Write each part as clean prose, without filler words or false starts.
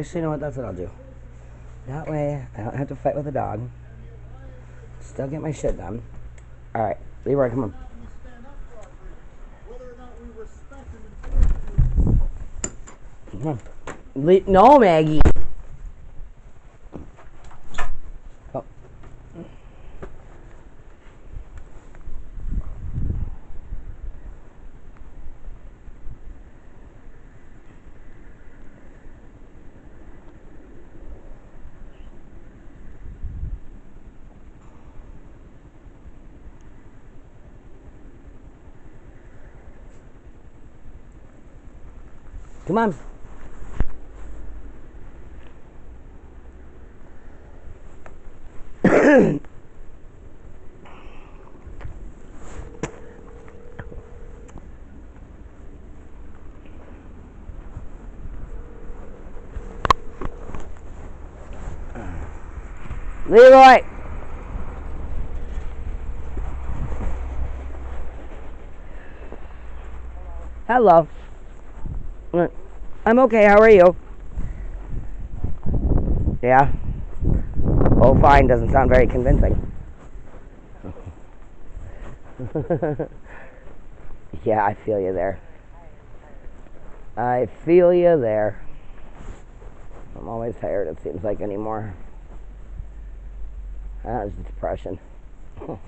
Actually, you know what? That's what I'll do. That way, I don't have to fight with a dog. Still get my shit done. All right, Leroy, come on. Come on. No, Maggie. Oh. Come on. Leroy. Hello. I'm okay. How are you? Yeah. Oh, fine. Doesn't sound very convincing. Yeah, I feel you there. I feel you there. I'm always tired, it seems like, anymore. That's depression. So,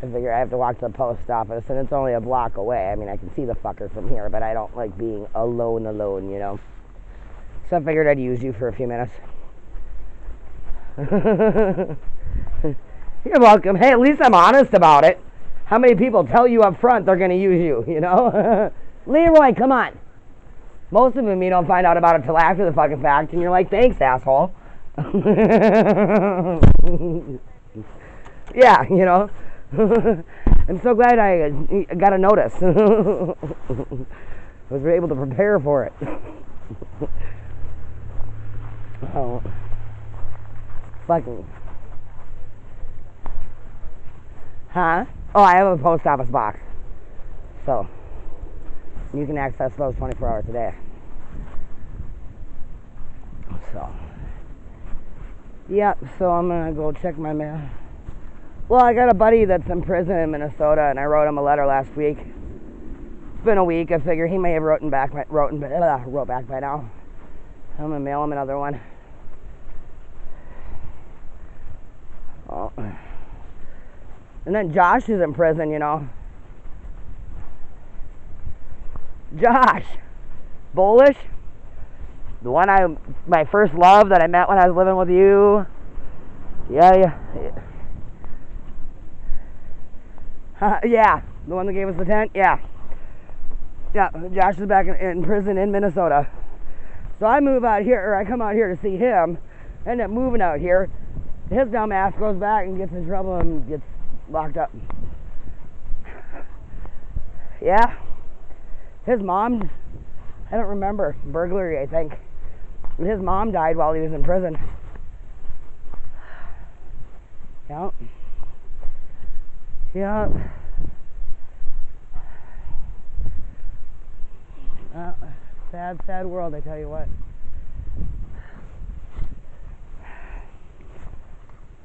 I figure I have to walk to the post office, and it's only a block away. I mean, I can see the fucker from here, but I don't like being alone, you know. So I figured I'd use you for a few minutes. You're welcome. Hey, at least I'm honest about it. How many people tell you up front they're going to use you, you know? Leroy, come on. Most of them you don't find out about it till after the fucking fact, and you're like, thanks, asshole. Yeah, you know. I'm so glad I got a notice. I was able to prepare for it. Oh. Fucking. Huh? Oh, I have a post office box. So, you can access those 24 hours a day. So, yeah, so I'm going to go check my mail. Well, I got a buddy that's in prison in Minnesota, and I wrote him a letter last week. It's been a week. I figure he may have wrote back by now. I'm going to mail him another one. Oh. And then Josh is in prison, you know. Josh Bolish, the one my first love that I met when I was living with you. Yeah. Yeah, the one that gave us the tent. Yeah. Josh is back in prison in Minnesota. So I come out here to see him. End up moving out here. His dumb ass goes back and gets in trouble and gets locked up. Yeah. His mom, I don't remember, burglary, I think. His mom died while he was in prison. Yep. Sad world, I tell you what.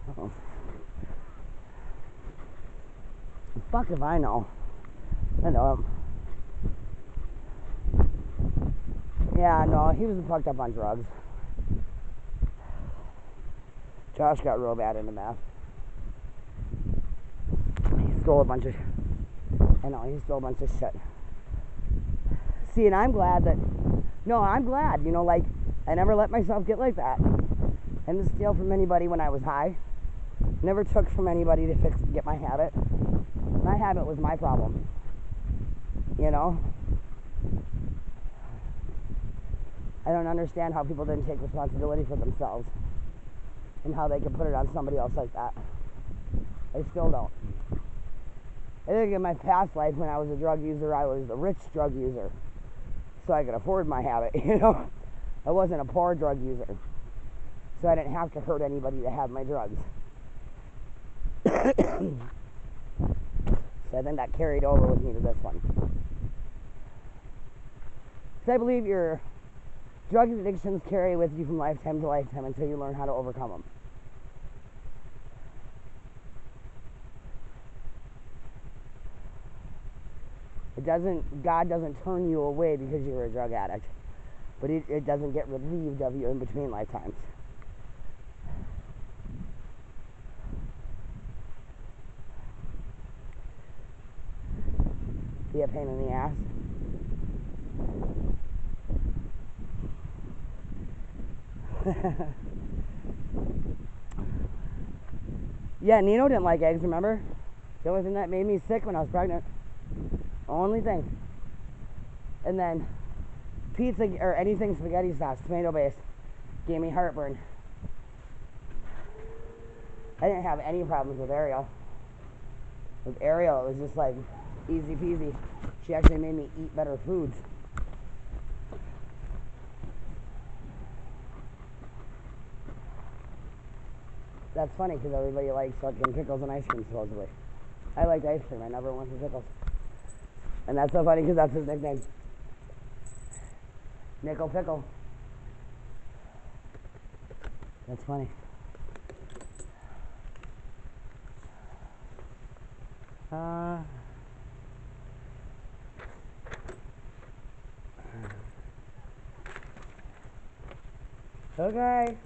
Uh-oh. Fuck if I know. I know him. Yeah, no, he was fucked up on drugs. Josh got real bad into meth. He stole a bunch of shit. See, and I'm glad, you know, like, I never let myself get like that. I didn't steal from anybody when I was high. Never took from anybody to get my habit. My habit was my problem. You know? I don't understand how people didn't take responsibility for themselves and how they could put it on somebody else like that. I still don't. I think in my past life when I was a drug user, I was a rich drug user. So I could afford my habit, you know? I wasn't a poor drug user. So I didn't have to hurt anybody to have my drugs. So I think that carried over with me to this one. I believe your drug addictions carry with you from lifetime to lifetime until you learn how to overcome them. God doesn't turn you away because you're a drug addict, but it doesn't get relieved of you in between lifetimes. Be a pain in the ass. Yeah, Nino didn't like eggs, remember? The only thing that made me sick when I was pregnant. Only thing. And then pizza or anything spaghetti sauce, tomato based, gave me heartburn. I didn't have any problems with Ariel. With Ariel, it was just like easy peasy. She actually made me eat better foods. That's funny because everybody likes fucking pickles and ice cream supposedly. I liked ice cream. I never went for pickles. And that's so funny because that's his nickname. Nickel Pickle. That's funny. Okay.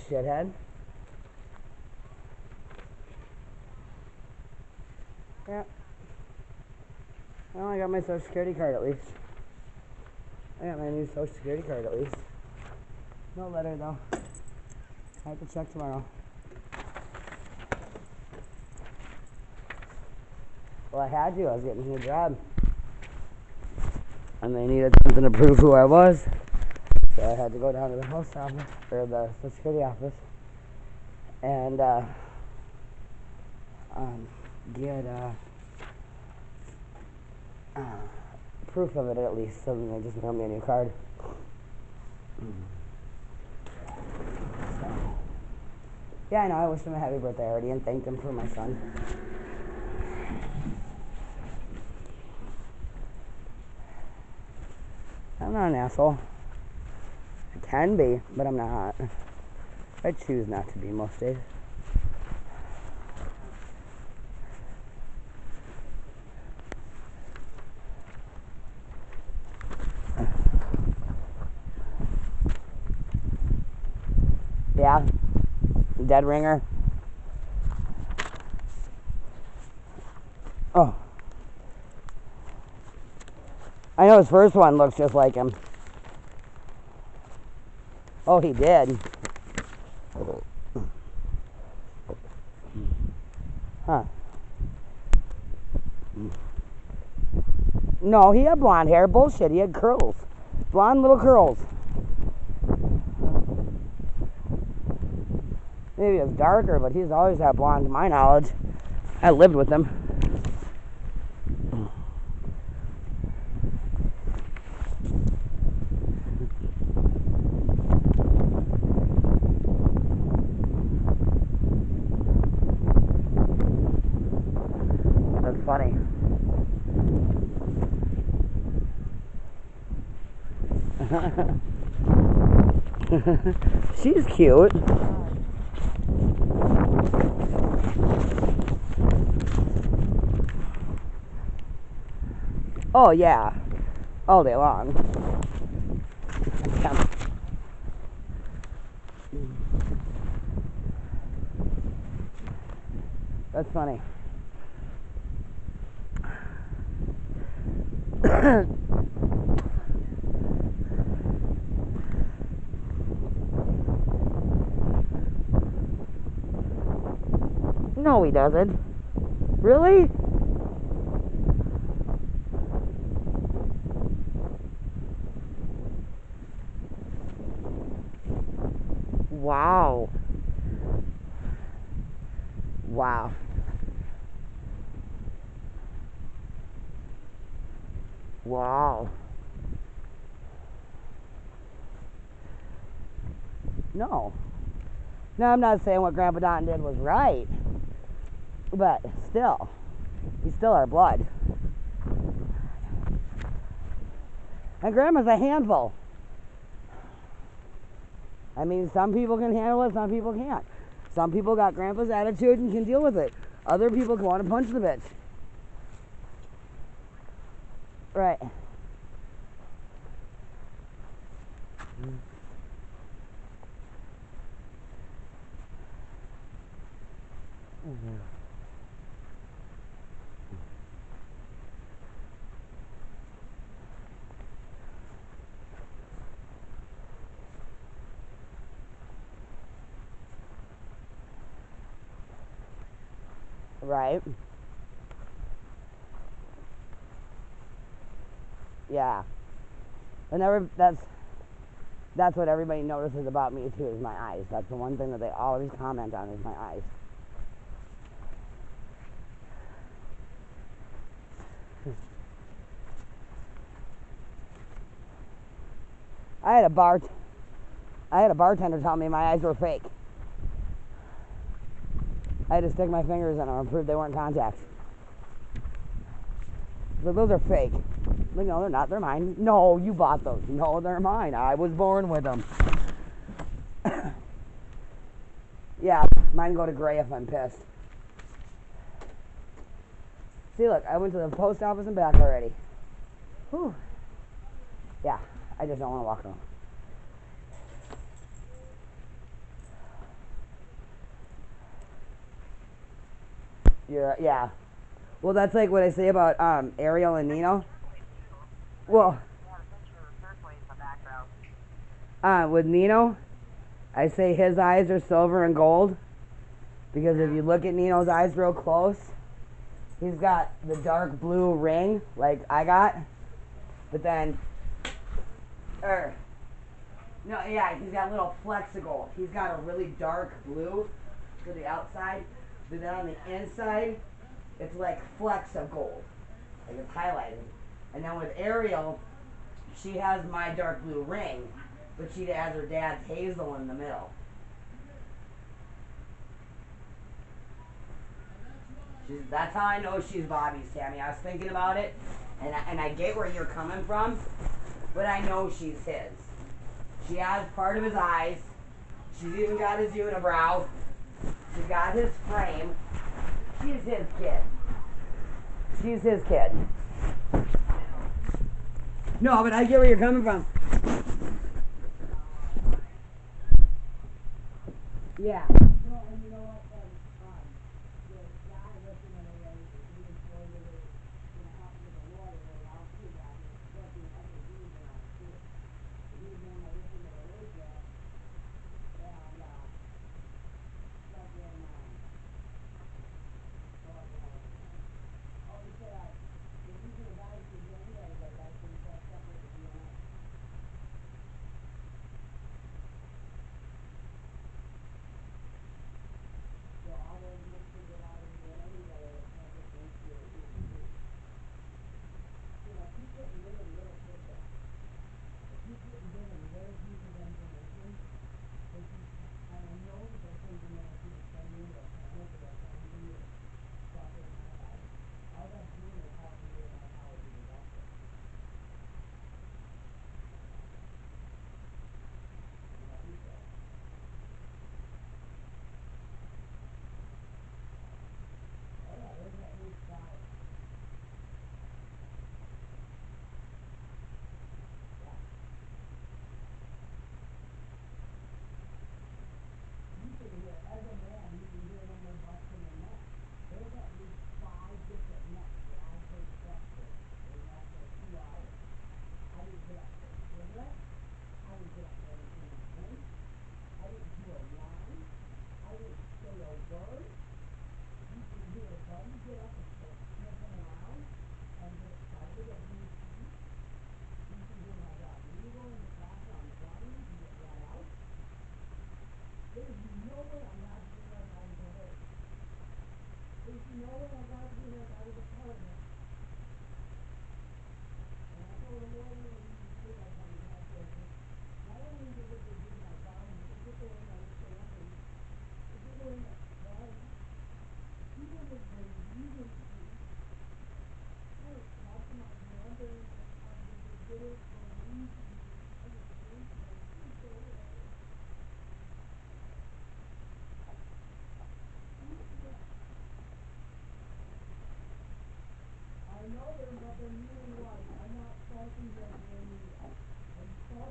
Shithead. Yeah. Well, I got my Social Security card at least. I got my new Social Security card at least. No letter though. I have to check tomorrow. Well, I had to. I was getting a new job. And they needed something to prove who I was. So I had to go down to the post office, or the Social Security office, and get proof of it at least, so then they just mailed me a new card. So, yeah, I know, I wished him a happy birthday already and thanked him for my son. I'm not an asshole. I can be, but I'm not. I choose not to be most days. Yeah, dead ringer. Oh, I know his first one looks just like him. Oh, he did. Huh. No, he had blonde hair. Bullshit. He had curls. Blonde little curls. Maybe it was darker, but he's always had blonde to my knowledge. I lived with him. That's funny. She's cute. Oh yeah, all day long. Yeah. That's funny. No, he doesn't. Really? Wow. Wow. Wow. No. Now, I'm not saying what Grandpa Don did was right, but still, he's still our blood. And Grandma's a handful. I mean, some people can handle it, some people can't. Some people got Grandpa's attitude and can deal with it. Other people want to punch the bitch. Right. Right. Yeah. And that's what everybody notices about me too, is my eyes. That's the one thing that they always comment on, is my eyes. I had a bartender tell me my eyes were fake. I had to stick my fingers in them and prove they weren't contacts. So those are fake. Like, no, they're not. They're mine. No, you bought those. No, they're mine. I was born with them. Yeah, mine go to gray if I'm pissed. See, look, I went to the post office and back already. Whew. Yeah, I just don't want to walk around. Yeah. Well, that's like what I say about Ariel and Nino. Well, with Nino, I say his eyes are silver and gold, because if you look at Nino's eyes real close, he's got the dark blue ring like I got, but then, no, yeah, he's got little flecks of gold. He's got a really dark blue to the outside, but then on the inside, it's like flecks of gold, like it's highlighted. And then with Ariel, she has my dark blue ring, but she has her dad's hazel in the middle. That's how I know she's Bobby's, Tammy. I was thinking about it, and I get where you're coming from, but I know she's his. She has part of his eyes. She's even got his unibrow. She's got his frame. She's his kid. She's his kid. No, but I get where you're coming from. Yeah. Well, and you know what? The guy listening to me, he was going to help with the lawyer, and I'll see that. But the other dude around too. He was going to listen to the radio, and fucking, he said, the reason the guy was doing that is that that's been set up with the DNA.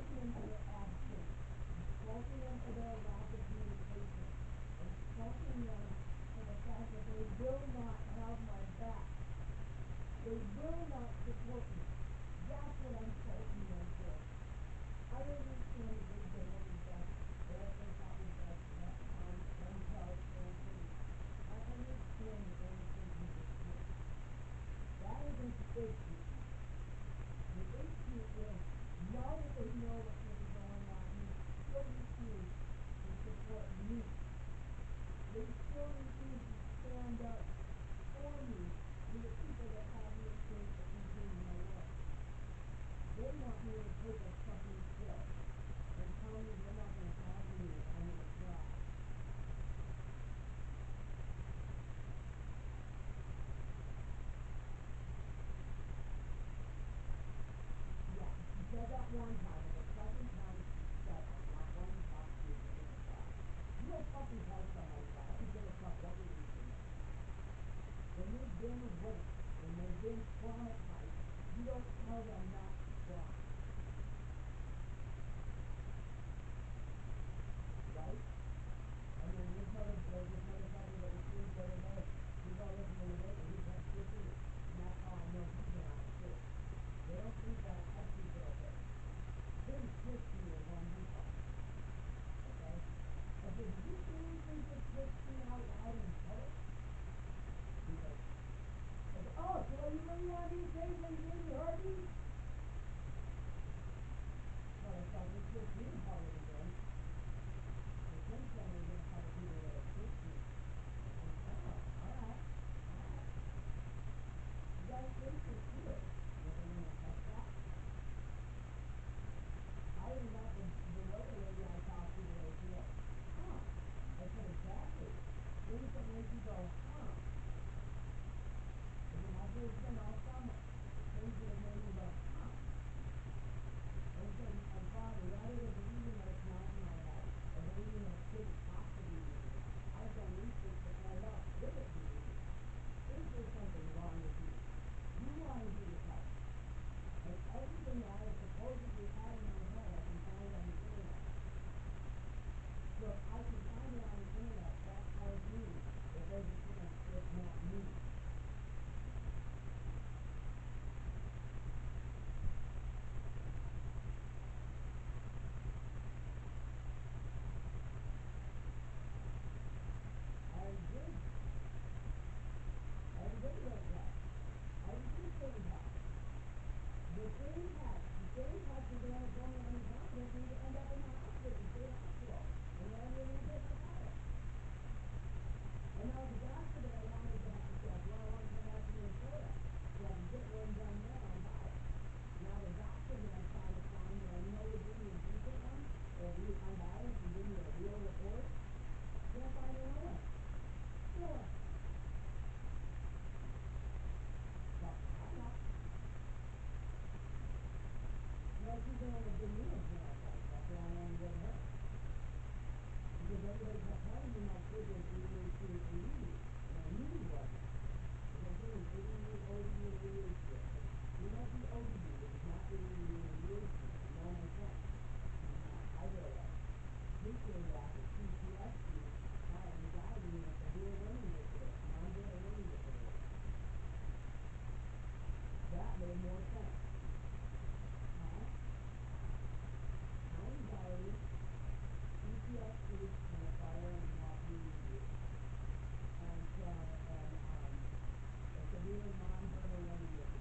insulting them for their absence, insulting them for their lack of communication, insulting them for the fact that they will not have my back. They will not support me. That's what I'm insulting them for. I understand that they did what was best, or what they thought was best for that time, themselves, and for me. I understand that they were thinking this way. That isn't the issue. The issue is, now that they know what's really going on, they still refuse to support me. They still refuse to stand up for me to the people that have me at stake that continue my work. They want me to take a fucking pill and tell me they're not going to talk to me if I won't try. Yeah, she said that one time, and the second time she said, I'm not going to talk to you if you're going to try. You don't fucking tell somebody that. I don't give a fuck what your reason is. When they've been raped, when they've been traumatized, you don't tell them not to try. Right? And then this motherfucker that was seen the other day, he's all listening to the radio, he kept kissing me. And that's how I know he's been on it too. They don't think that I touch these little things. Him kiss me is unusual. Okay? I said, did you seriously just kiss me out loud in public? He goes, I said, oh, so what you really want me to say when you gave me herpes? Motherfucker kissed me in public again. The thing told me there's a couple people that have kissed me. I said, oh, alright. You guys think you're cute. You ever gonna touch that? I even got the lawyer lady I talked to today, she goes, huh. I said, exactly. Things that make you go, huh. And then that's what it's been all summer. Things that have made me go, huh. And so, my father, rather than believing that it's not in my head, or believing that it couldn't possibly be me, I've done research to find out, could it be me? Is there something wrong with me? You want to do the test. And everything that I have supposedly had in my head, I can find on the internet. So if I can find it on the internet, that tells me that there's a chance it's not me. I did. I did like that. I did say that. The same test is the one that told me I'm incompetent and need to end up in the hospital, the state hospital. And then they're going to take my father. And now the doctor that I wanted to have, said, well, I want to come back to Minnesota so I can get one done there on bias. Now the doctor that I'm trying to find that I know would give me a decent one, or unbiased and give me a real report, can't find her nowhere. Nowhere. So, I don't know. Like she's the one that did me in genetics. That's why I wanted to go to her. Because everybody kept telling me my kid was ADHD and ADD. And I knew he wasn't. They kept saying ADD, ODD, and ADHD. I said, he might be ODD, but he's not ADD and ADHD. I know my son. He's not either of those. His came back with PTSD, anxiety, and severe learning disorder, nonverbal learning disorder. That made more sense. Huh? Anxiety, PTSD, and a fire and not PTSD. And a severe nonverbal learning disorder.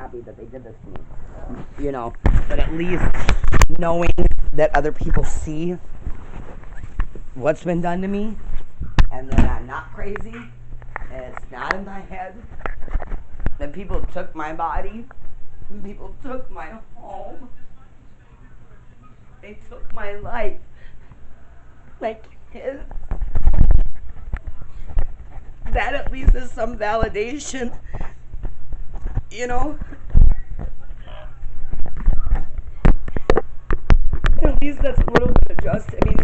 happy that they did this to me. You know, but at least knowing that other people see what's been done to me, and that I'm not crazy, and it's not in my head, that people took my body, people took my home, they took my life, my kids. That at least is some validation, you know? At least that's a little bit of justice. I mean,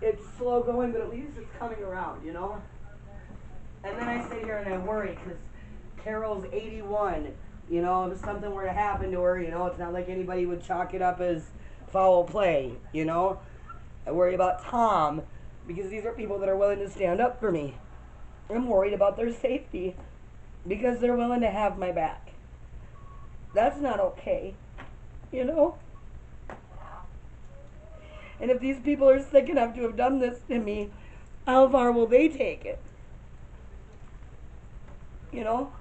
it's slow going, but at least it's coming around, you know? And then I sit here and I worry, because Carol's 81, you know, if something were to happen to her, you know, it's not like anybody would chalk it up as foul play, you know? I worry about Tom, because these are people that are willing to stand up for me. I'm worried about their safety, because they're willing to have my back. That's not okay, you know? And if these people are sick enough to have done this to me, how far will they take it? You know?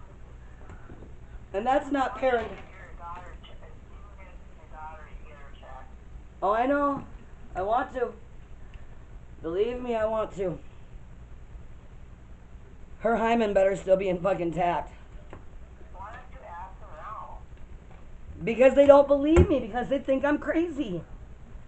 And that's not parenting. Oh, I know. I want to. Believe me, I want to. Her hymen better still be in fucking tact. Why don't you ask them now? Because they don't believe me, because they think I'm crazy.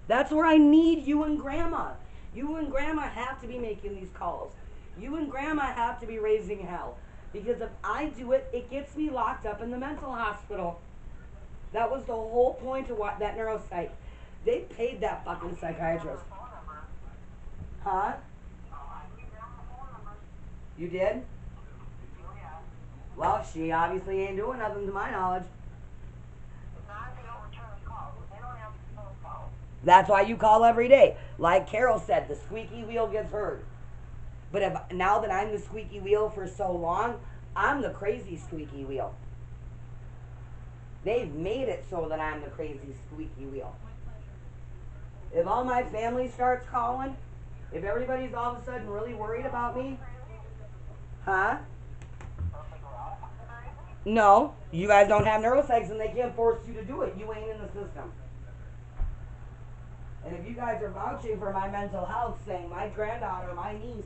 That's where I need you and Grandma. You and Grandma have to be making these calls. You and Grandma have to be raising hell. Because if I do it, it gets me locked up in the mental hospital. That was the whole point of what that neuropsych. They paid that fucking psychiatrist. Huh? You did? Well, she obviously ain't doing nothing to my knowledge. That's why you call every day. Like Carol said, the squeaky wheel gets heard. But if now that I'm the squeaky wheel for so long, I'm the crazy squeaky wheel. They've made it so that I'm the crazy squeaky wheel. If all my family starts calling, if everybody's all of a sudden really worried about me, huh? No, you guys don't have neuropsychs and they can't force you to do it. You ain't in the system. And if you guys are vouching for my mental health, saying my granddaughter, my niece,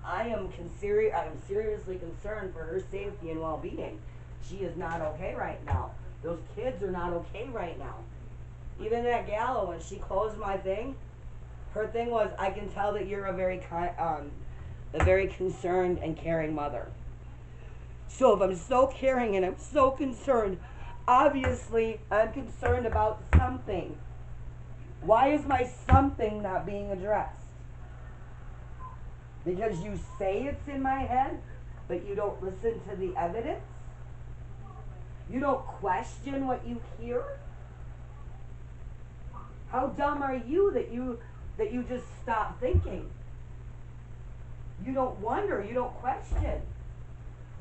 I am seriously concerned for her safety and well-being. She is not okay right now. Those kids are not okay right now. Even that gal, when she closed my thing, her thing was, I can tell that you're a very concerned and caring mother. So if I'm so caring and I'm so concerned, obviously I'm concerned about something. Why is my something not being addressed? Because you say it's in my head, but you don't listen to the evidence? You don't question what you hear? How dumb are you that you just stop thinking? You don't wonder, you don't question.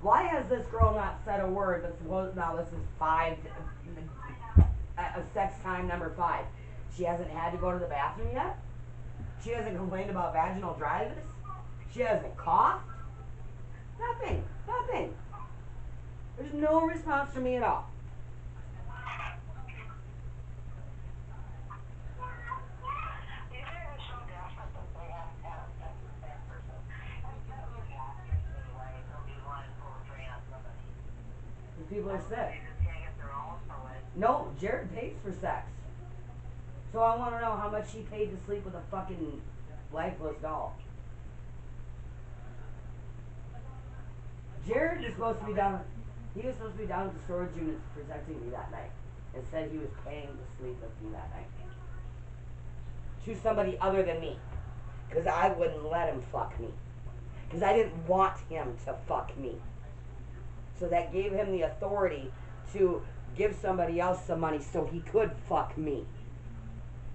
Why has this girl not said a word? Now this is sex time number 5. She hasn't had to go to the bathroom yet. She hasn't complained about vaginal dryness. She hasn't coughed. Nothing. Nothing. There's no response from me at all. People are sick. No, Jared pays for sex. So I want to know how much he paid to sleep with a fucking lifeless doll. Jared is supposed to be down. He was supposed to be down at the storage units protecting me that night. And said he was paying to sleep with me that night. To somebody other than me. Because I wouldn't let him fuck me. Because I didn't want him to fuck me. So that gave him the authority to give somebody else some money so he could fuck me.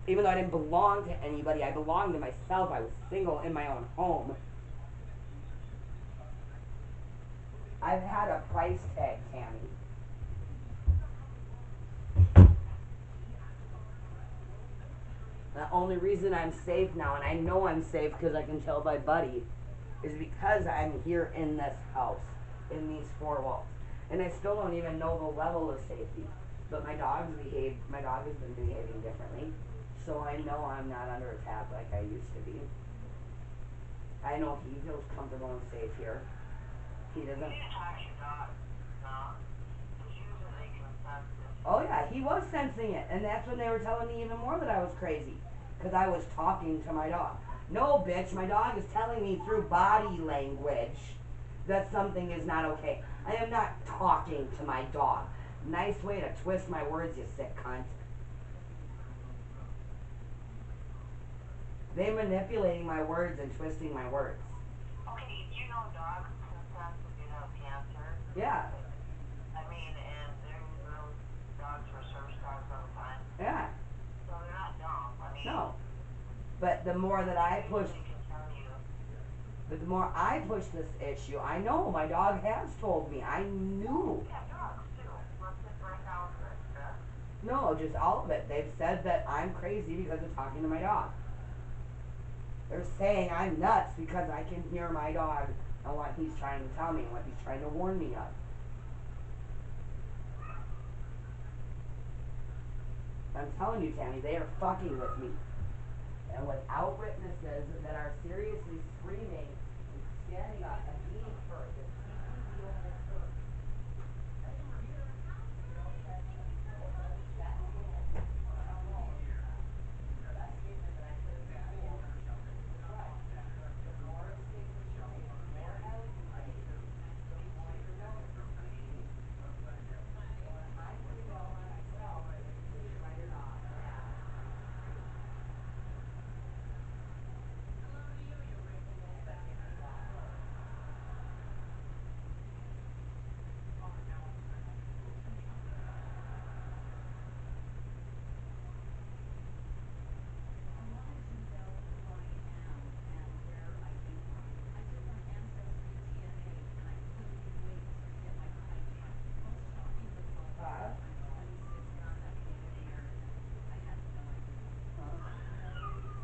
Even though I didn't belong to anybody, I belonged to myself. I was single in my own home. I've had a price tag, Tammy. The only reason I'm safe now, and I know I'm safe because I can tell my buddy, is because I'm here in this house, in these 4 walls. And I still don't even know the level of safety. But my dog has been behaving differently. So I know I'm not under attack like I used to be. I know he feels comfortable and safe here. He doesn't. Oh yeah, he was sensing it. And that's when they were telling me even more that I was crazy. Because I was talking to my dog. No, bitch, my dog is telling me through body language that something is not okay. I am not talking to my dog. Nice way to twist my words, you sick cunt. They're manipulating my words and twisting my words. Okay, you know dogs can sense if you have cancer? Yeah. I mean, and there's those dogs for service dogs all the time. Yeah. So they're not dumb. I mean, no. But the more that I push, but the more I push this issue, I know my dog has told me. I knew. Yeah, dogs too. What's it right now? No, just all of it. They've said that I'm crazy because of talking to my dog. They're saying I'm nuts because I can hear my dog and what he's trying to tell me and what he's trying to warn me of. I'm telling you, Tammy, they are fucking with me. And without witnesses that are seriously screaming and standing up and being hurt, if people feel hurt.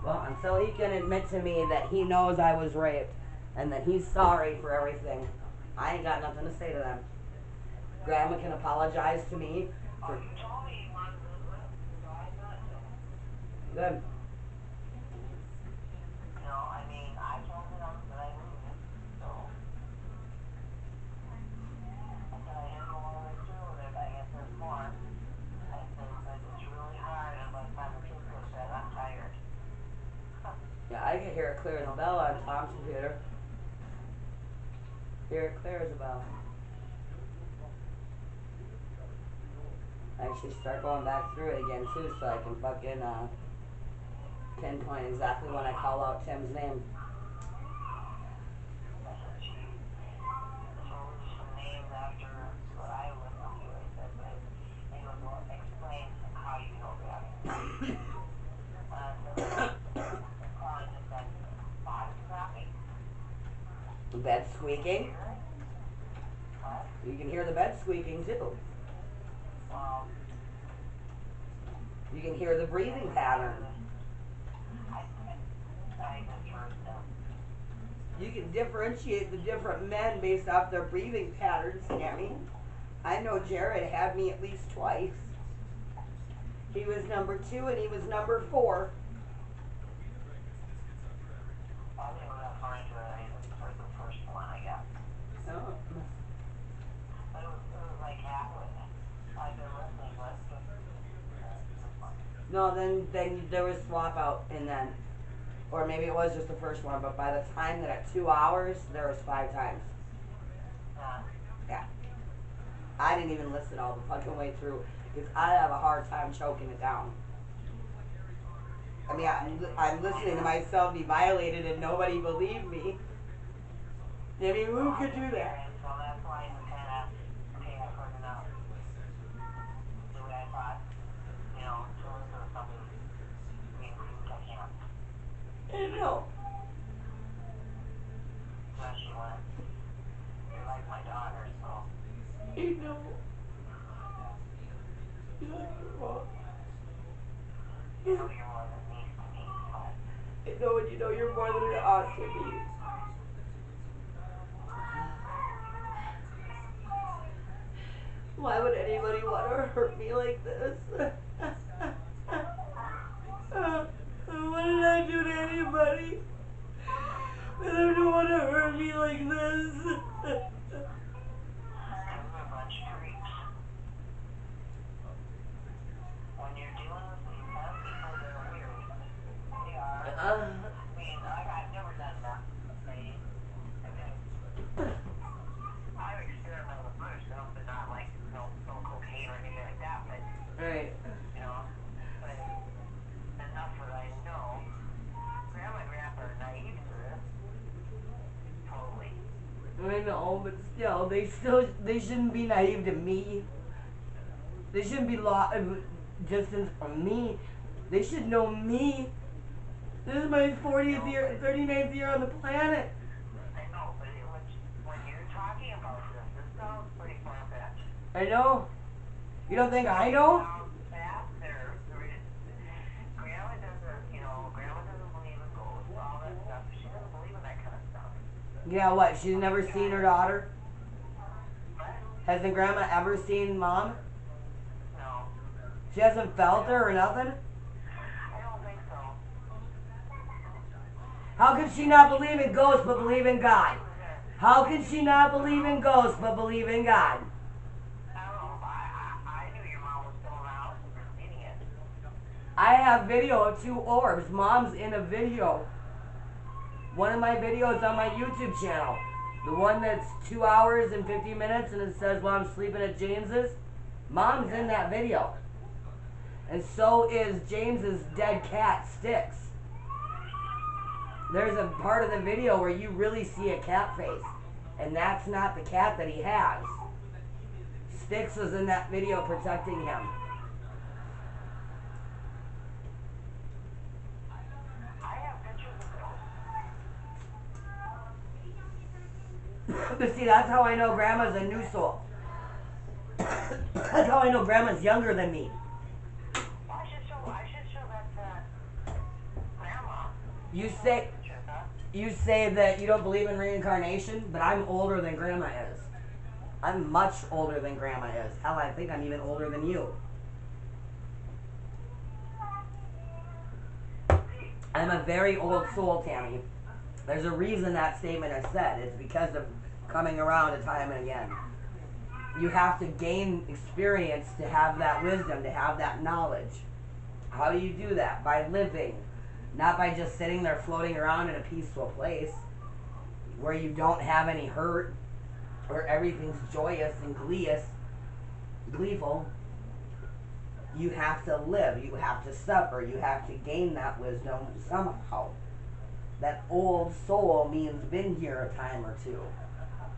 Well, until he can admit to me that he knows I was raped and that he's sorry for everything, I ain't got nothing to say to them. Grandma can apologize to me for... Good. No, I mean, I told them that I knew it, so. I said I didn't know all the way through with it. I guess there's more. I said, but it's really hard, and by the time the kids go to bed, I'm tired. Yeah, I can hear it clear as a bell on Tom's computer. Hear it clear as a bell. I actually start going back through it again too, so I can fucking pinpoint exactly when I call out Tim's name. The bed squeaking. You can hear the bed squeaking too. You can hear the breathing pattern. You can differentiate the different men based off their breathing patterns, Tammy. I know Jared had me at least twice. He was number 2 and he was number 4. Oh. No, then there was swap out and then, or maybe it was just the first one, but by the time that at 2 hours, there was 5 times. Yeah. I didn't even listen all the fucking way through because I have a hard time choking it down. I mean, I'm listening to myself be violated and nobody believed me. I mean, who could do that? I know. I know. You're like your mom. I know, and you know you're more than an aunt to me. Why would anybody want to hurt me like this? What did I do to anybody for them to want to hurt me like this? We're a bunch of creeps. When you're dealing with these kind of people that are weird, they are. I mean, I've never done that. I've experimented with other stuff, but not like no cocaine or anything like that. But Right. you know, but enough that I know. Grandma and Grandpa are naive to this. Totally. I know, but they shouldn't be naive to me. They shouldn't be distance from me. They should know me. This is my 40th year, 39th year on the planet. I know, but when you're talking about this sounds pretty far-fetched. I know. You don't think I know? Grandma doesn't believe in ghosts, all that stuff. She doesn't believe in that kind of stuff. Yeah, what? She's never seen her daughter? But, Hasn't Grandma ever seen Mom? no, She hasn't felt her or nothing? I don't think so. How can she not believe in ghosts but believe in God? How can she not believe in ghosts but believe in God? I don't know. I knew your mom was still around and you're seeing it. I have video of 2 orbs. Mom's in a video. One of my videos on my YouTube channel. The one that's 2 hours and 50 minutes and it says while I'm sleeping at James's. Mom's in that video. And so is James's dead cat, Sticks. There's a part of the video where you really see a cat face. And that's not the cat that he has. Sticks was in that video protecting him. I have pictures of ghosts. But see, that's how I know Grandma's a new soul. That's how I know Grandma's younger than me. I should show that Grandma. You say that you don't believe in reincarnation, but I'm older than Grandma is. I'm much older than Grandma is. Hell, I think I'm even older than you. I'm a very old soul, Tammy. There's a reason that statement is said. It's because of coming around time and again. You have to gain experience to have that wisdom, to have that knowledge. How do you do that? By living. Not by just sitting there floating around in a peaceful place where you don't have any hurt, where everything's joyous and gleeful. You have to live. You have to suffer. You have to gain that wisdom somehow. That old soul means been here a time or two.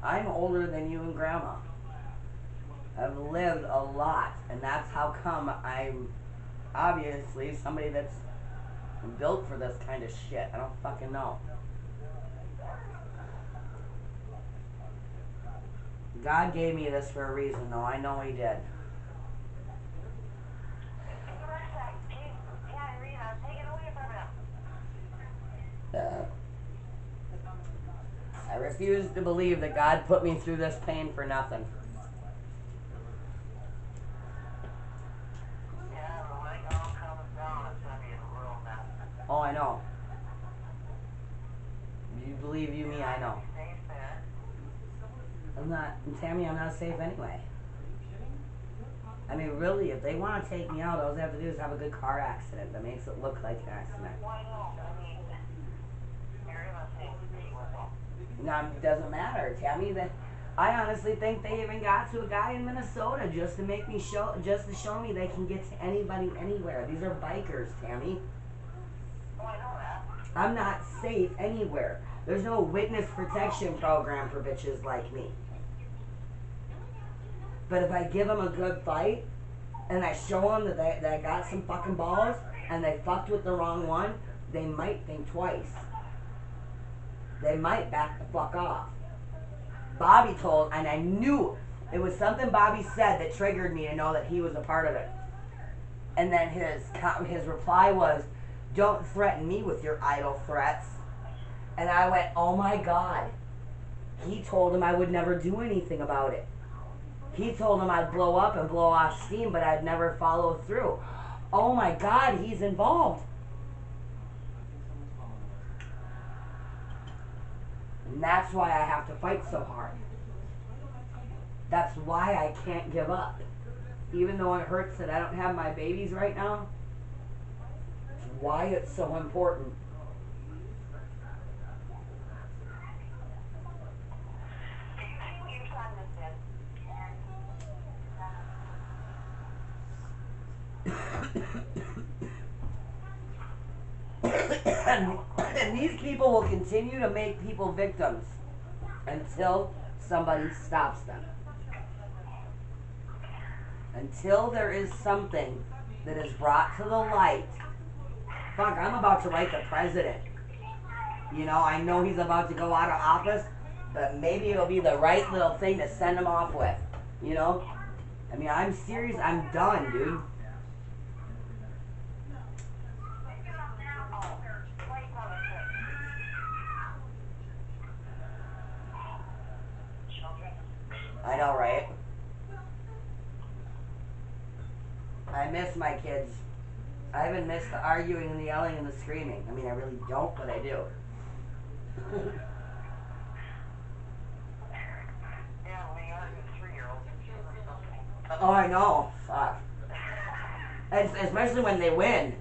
I'm older than you and Grandma. I've lived a lot, and that's how come I'm obviously somebody that's built for this kind of shit. I don't fucking know. God gave me this for a reason, though. I know He did. I refuse to believe that God put me through this pain for nothing. Oh, I know. You believe you, me, I know. I'm not, Tammy, I'm not safe anyway. I mean, really, if they want to take me out, all they have to do is have a good car accident that makes it look like an accident. Now, it doesn't matter, Tammy. That I honestly think they even got to a guy in Minnesota just to make me just to show me they can get to anybody anywhere. These are bikers, Tammy. I'm not safe anywhere. There's no witness protection program for bitches like me. But if I give them a good fight, and I show them that they got some fucking balls, and they fucked with the wrong one, they might think twice. They might back the fuck off. Bobby told, and I knew it was something Bobby said that triggered me to know that he was a part of it. And then his reply was, "Don't threaten me with your idle threats." And I went, oh my God. He told him I would never do anything about it. He told him I'd blow up and blow off steam, but I'd never follow through. Oh my God, he's involved. And that's why I have to fight so hard. That's why I can't give up. Even though it hurts that I don't have my babies right now, it's why it's so important. And these people will continue to make people victims until somebody stops them. Until there is something that is brought to the light. Fuck, I'm about to write the president. You know, I know he's about to go out of office, but maybe it'll be the right little thing to send him off with. You know? I mean, I'm serious. I'm done, dude. I know, right? I miss my kids. I haven't missed the arguing and the yelling and the screaming. I mean, I really don't, but I do. Oh, I know. Fuck. Especially when they win.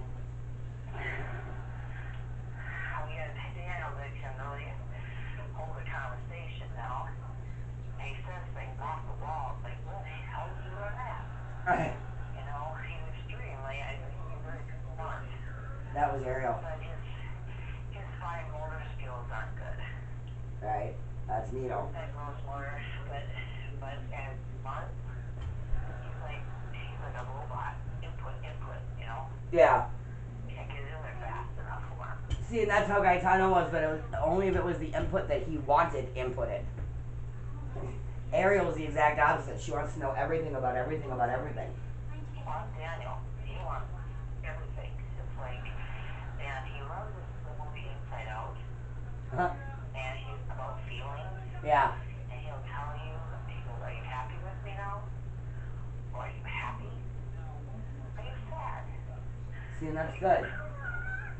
That was Ariel. But his fine motor skills aren't good. Right. That's Nito. That gross motor, but as Mark, he's like a robot. Input, you know? Yeah. Can't get in there fast enough for him. See, and that's how Gaetano was, but it was only if it was the input that he wanted inputted. Ariel was the exact opposite. She wants to know everything about everything about everything. Well, Daniel, he wants everything. It's like, and he loves the movie Inside Out. Huh? And he's about feelings. Yeah. And he'll tell you, he goes, are you happy with me now? Or are you happy? Are you sad? See, and that's good.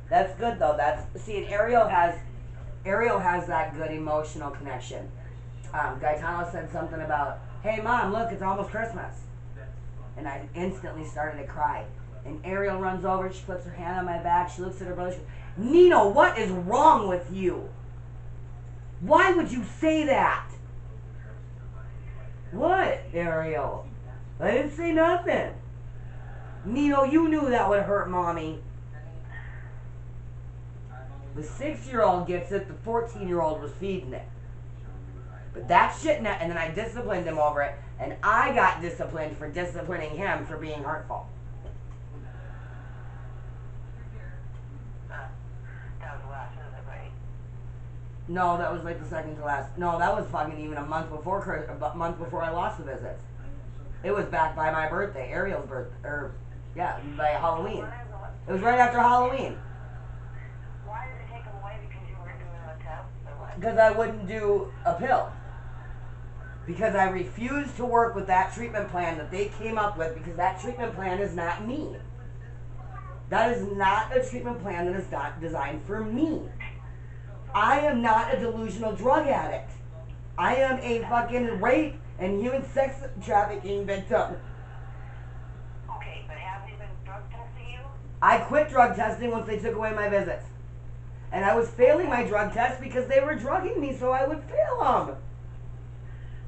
That's good though. See, and Ariel has that good emotional connection. Gaetano said something about, hey mom, look, it's almost Christmas. And I instantly started to cry. And Ariel runs over, she puts her hand on my back, she looks at her brother, she goes, Nino, what is wrong with you? Why would you say that? What, Ariel? I didn't say nothing. Nino, you knew that would hurt mommy. The 6-year-old gets it, the 14-year-old was feeding it. But that shit, and then I disciplined him over it, and I got disciplined for disciplining him for being hurtful. That was the last visit, right? No, that was like the second to last. No, that was fucking even a month before I lost the visits. It was back by my birthday, Ariel's birthday, by Halloween. It was right after Halloween. Why did they take him away? Because you weren't doing a test or what? Because I wouldn't do a pill. Because I refused to work with that treatment plan that they came up with, because that treatment plan is not me. That is not a treatment plan that is not designed for me. I am not a delusional drug addict. I am a fucking rape and human sex trafficking victim. Okay, but have they been drug testing you? I quit drug testing once they took away my visits. And I was failing my drug tests because they were drugging me so I would fail them.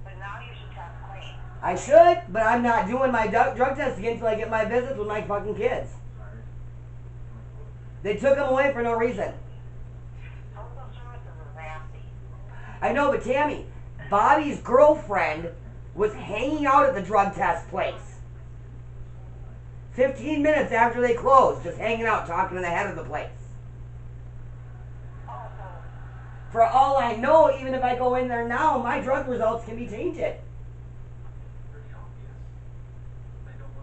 But now you should test clean. I should, but I'm not doing my drug testing until I get my visits with my fucking kids. They took them away for no reason. Social services is nasty. I know, but Tammy, Bobby's girlfriend was hanging out at the drug test place. 15 minutes after they closed, just hanging out, talking to the head of the place. For all I know, even if I go in there now, my drug results can be tainted. Is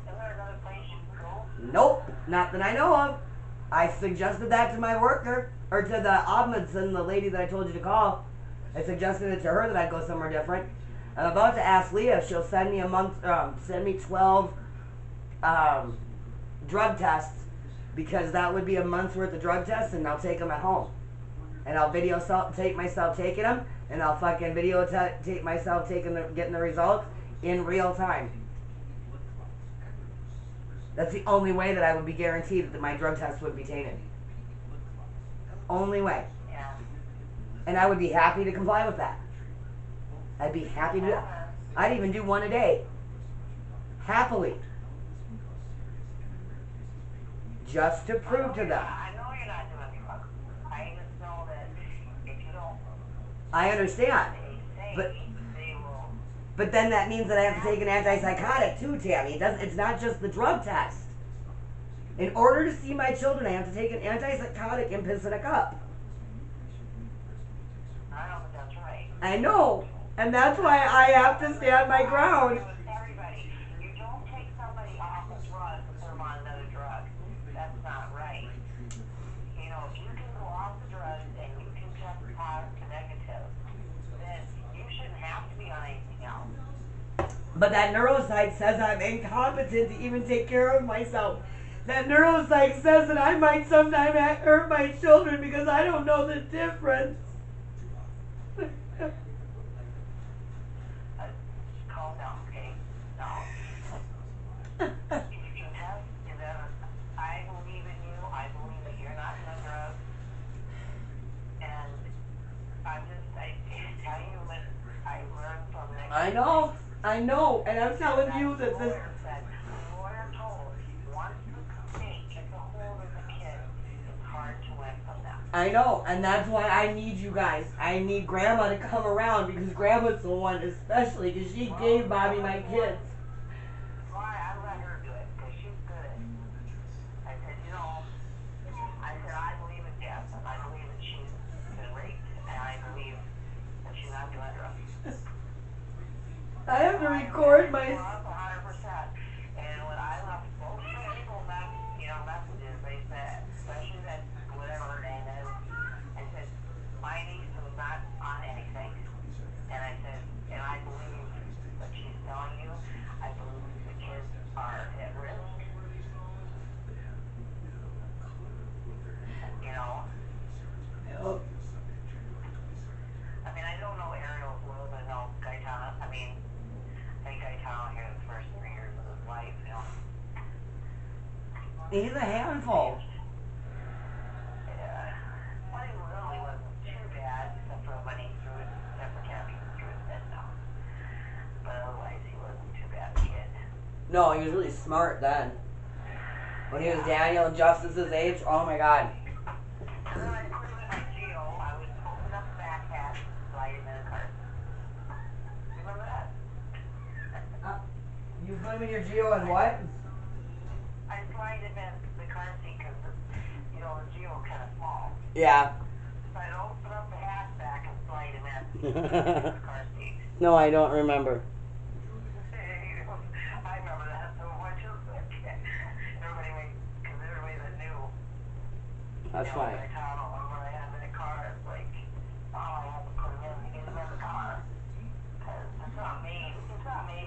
there another place you can go? Nope, not that I know of. I suggested that to my worker, or to the ombudsman, the lady that I told you to call. I suggested it to her that I'd go somewhere different. I'm about to ask Leah if she'll send me send me 12 drug tests, because that would be a month's worth of drug tests, and I'll take them at home. And I'll tape myself taking them, and I'll fucking tape myself getting the results in real time. That's the only way that I would be guaranteed that my drug test would be tainted. Only way. Yeah. And I would be happy to comply with that. I'd be happy to do that. I'd even do one a day. Happily. Just to prove to them. I know you're not doing drugs. I just know that if you don't, I understand. But then that means that I have to take an antipsychotic too, Tammy. It's not just the drug test. In order to see my children, I have to take an antipsychotic and piss in a cup. I don't think that's right. I know. And that's why I have to stand my ground. Everybody, you don't take somebody off a drug and put them on another drug. That's not right. You know, if you can go off the drugs and you can test positive to negative, then you shouldn't have to be on anything else. But that neuropsych says I'm incompetent to even take care of myself. That neuropsych says that I might sometime hurt my children because I don't know the difference. Calm down, okay? No. If you can test, I believe in you. I believe that you're not doing drugs. And I tell you what I learned from next. I know, and I'm telling you that this. The lawyer told once the state gets a hold of the kid, it's hard to win from them. I know, and that's why I need you guys. I need Grandma to come around, because Grandma's the one, especially because she gave Bobby my kids. Why? I let her do it because she's good. I said, I believe in death, and I believe that she's been raped, and I believe that she's not doing drugs. I have to record my. 100%. And when I left both people messages, they said, especially that whatever her name is, I said, my niece was not on anything. And I said, and I believe what she's telling you. I believe the kids are at risk. You know? I mean, I don't know Ariel's will, but I know Gaetano. I think Gaetano here the first 3 years of his life, He's a handful. Yeah. Well, he really wasn't too bad, except for when he threw his temper tantrum through his head now. But otherwise, he wasn't too bad a kid. No, he was really smart then. When he was Daniel and Justice's age, oh my God. And then I put him in my Geo. I would open up the back hatch and slide him in a cart. Remember that? You put him in your Geo and what? I slide him in the car seat because, the Geo kind of small. Yeah. So I'd open up the hatchback and slide him in the car seat. No, I don't remember. I remember that so much as a kid. Because everybody that knew. That's funny. When I had that car, it's like, I had to put him in to get him in the car. Because it's not made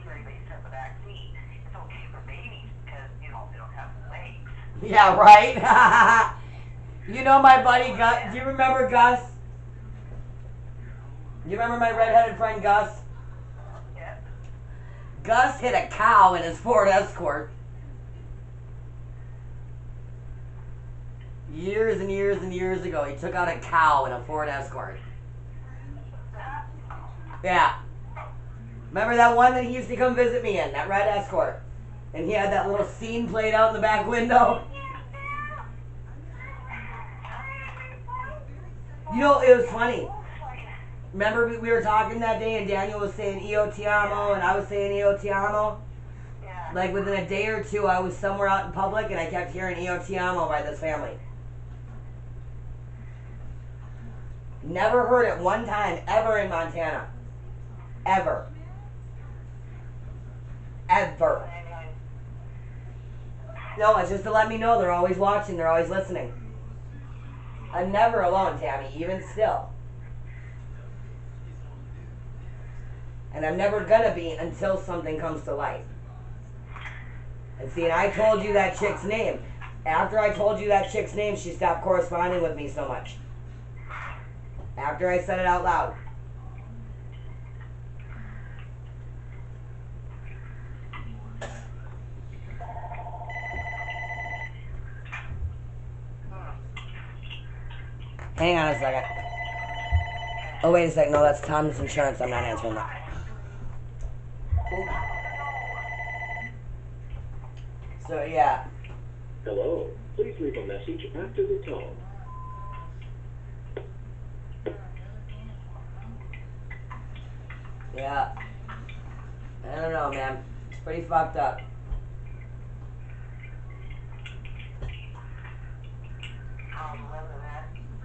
for anybody to sit in the back seat. It's okay for babies because, they don't have legs. Yeah, right? My buddy Gus. Do you remember Gus? You remember my redheaded friend Gus? Yeah. Gus hit a cow in his Ford Escort. Years and years and years ago, he took out a cow in a Ford Escort. Yeah. Remember that one that he used to come visit me in, that red Escort? And he had that little scene played out in the back window? It was funny. Remember we were talking that day and Daniel was saying Io ti amo and I was saying Io ti amo? Yeah. Like within a day or two, I was somewhere out in public and I kept hearing Io ti amo by this family. Never heard it one time ever in Montana. Ever. Ever. No, it's just to let me know they're always watching, they're always listening. I'm never alone, Tammy, even still. And I'm never gonna be until something comes to light. And see, and I told you that chick's name. After I told you that chick's name, she stopped corresponding with me so much. After I said it out loud. Hang on a second. Oh, wait a second. No, that's Tom's insurance. I'm not answering that. Oop. So, yeah. Hello. Please leave a message after the tone. Yeah. I don't know, man. It's pretty fucked up.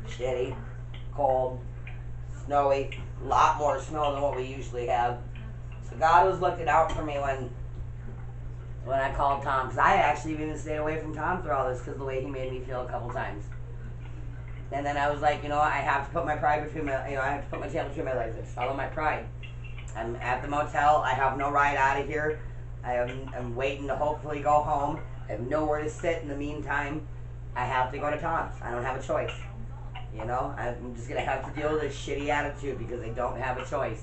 Shitty. Cold. Snowy. A lot more snow than what we usually have. So God was looking out for me when I called Tom. Because I actually even stayed away from Tom through all this because of the way he made me feel a couple times. And then I was like, you know what, I have to put my pride between my, I have to put my tail between my legs. It's follow my pride. I'm at the motel. I have no ride out of here. I'm waiting to hopefully go home. I have nowhere to sit in the meantime. I have to go to Tom's. I don't have a choice. You know, I'm just going to have to deal with this shitty attitude because I don't have a choice.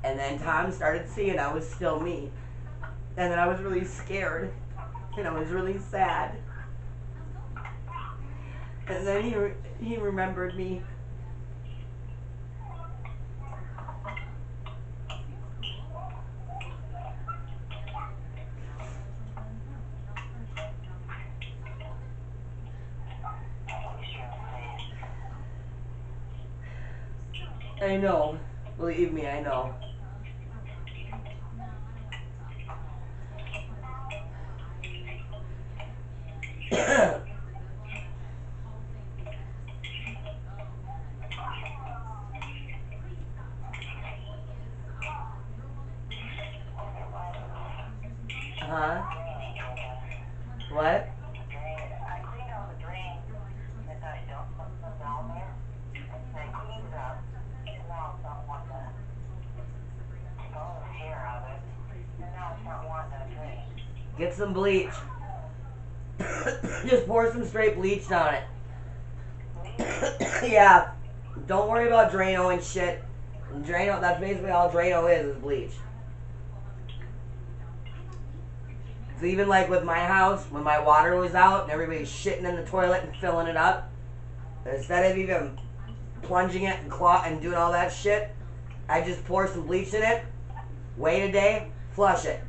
And then Tom started seeing I was still me. And then I was really scared. And I was really sad. And then he remembered me. I know. Believe me, I know. Huh? What? I cleaned out the drain and I dumped something down there. And I cleaned it up. And now it's not wanting to all the hair out of it. And now it's not wanting to drain. Get some bleach. Just pour some straight bleach on it. Yeah. Don't worry about Drano and shit. Drano, that's basically all Drano is bleach. So even like with my house, when my water was out and everybody's shitting in the toilet and filling it up, instead of even plunging it and doing all that shit, I just pour some bleach in it, wait a day, flush it.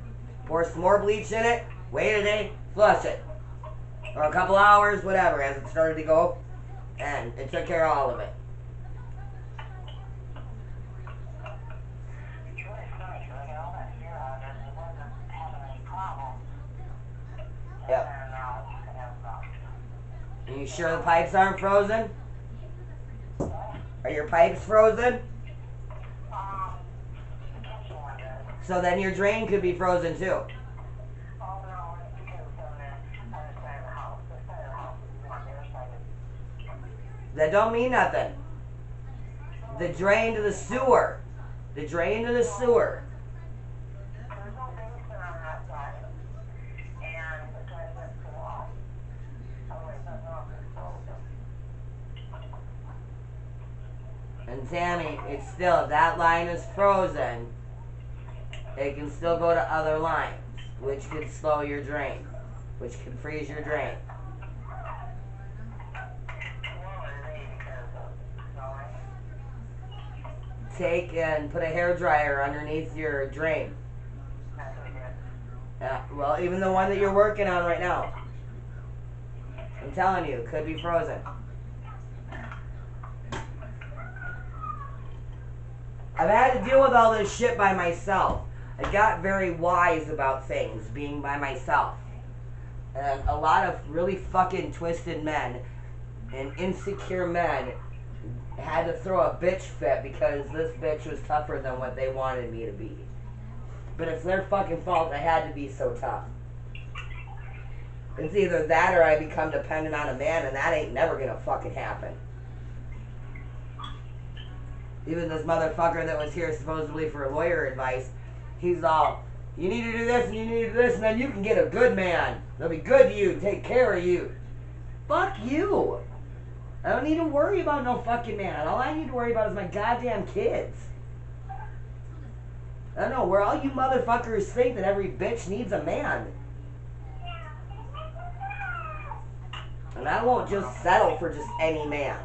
Pour some more bleach in it, wait a day, flush it. Or a couple hours, whatever, as it started to go. And it took care of all of it. It's really funny because I got all that hair out of it and it wasn't having any problem. Yep. And now it's going to have a problem. Are you sure the pipes aren't frozen? Are your pipes frozen? So then your drain could be frozen too. That don't mean nothing. The drain to the sewer. The drain to the sewer. There's no basement on that side. And it's right against the wall. Otherwise, nothing else is frozen. And Tammy, it's still, if that line is frozen, it can still go to other lines, which could slow your drain, which could freeze your drain. Take and put a hairdryer underneath your drain. Well, even the one that you're working on right now. I'm telling you, it could be frozen. I've had to deal with all this shit by myself. I got very wise about things being by myself. And a lot of really fucking twisted men and insecure men had to throw a bitch fit because this bitch was tougher than what they wanted me to be. But it's their fucking fault I had to be so tough. It's either that or I become dependent on a man, and that ain't never gonna fucking happen. Even this motherfucker that was here supposedly for lawyer advice, he's all, you need to do this and you need to do this, and then you can get a good man. They'll be good to you, take care of you. Fuck you. I don't need to worry about no fucking man. All I need to worry about is my goddamn kids. I don't know where all you motherfuckers think that every bitch needs a man. And I won't just settle for just any man.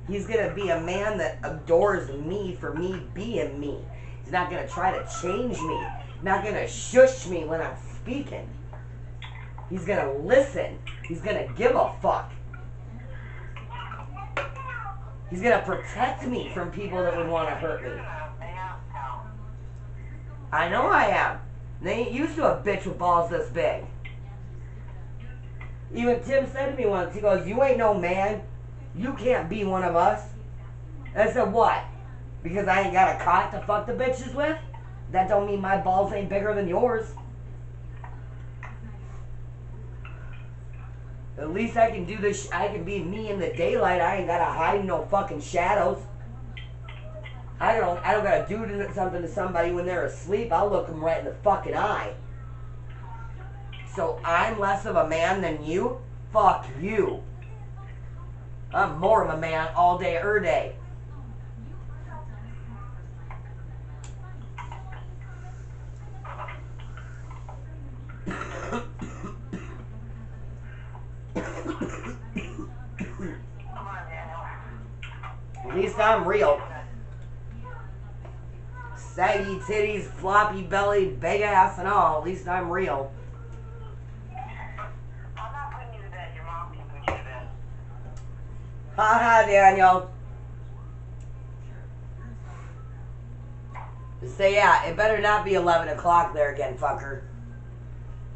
He's going to be a man that adores me for me being me. He's not going to try to change me. He's not going to shush me when I'm speaking. He's going to listen. He's going to give a fuck. He's going to protect me from people that would want to hurt me. I know I am. They ain't used to a bitch with balls this big. Even Tim said to me once, he goes, you ain't no man. You can't be one of us. I said, what? Because I ain't got a cock to fuck the bitches with? That don't mean my balls ain't bigger than yours. At least I can do this. I can be me in the daylight. I ain't gotta hide in no fucking shadows. I don't gotta do something to somebody when they're asleep. I'll look them right in the fucking eye. So I'm less of a man than you? Fuck you. I'm more of a man all day, day. At least I'm real. Saggy titties, floppy belly, big ass and all. At least I'm real. I'm not putting you to bed. Your mom can put you to bed. Haha, Daniel. So yeah, it better not be 11 o'clock there again, fucker.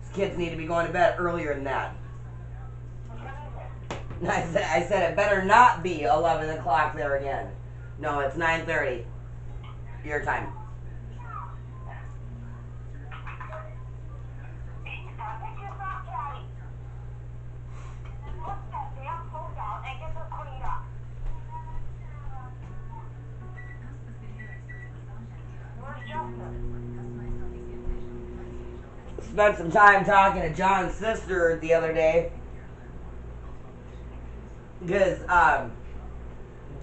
These kids need to be going to bed earlier than that. I said it better not be 11 o'clock there again. No, it's 9:30. Your time. Spent some time talking to John's sister the other day. Because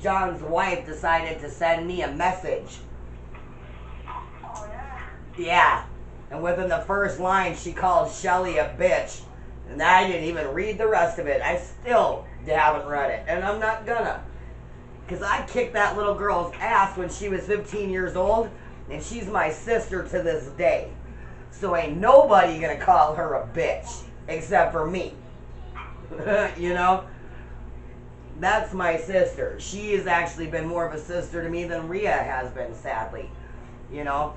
John's wife decided to send me a message. Oh, yeah? Yeah. And within the first line, she called Shelly a bitch. And I didn't even read the rest of it. I still haven't read it. And I'm not gonna. Because I kicked that little girl's ass when she was 15 years old. And she's my sister to this day. So ain't nobody gonna call her a bitch. Except for me. You know? That's my sister. She has actually been more of a sister to me than Rhea has been, sadly. You know?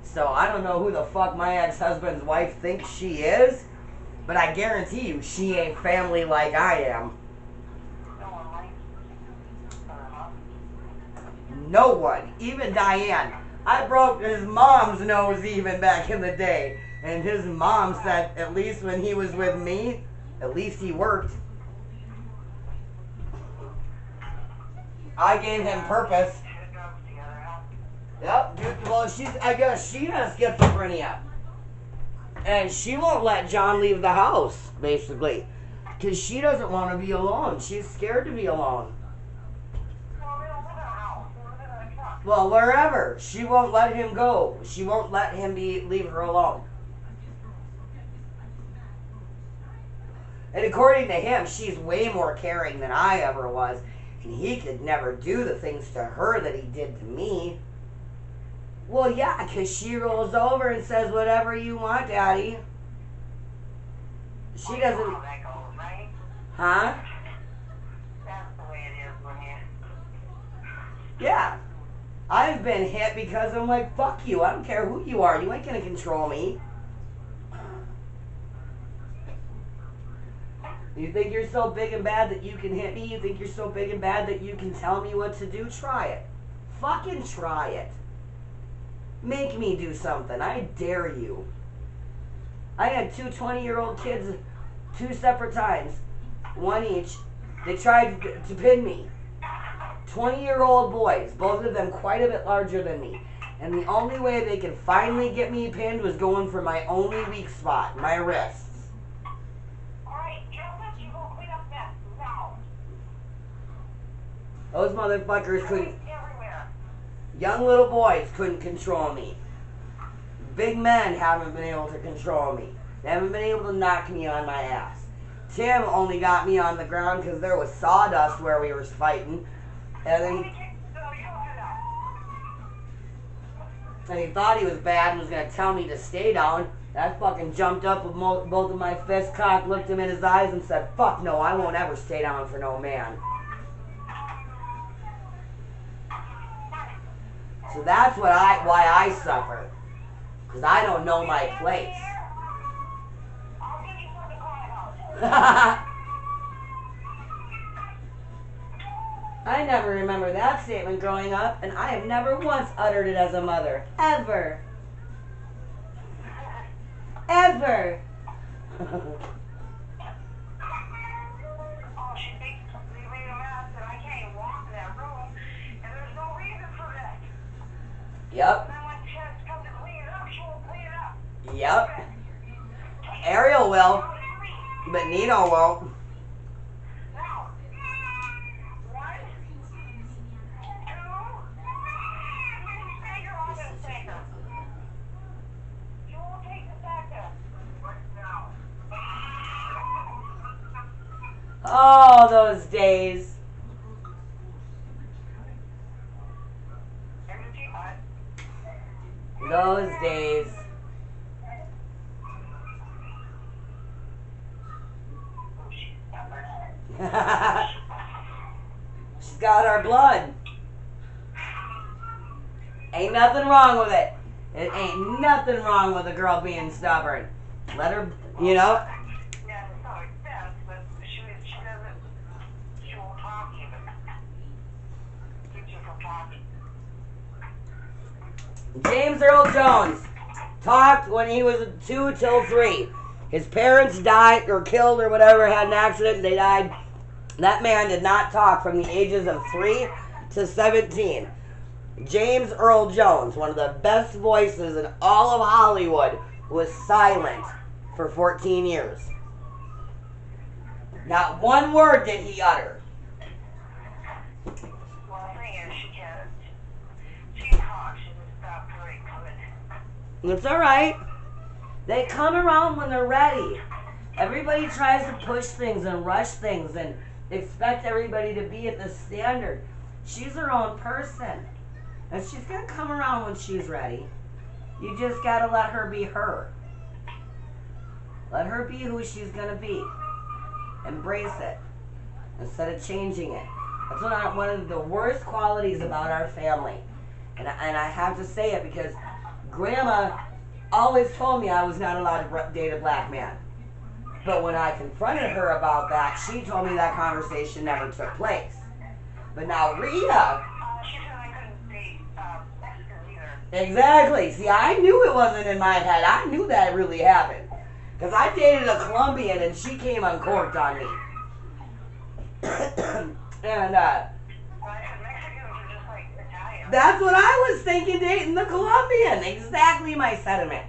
So I don't know who the fuck my ex-husband's wife thinks she is, but I guarantee you she ain't family like I am. No one. Even Diane. I broke his mom's nose even back in the day. And his mom said at least when he was with me, at least he worked. I gave him purpose. Yep. Well, I guess she has schizophrenia. And she won't let John leave the house, basically. Because she doesn't want to be alone. She's scared to be alone. Well, wherever. She won't let him go. She won't let him leave her alone. And according to him, she's way more caring than I ever was. And he could never do the things to her that he did to me. Well, yeah, because she rolls over and says, whatever you want, Daddy. She doesn't... Huh? That's the way it is for him. Yeah. I've been hit because I'm like, fuck you. I don't care who you are. You ain't going to control me. You think you're so big and bad that you can hit me? You think you're so big and bad that you can tell me what to do? Try it. Fucking try it. Make me do something. I dare you. I had two 20-year-old kids 2 separate times. One each. They tried to pin me. 20-year-old boys, both of them quite a bit larger than me. And the only way they could finally get me pinned was going for my only weak spot, my wrists. Alright, Joseph, you go clean up that now. Those motherfuckers couldn't, Everywhere. young little boys couldn't control me. Big men haven't been able to control me. They haven't been able to knock me on my ass. Tim only got me on the ground because there was sawdust where we were fighting. And then he thought he was bad and was going to tell me to stay down. I fucking jumped up with both of my fists cocked, looked him in his eyes and said, fuck no, I won't ever stay down for no man. So that's why I suffer. Because I don't know my place. I'll give you some to call out. I never remember that statement growing up, and I have never once uttered it as a mother. Ever. Ever. Oh, she thinks we made a mess and I can't even walk in that room. And there's no reason for that. Yep. And then when she has to come to clean it up, she won't clean it up. Yep. Ariel will, but Nino won't. Now, 1, 2, take her off and take her. You won't take the factor. Right now. Oh, those days. Here's your teapot. Those days. Oh, she's stubborn. She's got our blood. Ain't nothing wrong with it. It ain't nothing wrong with a girl being stubborn. Let her, you know. Yeah, to some extent, but she doesn't, she won't talk even. Keeps you from talking. James Earl Jones talked when he was 2 till 3. His parents died or killed or whatever, had an accident, they died. That man did not talk from the ages of 3 to 17. James Earl Jones, one of the best voices in all of Hollywood, was silent for 14 years. Not one word did he utter. Well, the thing is, she can't. She talks, she just stopped very good. It's alright. They come around when they're ready. Everybody tries to push things and rush things and expect everybody to be at the standard. She's her own person. And she's going to come around when she's ready. You just got to let her be her. Let her be who she's going to be. Embrace it instead of changing it. That's one of the worst qualities about our family. And I have to say it because Grandma always told me I was not allowed to date a black man. But when I confronted her about that, she told me that conversation never took place. But now Rita... She said I couldn't date Mexicans either. Exactly. See, I knew it wasn't in my head. I knew that really happened. Because I dated a Colombian and she came uncorked on me. And, Mexicans are just like Italians. that's what I was thinking, dating the Colombian. Exactly my sentiment.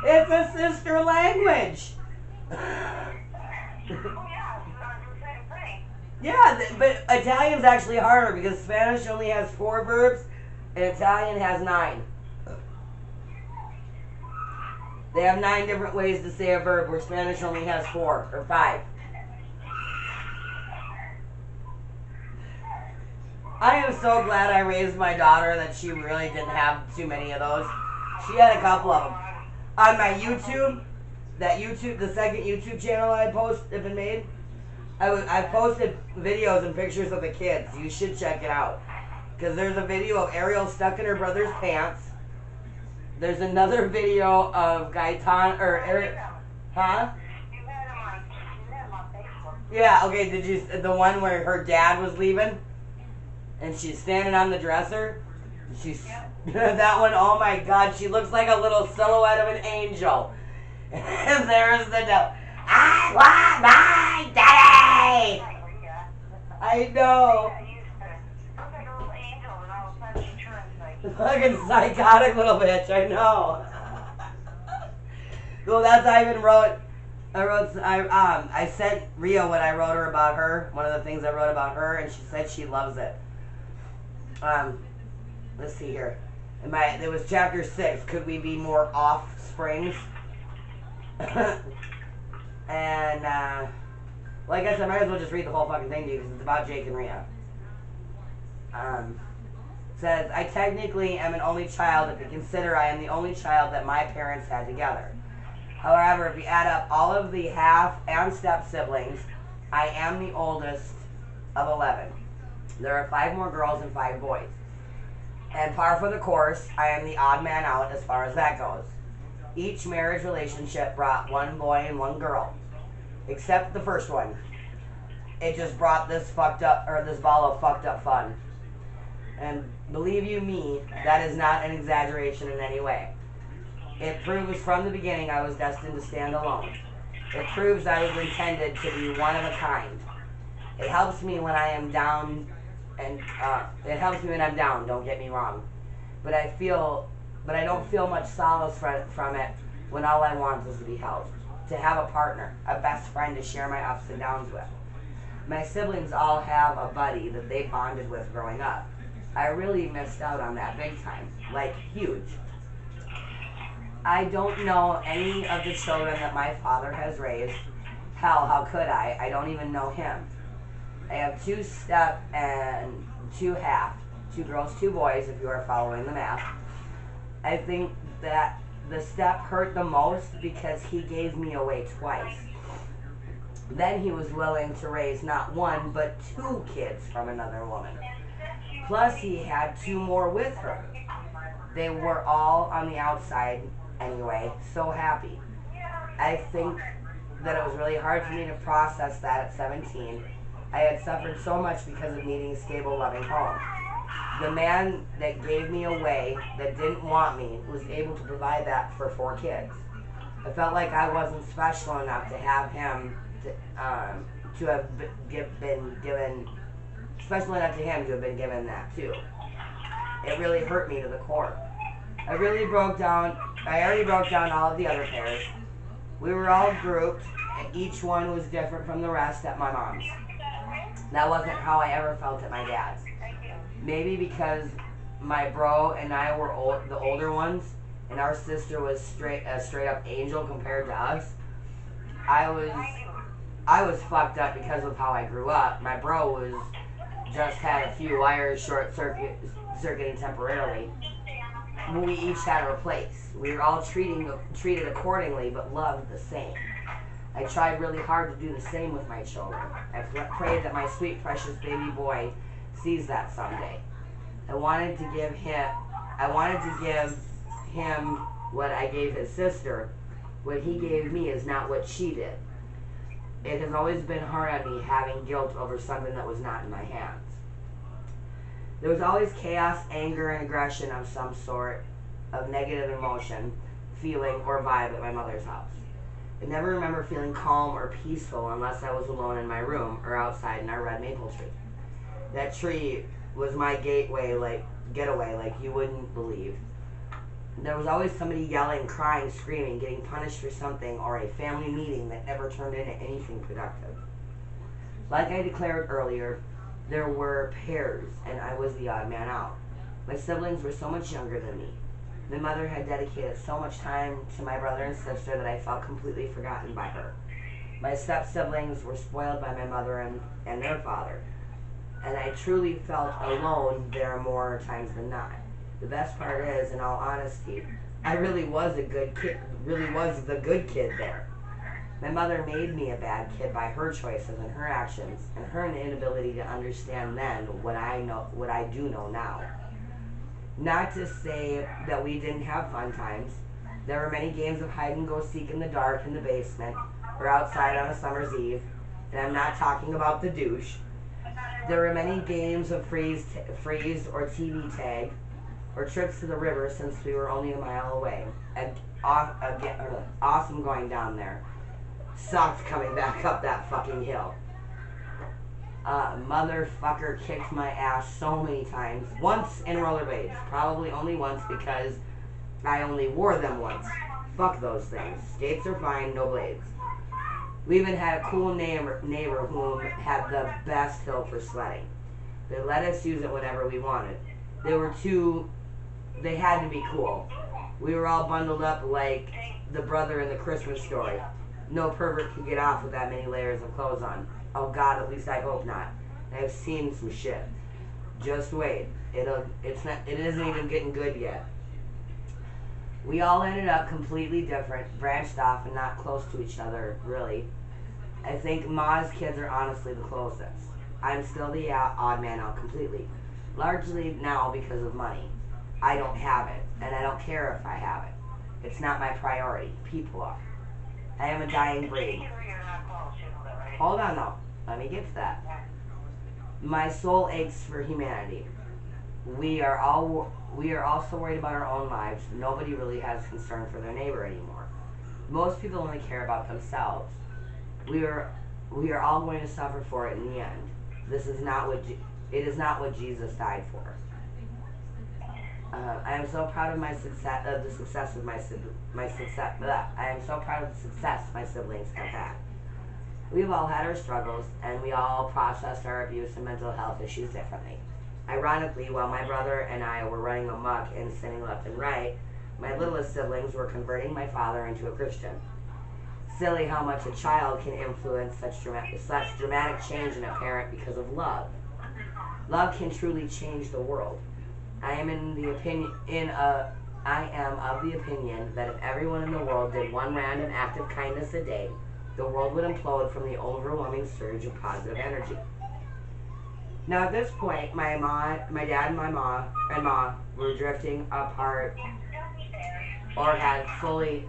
It's a sister language. Oh, yeah, it's the same thing. Yeah, but Italian's actually harder because Spanish only has 4 verbs and Italian has 9. They have 9 different ways to say a verb where Spanish only has 4 or 5. I am so glad I raised my daughter that she really didn't have too many of those. She had a couple of them. On my YouTube, the second YouTube channel I been made, I posted videos and pictures of the kids. You should check it out. Because there's a video of Ariel stuck in her brother's pants. There's another video of Gaetan, or Ariel, huh? You met him on Facebook. Yeah, okay, did you, the one where her dad was leaving? And she's standing on the dresser? She's, that one, oh my God, she looks like a little silhouette of an angel. And there's the devil. I want my daddy! I know. Yeah, you used to look like a little angel, and all of a sudden she turns like. Fucking psychotic little bitch, I know. Well, that's I even wrote. I sent Rio what I wrote her about her. One of the things I wrote about her, and she said she loves it. Let's see here. It was chapter 6. Could we be more offsprings? And well, I guess I might as well just read the whole fucking thing to you because it's about Jake and Rio. Says, I technically am an only child if you consider I am the only child that my parents had together. However, if you add up all of the half and step siblings, I am the oldest of 11. There are 5 more girls and 5 boys. And par for the course, I am the odd man out as far as that goes. Each marriage relationship brought 1 boy and 1 girl. Except the first one. It just brought this this ball of fucked up fun. And believe you me, that is not an exaggeration in any way. It proves from the beginning I was destined to stand alone. It proves I was intended to be one of a kind. It helps me when I am down, and it helps me when I'm down, don't get me wrong. But I don't feel much solace from it when all I want is to be held. To have a partner, a best friend to share my ups and downs with. My siblings all have a buddy that they bonded with growing up. I really missed out on that big time, like huge. I don't know any of the children that my father has raised. Hell, how could I? I don't even know him. I have 2 step and 2 half. 2 girls, 2 boys, if you are following the math. I think that the step hurt the most because he gave me away twice. Then he was willing to raise not 1, but 2 kids from another woman. Plus he had 2 more with her. They were all on the outside anyway, so happy. I think that it was really hard for me to process that at 17. I had suffered so much because of needing a stable, loving home. The man that gave me away, that didn't want me, was able to provide that for 4 kids. I felt like I wasn't special enough to have him to have been given, special enough to him to have been given that too. It really hurt me to the core. I already broke down all of the other pairs. We were all grouped, and each one was different from the rest at my mom's. That wasn't how I ever felt at my dad's. Maybe because my bro and I were the older ones, and our sister was a straight up angel compared to us. I was fucked up because of how I grew up. My bro just had a few wires circuiting temporarily. We each had our place. We were all treated accordingly, but loved the same. I tried really hard to do the same with my children. I prayed that my sweet, precious baby boy sees that someday. I wanted to give him what I gave his sister. What he gave me is not what she did. It has always been hard on me having guilt over something that was not in my hands. There was always chaos, anger, and aggression of some sort of negative emotion, feeling, or vibe at my mother's house. I never remember feeling calm or peaceful unless I was alone in my room or outside in our red maple tree. That tree was my getaway like you wouldn't believe. There was always somebody yelling, crying, screaming, getting punished for something, or a family meeting that never turned into anything productive. Like I declared earlier, there were pairs, and I was the odd man out. My siblings were so much younger than me. My mother had dedicated so much time to my brother and sister that I felt completely forgotten by her. My step-siblings were spoiled by my mother and their father, and I truly felt alone there more times than not. The best part is, in all honesty, I really was the good kid there. My mother made me a bad kid by her choices and her actions, and her inability to understand then what I do know now. Not to say that we didn't have fun times. There were many games of hide and go seek in the dark in the basement, or outside on a summer's eve, and I'm not talking about the douche. There were many games of freeze or TV tag, or trips to the river since we were only a mile away. Awesome going down there. Sucked coming back up that fucking hill. Motherfucker kicked my ass so many times. Once in rollerblades. Probably only once because I only wore them once. Fuck those things. Skates are fine, no blades. We even had a cool neighbor who had the best hill for sledding. They let us use it whenever we wanted. They had to be cool. We were all bundled up like the brother in the Christmas Story. No pervert could get off with that many layers of clothes on. Oh God, at least I hope not. I've seen some shit. Just wait. It isn't even getting good yet. We all ended up completely different, branched off and not close to each other, really. I think Ma's kids are honestly the closest. I'm still the odd man out completely. Largely now because of money. I don't have it, and I don't care if I have it. It's not my priority. People are. I am a dying breed. Hold on though. Let me get to that. My soul aches for humanity. We are also worried about our own lives. Nobody really has concern for their neighbor anymore. Most people only care about themselves. We are all going to suffer for it in the end. It is not what Jesus died for. I am so proud of my success, of the success of my success. I am so proud of the success my siblings have had. We've all had our struggles, and we all processed our abuse and mental health issues differently. Ironically, while my brother and I were running amok and sinning left and right, my littlest siblings were converting my father into a Christian. Silly how much a child can influence such dramatic change in a parent because of love. Love can truly change the world. I am of the opinion that if everyone in the world did one random act of kindness a day, the world would implode from the overwhelming surge of positive energy. Now at this point, my dad and my ma were drifting apart, or had fully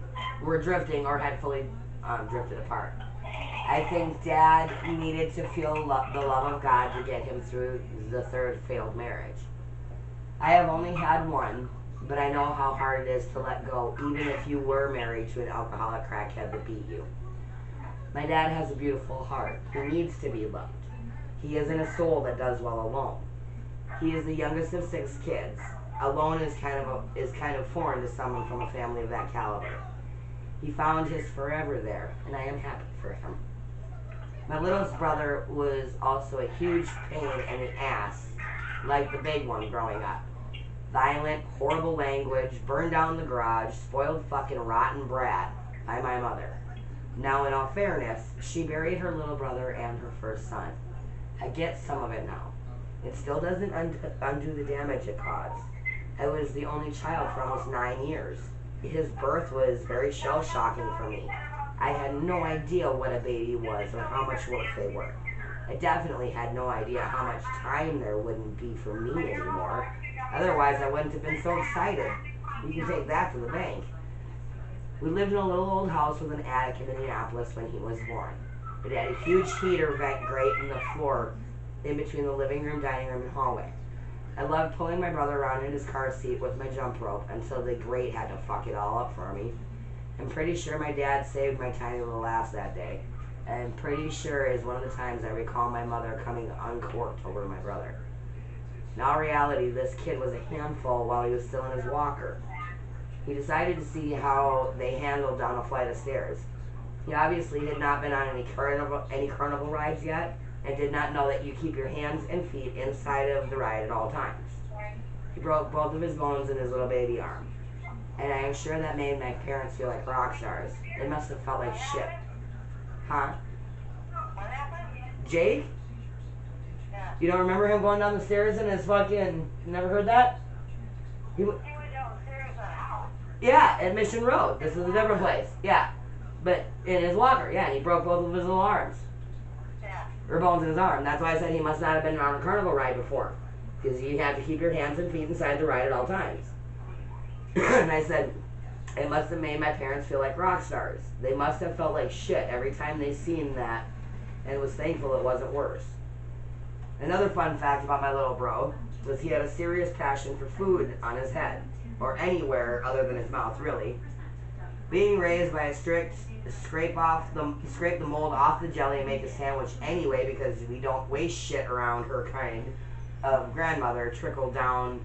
drifted apart. I think Dad needed to feel the love of God to get him through the third failed marriage. I have only had one, but I know how hard it is to let go, even if you were married to an alcoholic crackhead that beat you. My dad has a beautiful heart. He needs to be loved. He isn't a soul that does well alone. He is the youngest of 6 kids. Alone is kind of foreign to someone from a family of that caliber. He found his forever there, and I am happy for him. My littlest brother was also a huge pain in the ass, like the big one growing up. Violent, horrible language, burned down the garage, spoiled fucking rotten brat by my mother. Now, in all fairness, she buried her little brother and her first son. I get some of it now. It still doesn't undo the damage it caused. I was the only child for almost 9 years. His birth was very shell-shocking for me. I had no idea what a baby was or how much work they were. I definitely had no idea how much time there wouldn't be for me anymore. Otherwise, I wouldn't have been so excited. You can take that to the bank. We lived in a little old house with an attic in Minneapolis when he was born. It had a huge heater vent grate in the floor in between the living room, dining room, and hallway. I loved pulling my brother around in his car seat with my jump rope until the grate had to fuck it all up for me. I'm pretty sure my dad saved my tiny little ass that day. I'm pretty sure is one of the times I recall my mother coming uncorked over my brother. In all reality, this kid was a handful while he was still in his walker. He decided to see how they handled down a flight of stairs. He obviously had not been on any carnival rides yet, and did not know that you keep your hands and feet inside of the ride at all times. He broke both of his bones in his little baby arm. And I am sure that made my parents feel like rock stars. They must have felt like shit. Huh? Jake? You don't remember him going down the stairs in his fucking... You never heard that? He went downstairs in the house. Yeah, at Mission Road. This is a different place. Yeah. But in his walker, yeah, and he broke both of his little arms. Yeah. Or bones in his arm. That's why I said he must not have been on a carnival ride before. Because you have to keep your hands and feet inside the ride at all times. And I said, it must have made my parents feel like rock stars. They must have felt like shit every time they seen that, and was thankful it wasn't worse. Another fun fact about my little bro was he had a serious passion for food on his head, or anywhere other than his mouth, really. Being raised by a strict scrape the mold off the jelly and make a sandwich anyway because we don't waste shit around her kind of grandmother trickled down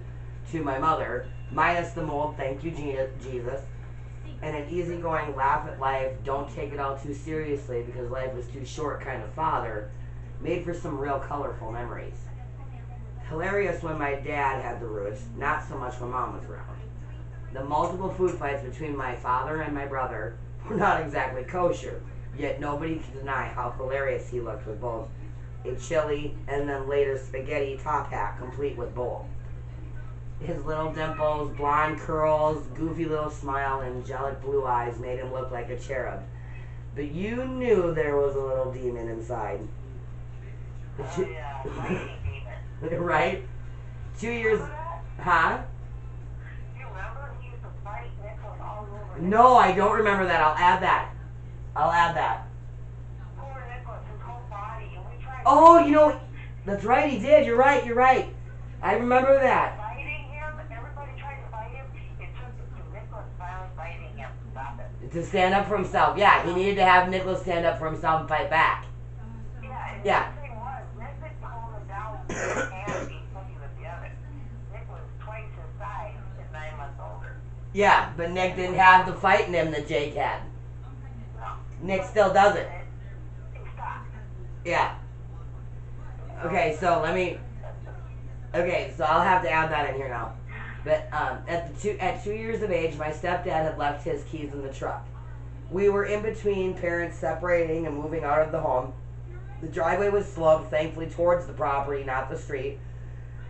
to my mother, minus the mold, thank you Jesus, and an easygoing laugh at life, don't take it all too seriously because life is too short kind of father, made for some real colorful memories. Hilarious when my dad had the roots, not so much when mom was around. The multiple food fights between my father and my brother were not exactly kosher, yet nobody can deny how hilarious he looked with both a chili and then later spaghetti top hat complete with bowl. His little dimples, blonde curls, goofy little smile, and angelic blue eyes made him look like a cherub. But you knew there was a little demon inside. Oh, yeah. Fighting demon. Right? 2 years... Huh? You remember he used to fight Nicholas all over? No, I don't remember that. I'll add that. Poor Nicholas, his whole body, and we tried Oh, you know... That's right, he did. You're right. I remember that. fighting him. Everybody tried to fight him. It took Nicholas finally fighting him. Stop it. To stand up for himself. Yeah, he needed to have Nicholas stand up for himself and fight back. Yeah, and Yeah. the thing was, Nick didn't hold him down with his hand because he was young. Nick was twice his size and 9 months older. Yeah, but Nick didn't have the fight in him that Jake had. No. Nick still doesn't. He stopped. Yeah. Okay, so I'll have to add that in here now. But at 2 years of age, my stepdad had left his keys in the truck. We were in between parents separating and moving out of the home. The driveway was sloped, thankfully, towards the property, not the street.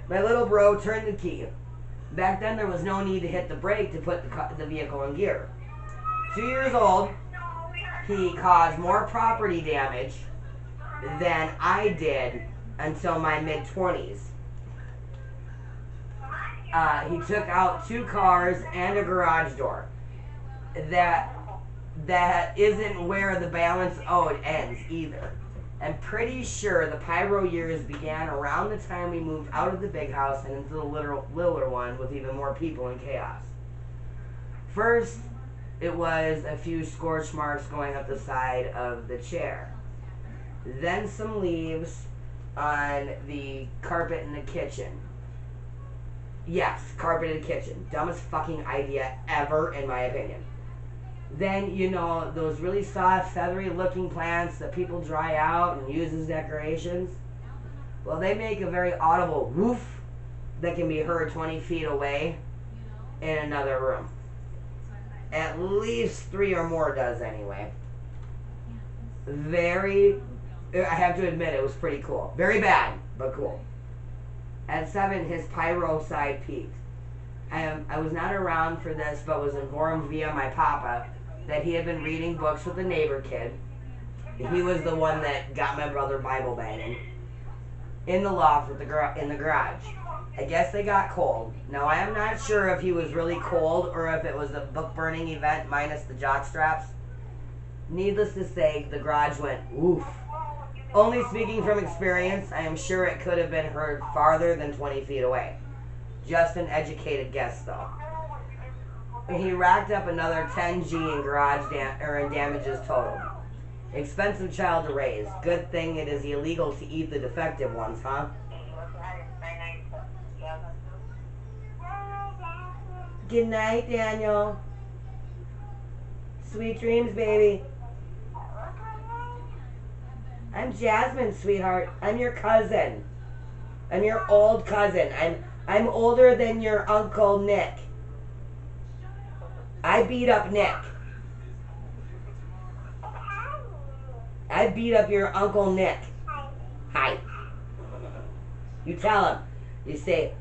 My little bro turned the key. Back then, there was no need to hit the brake to put the vehicle in gear. 2 years old, he caused more property damage than I did until my mid-20s. He took out 2 cars and a garage door. That isn't where the balance owed ends either. I'm pretty sure the pyro years began around the time we moved out of the big house and into the littler one with even more people and chaos. First, it was a few scorch marks going up the side of the chair. Then some leaves on the carpet in the kitchen. Yes, carpet in the kitchen. Dumbest fucking idea ever, in my opinion. Then, you know, those really soft, feathery looking plants that people dry out and use as decorations. Well, they make a very audible woof that can be heard 20 feet away in another room. At least 3 or more does anyway. I have to admit, it was pretty cool. Very bad, but cool. At 7, his pyro side peaked. I was not around for this, but was informed via my papa that he had been reading books with a neighbor kid. He was the one that got my brother Bible banging. In the loft with in the garage. I guess they got cold. Now, I am not sure if he was really cold or if it was a book burning event minus the jock straps. Needless to say, the garage went oof. Only speaking from experience, I am sure it could have been heard farther than 20 feet away. Just an educated guess, though. He racked up another 10G in garage damages total. Expensive child to raise. Good thing it is illegal to eat the defective ones, huh? Good night, Daniel. Sweet dreams, baby. I'm Jasmine, sweetheart. I'm your cousin. I'm your old cousin. I'm older than your Uncle Nick. I beat up Nick. I beat up your Uncle Nick. Hi. You tell him. You say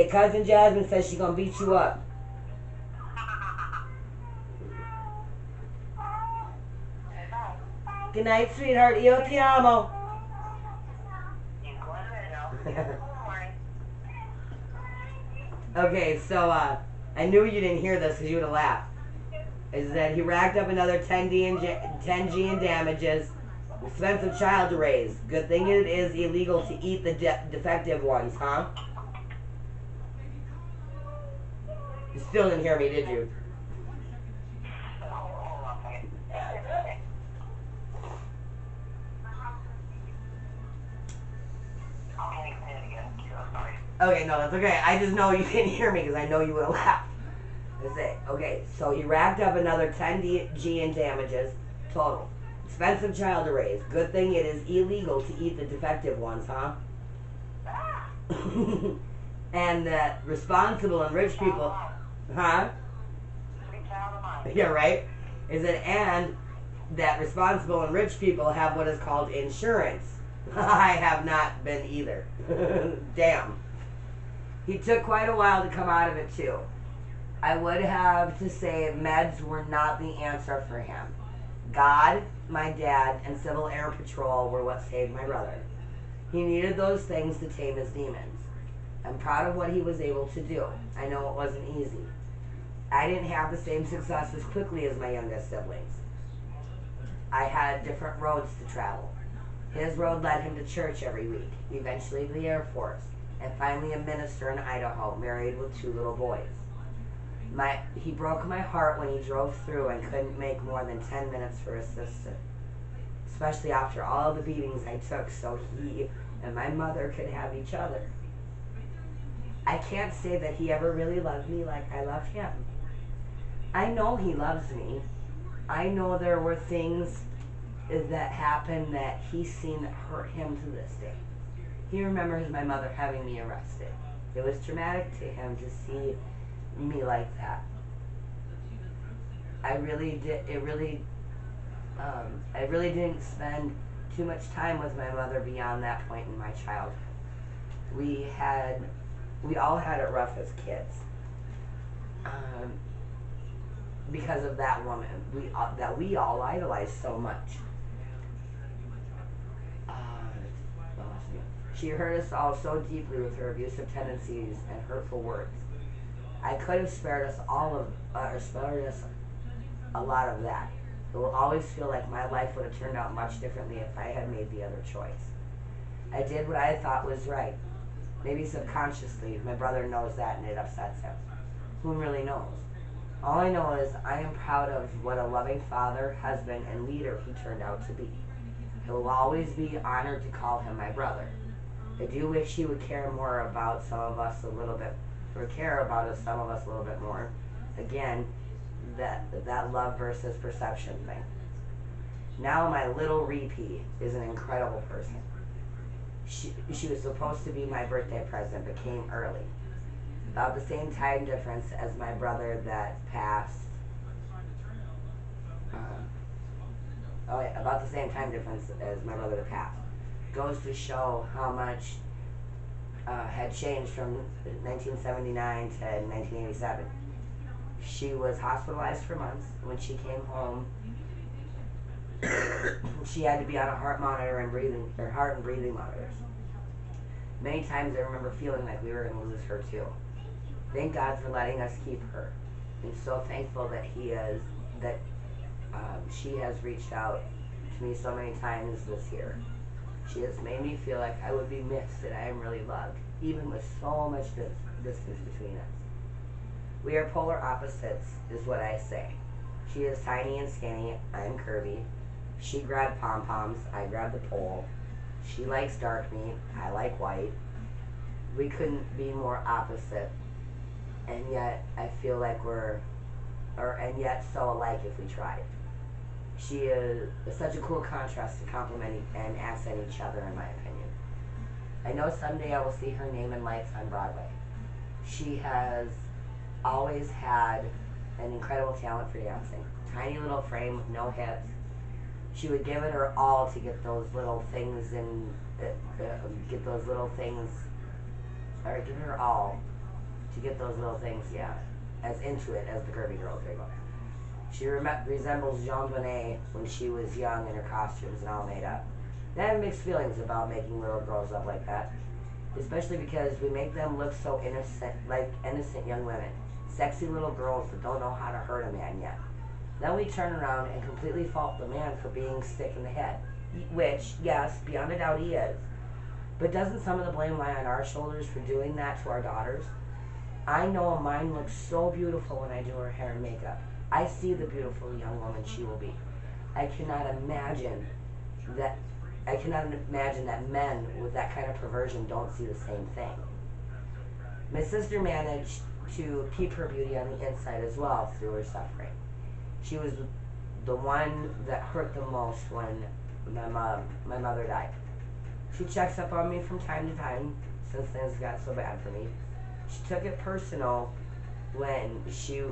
Cousin Jasmine says she's gonna beat you up. Good night, sweetheart. Io ti amo. Okay, so I knew you didn't hear this because you would have laughed. Is that he racked up another 10G in damages. Expensive child to raise. Good thing it is illegal to eat the defective ones, huh? You still didn't hear me, did you? Okay, no, that's okay. I just know you didn't hear me because I know you would have laughed. That's it. Okay, so he racked up another 10G in damages total. Expensive child to raise. Good thing it is illegal to eat the defective ones, huh? And that responsible and rich people, huh? Yeah, right? Is it and that responsible and rich people have what is called insurance. I have not been either. Damn. He took quite a while to come out of it too. I would have to say meds were not the answer for him. God, my dad, and Civil Air Patrol were what saved my brother. He needed those things to tame his demons. I'm proud of what he was able to do. I know it wasn't easy. I didn't have the same success as quickly as my youngest siblings. I had different roads to travel. His road led him to church every week, eventually the Air Force, and finally a minister in Idaho, married with 2 little boys. He broke my heart when he drove through and couldn't make more than 10 minutes for his sister, especially after all the beatings I took so he and my mother could have each other. I can't say that he ever really loved me like I loved him. I know he loves me. I know there were things that happened that he's seen that hurt him to this day. He remembers my mother having me arrested. It was traumatic to him to see me like that. I really didn't spend too much time with my mother beyond that point in my childhood. We all had it rough as kids. Because of that woman that we all idolized so much. She hurt us all so deeply with her abusive tendencies and hurtful words. I could have spared us spared us a lot of that. It will always feel like my life would have turned out much differently if I had made the other choice. I did what I thought was right. Maybe subconsciously, my brother knows that and it upsets him. Who really knows? All I know is I am proud of what a loving father, husband, and leader he turned out to be. I will always be honored to call him my brother. I do wish he would care more about some of us a little bit, or care about us, some of us a little bit more. Again, that love versus perception thing. Now my little Repeat is an incredible person. She was supposed to be my birthday present, but came early. About the same time difference as my brother that passed. About the same time difference as my brother that passed. Goes to show how much had changed from 1979 to 1987. She was hospitalized for months. When she came home, she had to be on a heart monitor and heart and breathing monitors. Many times I remember feeling like we were going to lose her too. Thank God for letting us keep her. I'm so thankful that she has reached out to me so many times this year. She has made me feel like I would be missed and I am really loved, even with so much distance between us. We are polar opposites, is what I say. She is tiny and skinny, I'm curvy. She grabbed pom-poms, I grabbed the pole. She likes dark meat, I like white. We couldn't be more opposite, and yet I feel like and yet so alike if we tried. She is such a cool contrast to complement and accent each other, in my opinion. I know someday I will see her name in lights on Broadway. She has always had an incredible talent for dancing. Tiny little frame with no hips. She would give it her all to get those little things give her all to get those little things, as into it as the curvy girls. There you go. She resembles Jean Bonnet when she was young in her costumes and all made up. I have mixed feelings about making little girls up like that, especially because we make them look so innocent, like innocent young women. Sexy little girls that don't know how to hurt a man yet. Then we turn around and completely fault the man for being sick in the head, which, yes, beyond a doubt he is. But doesn't some of the blame lie on our shoulders for doing that to our daughters? I know mine looks so beautiful when I do her hair and makeup. I see the beautiful young woman she will be. I cannot imagine that men with that kind of perversion don't see the same thing. My sister managed to keep her beauty on the inside as well through her suffering. She was the one that hurt the most when my mother died. She checks up on me from time to time since things got so bad for me. She took it personal when she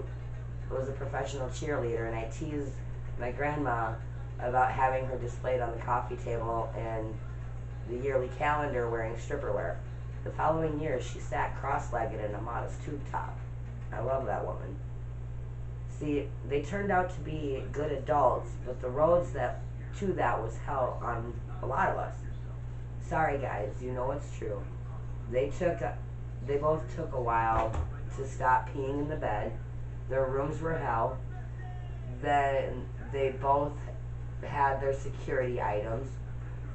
was a professional cheerleader, and I teased my grandma about having her displayed on the coffee table and the yearly calendar wearing stripper wear. The following year, she sat cross-legged in a modest tube top. I love that woman. See, they turned out to be good adults, but the roads to that was hell on a lot of us. Sorry guys, you know it's true. They both took a while to stop peeing in the bed. Their rooms were hell. Then they both had their security items.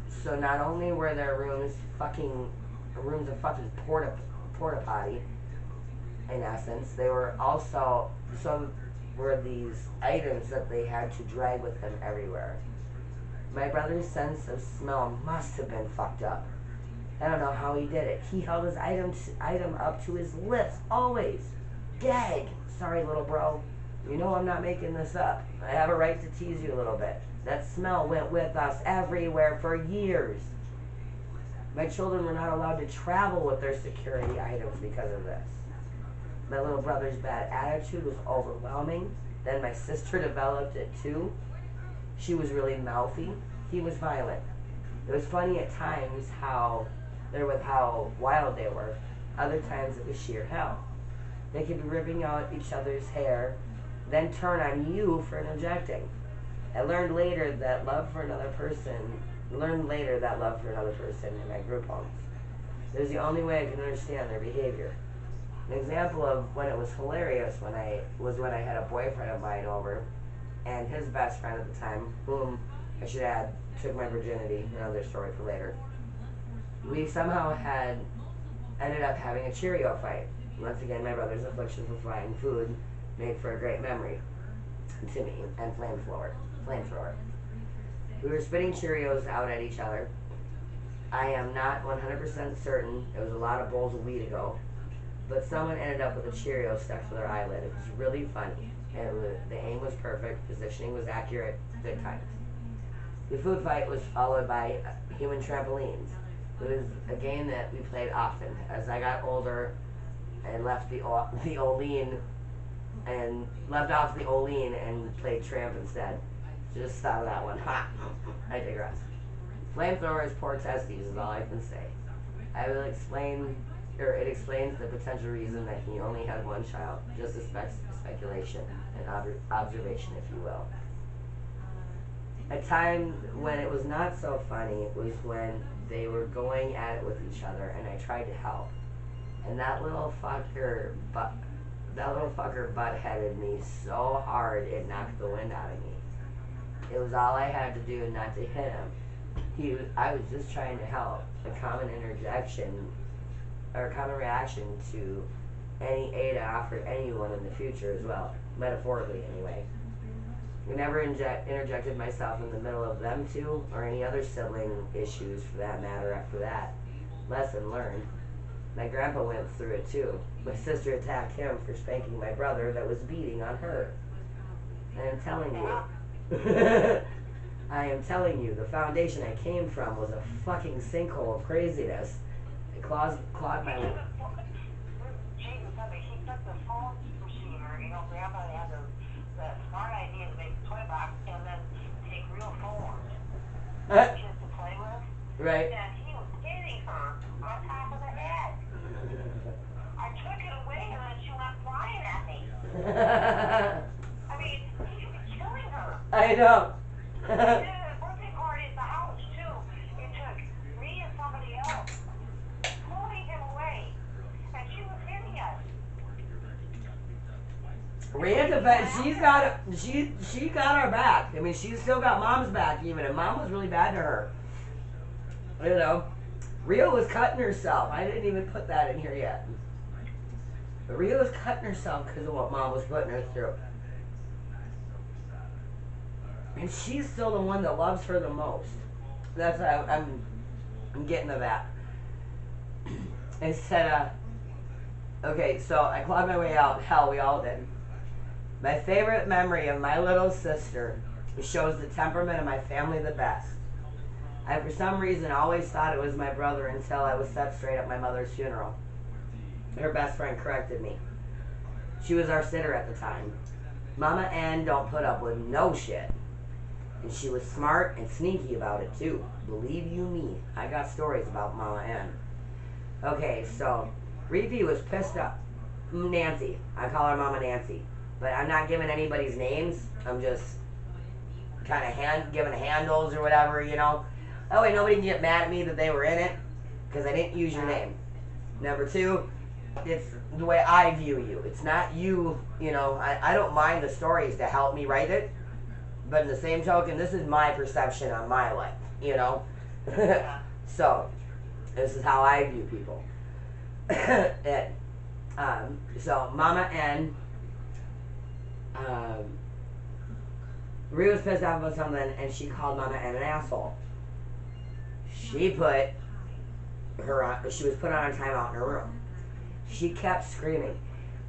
So not only were their rooms a fucking porta potty, in essence, they were also some were these items that they had to drag with them everywhere. My brother's sense of smell must have been fucked up. I don't know how he did it. He held his item up to his lips, always. Gag! Sorry, little bro. You know I'm not making this up. I have a right to tease you a little bit. That smell went with us everywhere for years. My children were not allowed to travel with their security items because of this. My little brother's bad attitude was overwhelming. Then my sister developed it too. She was really mouthy. He was violent. It was funny at times how wild they were. Other times it was sheer hell. They could be ripping out each other's hair, then turn on you for interjecting. I learned later that love for another person in my group homes. It was the only way I could understand their behavior. An example of when it was hilarious when I had a boyfriend of mine over, and his best friend at the time, whom I should add took my virginity. Another story for later. We somehow ended up having a Cheerio fight. Once again, my brother's affliction for frying food made for a great memory to me, and flamethrower. We were spitting Cheerios out at each other. I am not 100% certain. It was a lot of bowls of weed ago. But someone ended up with a Cheerio stuck to their eyelid. It was really funny. The aim was perfect. Positioning was accurate. Good times. The food fight was followed by human trampolines. It was a game that we played often. As I got older, I left the Olean and left off the Olean and played Tramp instead. Just thought of that one. Ha! I digress. Flamethrower is poor testes is all I can say. It explains the potential reason that he only had one child. Just a speculation and observation, if you will. A time when it was not so funny was when they were going at it with each other, and I tried to help. And that little fucker butt-headed me so hard it knocked the wind out of me. It was all I had to do not to hit him. I was just trying to help. A common reaction to any aid I offered anyone in the future as well, metaphorically anyway. I never interjected myself in the middle of them two or any other sibling issues for that matter after that. Lesson learned. My grandpa went through it too. My sister attacked him for spanking my brother that was beating on her. I am telling you, the foundation I came from was a fucking sinkhole of craziness. It clawed my... Jesus, I mean, he took the phone receiver, Grandpa had the smart idea to make a toy box and then take real phones for kids to play with. Right. And he was hitting her on top of the head. I took it away and then she went flying at me. I mean, he was killing her. I know. He did a birthday party at the house, too. It took me and somebody else pulling him away. And she was hitting us. She got our back. I mean, she's still got Mom's back even, and Mom was really bad to her. Rio was cutting herself. I didn't even put that in here yet. But Rio was cutting herself because of what Mom was putting her through. And she's still the one that loves her the most. That's I'm getting to that. Instead of Okay, so I clawed my way out. Hell, we all did. My favorite memory of my little sister shows the temperament of my family the best. I, for some reason, always thought it was my brother until I was set straight at my mother's funeral. Her best friend corrected me. She was our sitter at the time. Mama Ann don't put up with no shit. And she was smart and sneaky about it too. Believe you me, I got stories about Mama Ann. Okay, so Reefy was pissed off. Nancy. I call her Mama Nancy. But I'm not giving anybody's names. I'm just kind of giving handles or whatever, you know. That way nobody can get mad at me that they were in it, because I didn't use your name. Number two, it's the way I view you. It's not you, you know. I don't mind the stories to help me write it, but in the same token, this is my perception on my life, you know. So, this is how I view people. So, Mama N, Rhea was pissed off about something, and she called Mama N an asshole. She was put on a timeout in her room. She kept screaming,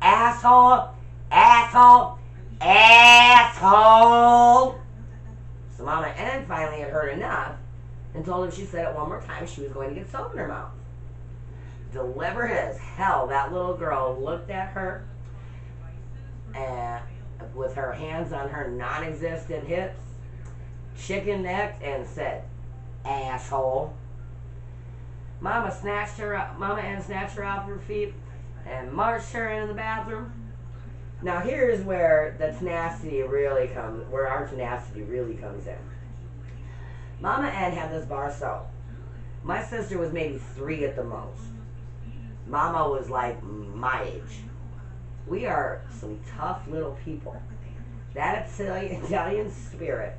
asshole, asshole, asshole. So Mama N finally had heard enough and told her if she said it one more time, she was going to get soap in her mouth. Deliberate as hell, that little girl looked at her and with her hands on her non-existent hips, chicken-necked, and said, asshole. Mama Ann snatched her off her feet and marched her into the bathroom. Now here's where our tenacity really comes in. Mama Ann had this bar of soap. My sister was maybe 3 at the most. Mama was like my age. We are some tough little people. That Italian spirit.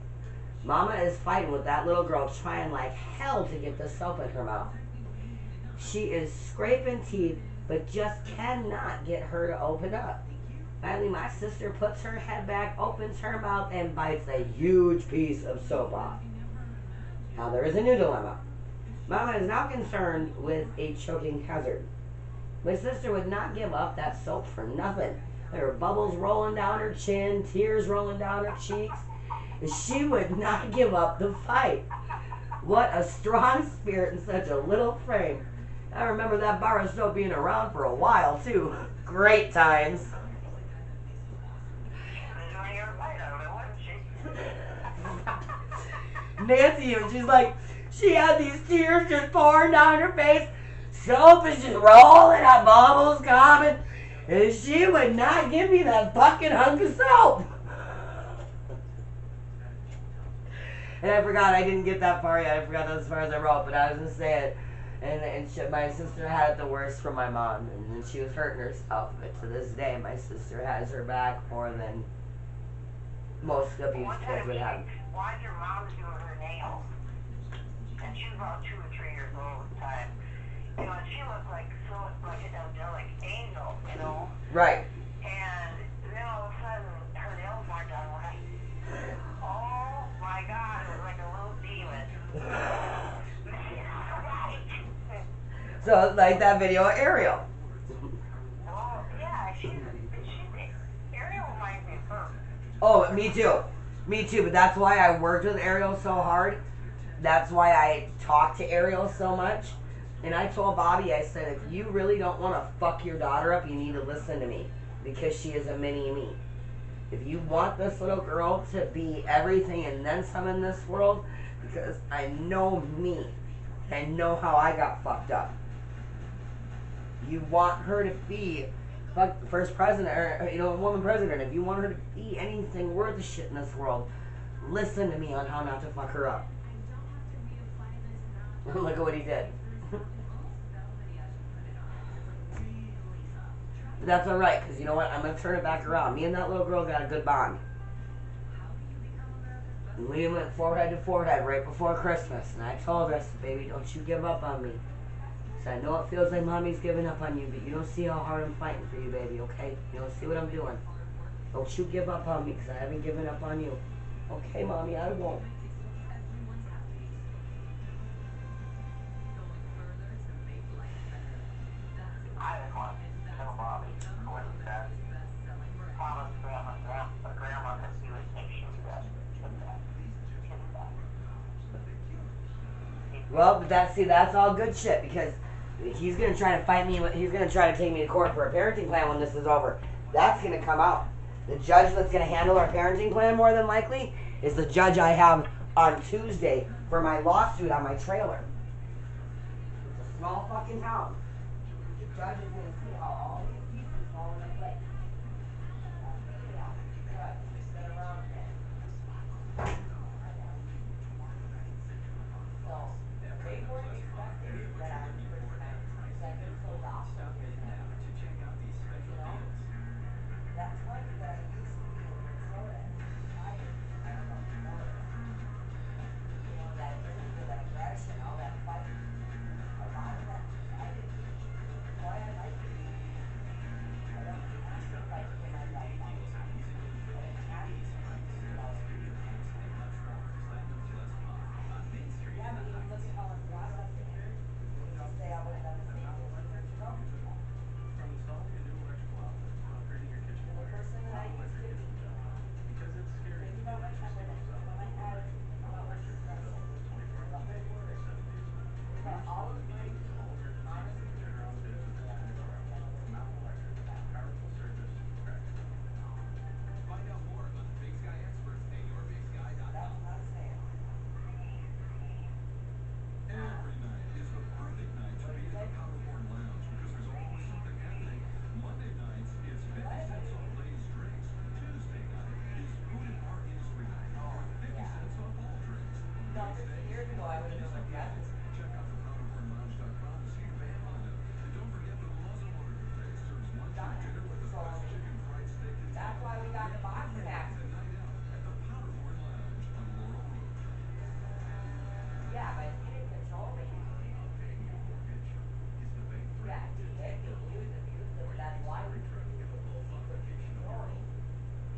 Mama is fighting with that little girl, trying like hell to get the soap in her mouth. She is scraping teeth, but just cannot get her to open up. Finally, my sister puts her head back, opens her mouth, and bites a huge piece of soap off. Now there is a new dilemma. Mama is now concerned with a choking hazard. My sister would not give up that soap for nothing. There were bubbles rolling down her chin, tears rolling down her cheeks. She would not give up the fight. What a strong spirit in such a little frame. I remember that bar of soap being around for a while, too. Great times. Nancy, she's like, she had these tears just pouring down her face. Soap is just rolling, that bubbles coming. And she would not give me that fucking hunk of soap. And I forgot, I didn't get that far yet. I forgot as far as I wrote, but I was going to say it. My sister had it the worst from my mom, and she was hurting herself. But to this day, my sister has her back more than most abused kids would have. Why did your mom do her nails? And she was about 2 or 3 years old at the time. You know, and she looked like an angelic angel, you know? Right. And then all of a sudden, her nails weren't done right. Oh my God, it was like a little demon. So, like that video of Ariel. Oh, yeah, Ariel reminds me of her. Oh, me too. Me too, but that's why I worked with Ariel so hard. That's why I talked to Ariel so much. And I told Bobby, I said, if you really don't want to fuck your daughter up, you need to listen to me. Because she is a mini-me. If you want this little girl to be everything and then some in this world, because I know me. I know how I got fucked up. You want her to be first president, or a woman president. If you want her to be anything worth a shit in this world, listen to me on how not to fuck her up. Look at what he did. But that's alright, because you know what? I'm going to turn it back around. Me and that little girl got a good bond. And we went forehead to forehead right before Christmas. And I told her, I said, baby, don't you give up on me. I said, I know it feels like mommy's giving up on you, but you don't see how hard I'm fighting for you, baby, okay? You don't see what I'm doing. Don't you give up on me, because I haven't given up on you. Okay, mommy, I won't. I didn't want to tell Bob. Well, but that's all good shit because he's gonna try to fight me. He's gonna try to take me to court for a parenting plan when this is over. That's gonna come out. The judge that's gonna handle our parenting plan more than likely is the judge I have on Tuesday for my lawsuit on my trailer. It's a small fucking town. The judge is gonna see how all these pieces fall into place. Yeah, good. Get around it. So, they weren't expecting that I'm the person that gets so docile with him. You know? That touch that I used to be in Minnesota and retired, I don't know, Florida. You know, that energy, that aggression, all that fight. A lot of that decided me. That's why I like it. I don't have to fight for myself all the time. I don't have to be confused about everything all the time. Yeah, I mean, look at how I'm processing it. Wouldn't you say I would have done the same 15 years ago? Yeah. And the person that I used to be. Think about my temperament, think about my attitude, think about my depression, think about my worry, think about all of the great things, honest and truthful things that I've done over the time. Yeah. That's what I'm saying. Every night is the perfect night to What be did you at the say? Powderhorn Lounge because there's always something happening. Monday nights, it's 50 What? cents off Lay's drinks. Tuesday night is Food and Bar Industry Night Oh, with 50 yeah. cents off all drinks. No, 15 Wednesdays, years ago I would have been music progressive. evenings. Check out thepowderhornlounge.com to see the band lineup. And don't forget the Muzzleloader Cafe serves lunch and Done. dinner with the So, best chicken fried steak in that's town. why we got the Make boxing every night a matches. night out at the Powderhorn Lounge on Laurel Road. Yeah, but he didn't control me. Paying your mortgage? Is the bank Yeah, threatening he to hit take me. your He home? was abusive. Or you That's can why he simply was try to get a abusive, full because he couldn't modification of control your me. home.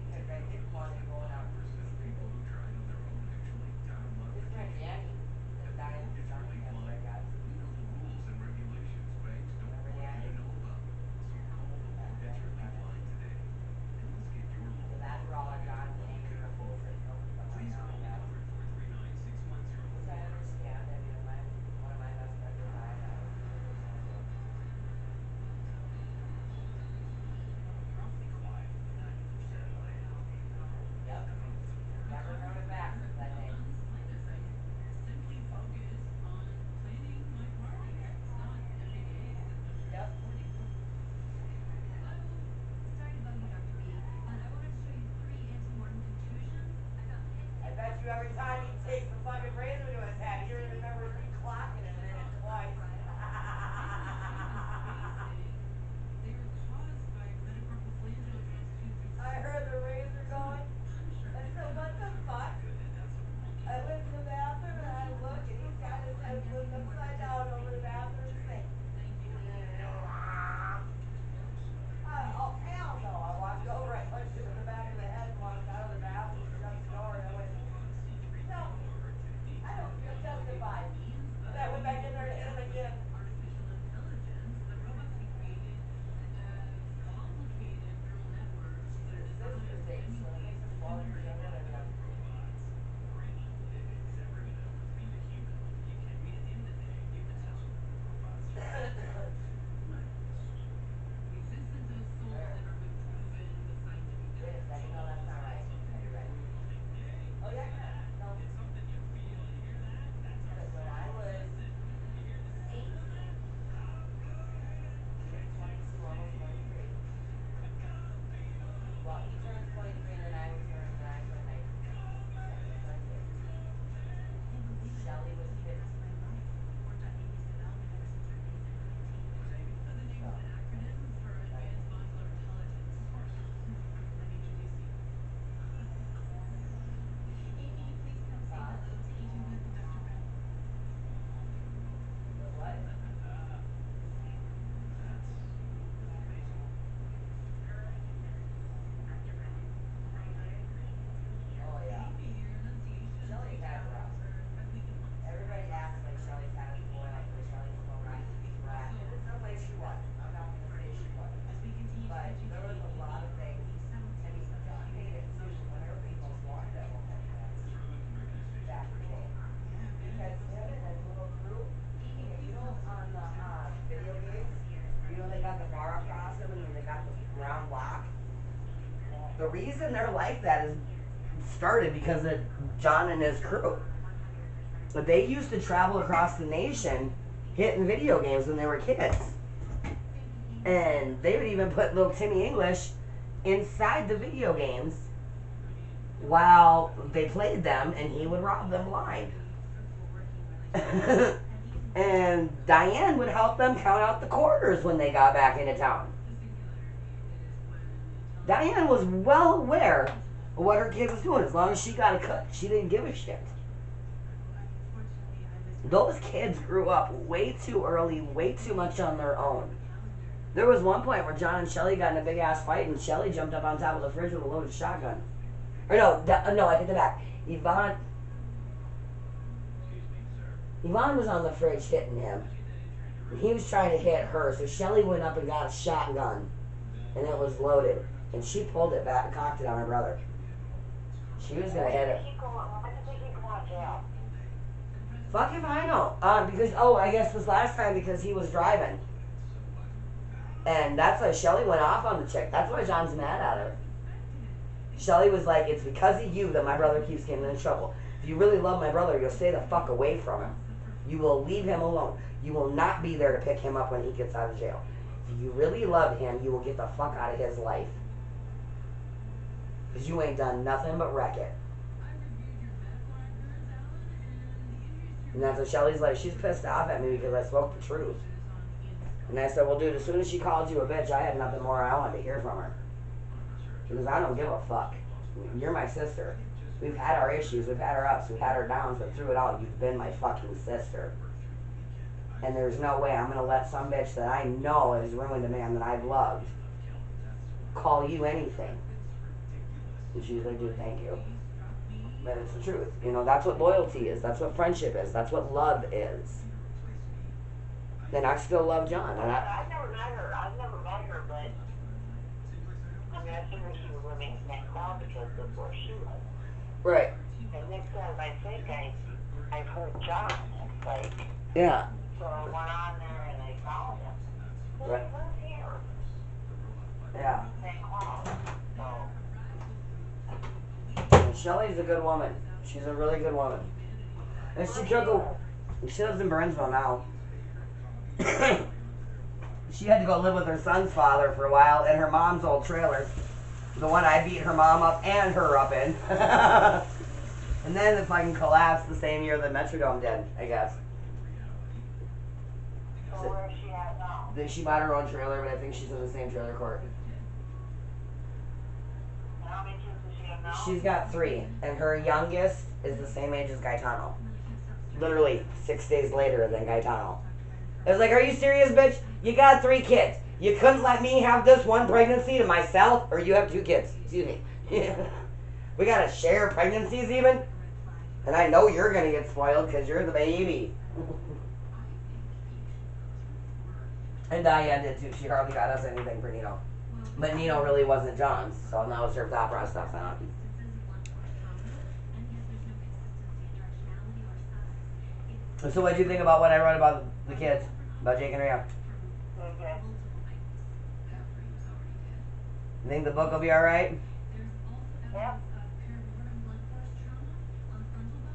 Because Did I you know didn't that want less him than going out 5% of people stupid. who tried on their own actually got a His friend modification? Danny is At the dying from Mortgage stomach Relief cancer, I Line, guess. we know the rules and regulations banks don't Remember want you Danny? to know about. So call the Yeah, Mortgage Danny's Relief dying. Line today. And let's get your So loan that's where all our modified Johns and while you Amy's can are afford bullshit it. coming from right Please now, I call guess. 800-439-6104. Which I understand. I mean, one of my best friends that died, that was really personal to him. Yep. Never heard it back since that day. Yep. I bet you every time he takes the fucking razor to his head, he remembers me clocking him in it twice. I heard the razor going. I said, what the fuck? I went in the bathroom and I look and he's got his head flipped upside down over the bathroom sink. Oh, hell no. I walked over, I punched him in the back of the head and walked out of the bathroom, shut the door, and I went, no, I don't feel justified. And I went back in there and hit him again. them and then they got the round block. The reason they're like that is started because of John and his crew. But they used to travel across the nation hitting video games when they were kids. And they would even put little Timmy English inside the video games while they played them, and he would rob them blind. And Diane would help them count out the quarters when they got back into town. Diane was well aware of what her kid was doing. As long as she got a cut, she didn't give a shit. Those kids grew up way too early, way too much on their own. There was one point where John and Shelly got in a big ass fight, and Shelly jumped up on top of the fridge with a loaded shotgun. Or no, I take it back. Yvonne was on the fridge hitting him. And he was trying to hit her, so Shelly went up and got a shotgun, and it was loaded. And she pulled it back and cocked it on her brother. She was gonna hit her. Fuck if I know. Because, I guess this last time because he was driving. And that's why Shelly went off on the chick. That's why John's mad at her. Shelly was like, it's because of you that my brother keeps getting in trouble. If you really love my brother, you'll stay the fuck away from him. You will leave him alone. You will not be there to pick him up when he gets out of jail. If you really love him, you will get the fuck out of his life. Because you ain't done nothing but wreck it. And that's what Shelly's like. She's pissed off at me because I spoke the truth. And I said, well, dude, as soon as she called you a bitch, I had nothing more I wanted to hear from her. Because I don't give a fuck. You're my sister. We've had our issues, we've had our ups, we've had our downs, but through it all, you've been my fucking sister. And there's no way I'm going to let some bitch that I know has ruined a man that I've loved call you anything. And she's like, dude, thank you. But it's the truth. You know, that's what loyalty is. That's what friendship is. That's what love is. And I still love John. And I've never met her, but I mean, I figured she was living in St. Cloud because that's where she was. right. And next time I think I've heard John. It's like, Yeah. so I went on there and I found him. Well, Right. he lives here. Yeah. St. Cloud. So. And Shelly's a good woman. She's a really good woman. And she lives in Burnsville now. She had to go live with her son's father for a while in her mom's old trailer. The one I beat her mom up and her up in. And then the fucking collapsed the same year the Metrodome did, I guess. So where is she at now? She bought her own trailer, but I think she's in the same trailer court. And how many kids does she have now? She's got 3, and her youngest is the same age as Gaetano. Literally 6 days later than Gaetano. It was like, are you serious, bitch? You got 3 kids. You couldn't let me have this one pregnancy to myself, or you have 2 kids. Excuse me. We gotta share pregnancies even? And I know you're gonna get spoiled because you're the baby. And Diane did too. She hardly got us anything for Nino. But Nino really wasn't John's, so now it's her top raw stuff on. So what did you think about what I wrote about the kids? About Jake and Rhea? Okay. You think the book will be alright? Yep.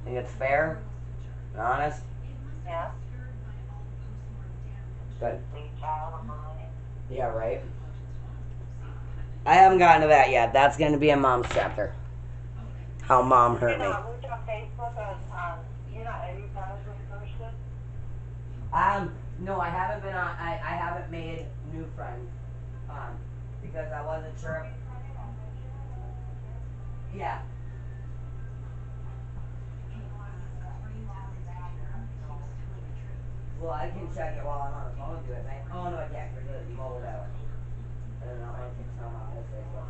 Think it's fair? And honest? Yeah. Good. The child of mine. Yeah, right? I haven't gotten to that yet. That's going to be a mom's chapter. How mom hurt me. We're on Facebook on you're not, are you friends with Kirsten? No, I haven't been on, I haven't made new friends. Because I wasn't sure. Yeah. Well, I can check it while I'm on the phone with you, I think. Oh, no, I can't, because it's mobile that way. I don't know, I think some on this Facebook.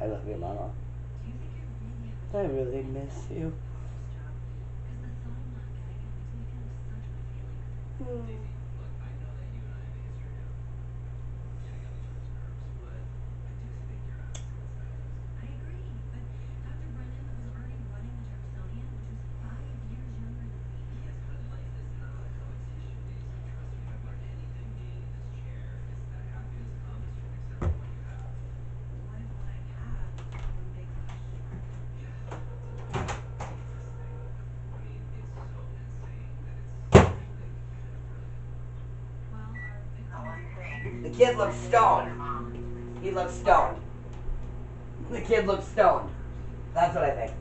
I love you, Mama. I really miss you. The kid looks stoned. He looks stoned. The kid looks stoned. That's what I think.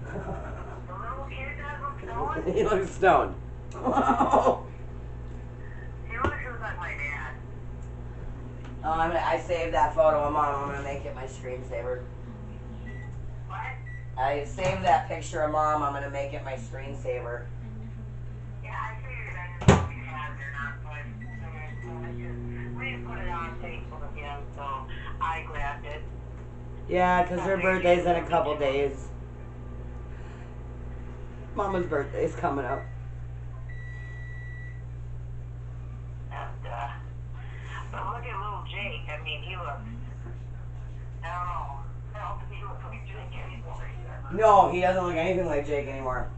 The little kid does look stoned? He looks stoned. He looks just like my dad. Oh, I saved that photo of Mom. I'm gonna make it my screensaver. What? I saved that picture of Mom. I'm gonna make it my screensaver. Yeah, I figured I just don't have it or not, so we just put it on Facebook again, so I grabbed it. Yeah, because her birthday's in a couple days. Mama's birthday's coming up. And, but look at little Jake. I mean, he looks, I don't know. I don't think he looks like Jake anymore either. No, he doesn't look anything like Jake anymore.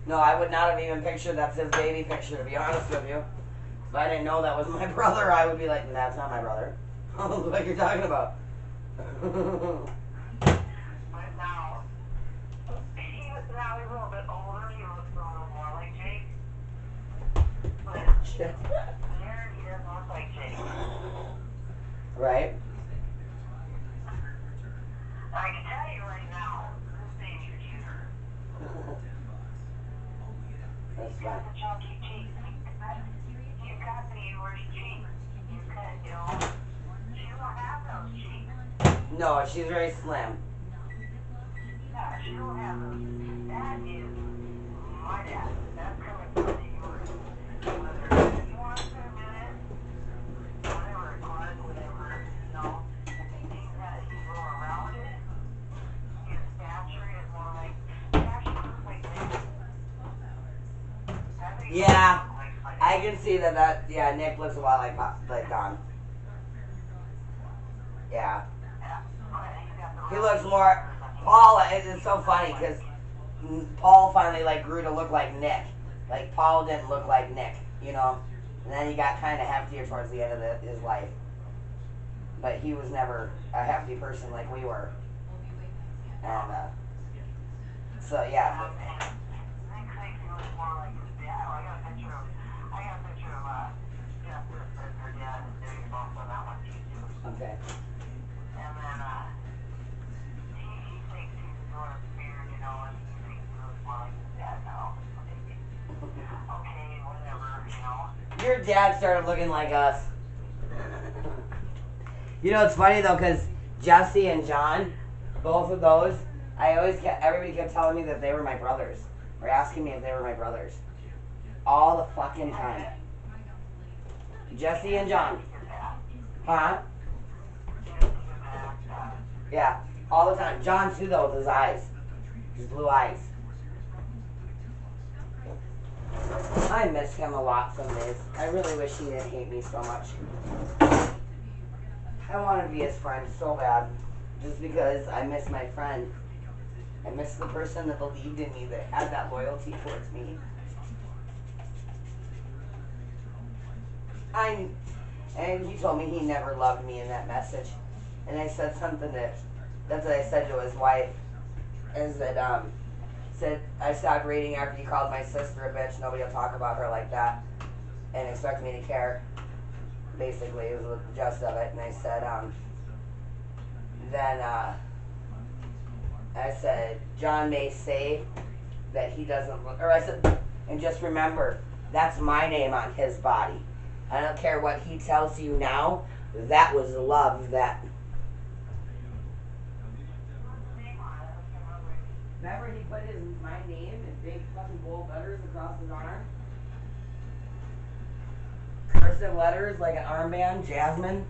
No, I would not have even pictured that's his baby picture, to be honest with you. If I didn't know that was my brother, I would be like, that's not my brother. I don't know what you're talking about. But now, he's a little bit older. He looks a little more like Jake. But there, he doesn't look like Jake. Right? I can tell you right now, this baby's cuter. That's He's fine. got the chunky cheeks. He's got the yours cheeks. He's got, you know, she don't have those cheeks. No, she's very slim. Yeah, she don't have those. That is my dad. That's coming from the yours. Whether he wants to admit it, whatever it was, whatever, you know, he's got, he's more rounded. His stature is more like, he actually looks like Nick. I think he Yeah, looks like my dad. I can see that, yeah, Nick looks a lot like Don. Yeah. Yeah, but he's got the He looks more, Paul, it's so funny, because Paul finally, like, grew to look like Nick. Like, Paul didn't look like Nick, you know? And then he got kind of heftier towards the end of his life. But he was never a hefty person like we were. And, so, yeah. Nick thinks he looks more like his dad. I got a picture of Jeff and her dad, and they're both on that one too. Okay. And then, he thinks he's growing a beard, you know, and he thinks he looks more like his dad now. Okay, whatever, you know. Your dad started looking like us. You know, it's funny though, because Jesse and John, both of those, everybody kept telling me that they were my brothers. Or asking me if they were my brothers. All the fucking time. Jesse and John. Huh? Yeah, all the time. John too though, with his eyes. His blue eyes. I miss him a lot some days. I really wish he didn't hate me so much. I want to be his friend so bad. Just because I miss my friend. I miss the person that believed in me, that had that loyalty towards me. And he told me he never loved me in that message. And I said something that's what I said to his wife, is that, said, I stopped reading after you called my sister a bitch, nobody will talk about her like that, and expect me to care. Basically, it was the gist of it, and I said, I said, John may say that he doesn't, or I said, and just remember, that's my name on his body. I don't care what he tells you now, that was love that. Remember he put my name in big fucking bold letters across his arm? Cursive letters like an armband, Jasmine.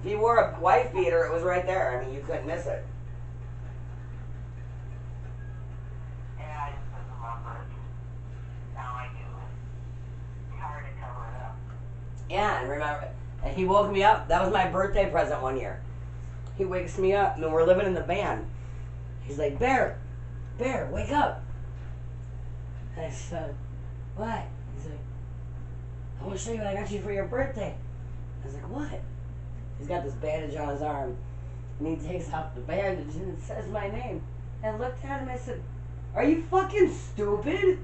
If you wore a wife beater, it was right there. I mean, you couldn't miss it. Yeah, I just couldn't remember it. Now I do. It's hard to cover it up. Yeah, and remember, and he woke me up. That was my birthday present one year. He wakes me up, and we're living in the van. He's like, Bear, wake up. And I said, what? He's like, I want to show you what I got you for your birthday. I was like, what? He's got this bandage on his arm, and he takes out the bandage, and it says my name. And I looked at him, and I said, are you fucking stupid?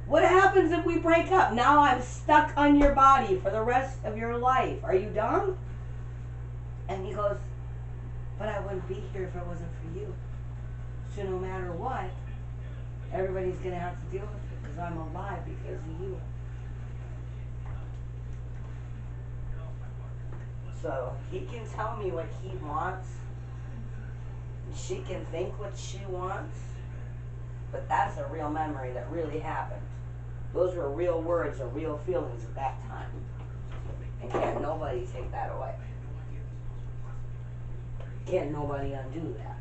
What happens if we break up? Now I'm stuck on your body for the rest of your life. Are you dumb? And he goes, but I wouldn't be here if it wasn't for you. So no matter what, everybody's going to have to deal with it because I'm alive because of you. So he can tell me what he wants. She can think what she wants. But that's a real memory that really happened. Those were real words or real feelings at that time. And can't nobody take that away. Can't nobody undo that.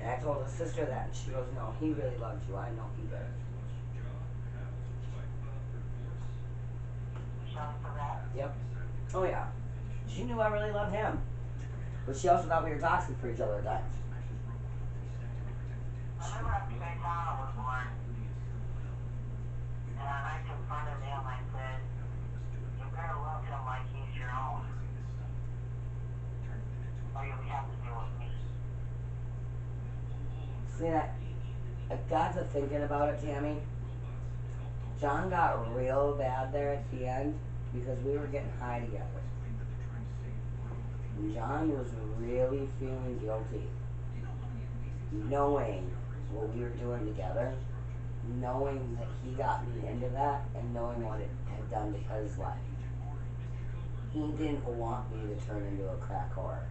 And I told his sister that, and she goes, no, he really loved you. I know he did. Yep. Oh yeah. She knew I really loved him. But she also thought we were toxic for each other at times. I remember after Daytona was born, and I confronted him. I said, you better love him like he's your own, or you'll have to deal with me. See, I got to thinking about it, Tammy. John got real bad there at the end because we were getting high together. And John was really feeling guilty, knowing what we were doing together, knowing that he got me into that, and knowing what it had done to his life. He didn't want me to turn into a crack whore.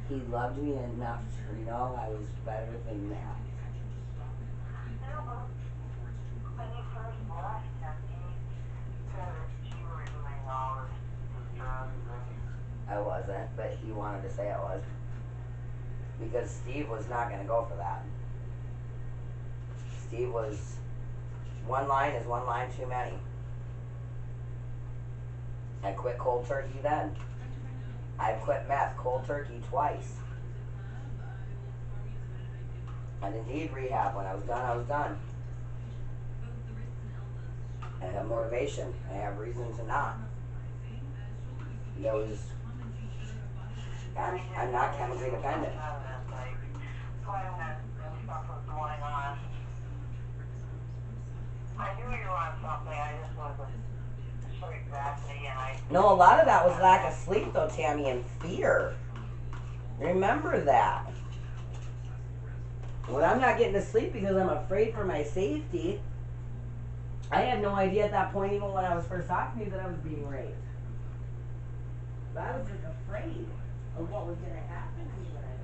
He loved me enough to know I was better than that. When you first left him, he said that you were doing all this drugs and... I wasn't, but he wanted to say I was. Because Steve was not going to go for that. Steve was, one line is one line too many. I quit cold turkey then. I quit meth cold turkey twice. I didn't need rehab. When I was done, I was done. I have motivation. I have reason to not. There was... I'm not chemically dependent. I knew you were on something, I just wasn't sure exactly, and I... No, a lot of that was lack of sleep though, Tammy, and fear. Remember that. When I'm not getting to sleep because I'm afraid for my safety, I had no idea at that point, even when I was first talking to you, that I was being raped. But I was just afraid of what was going to happen to me when I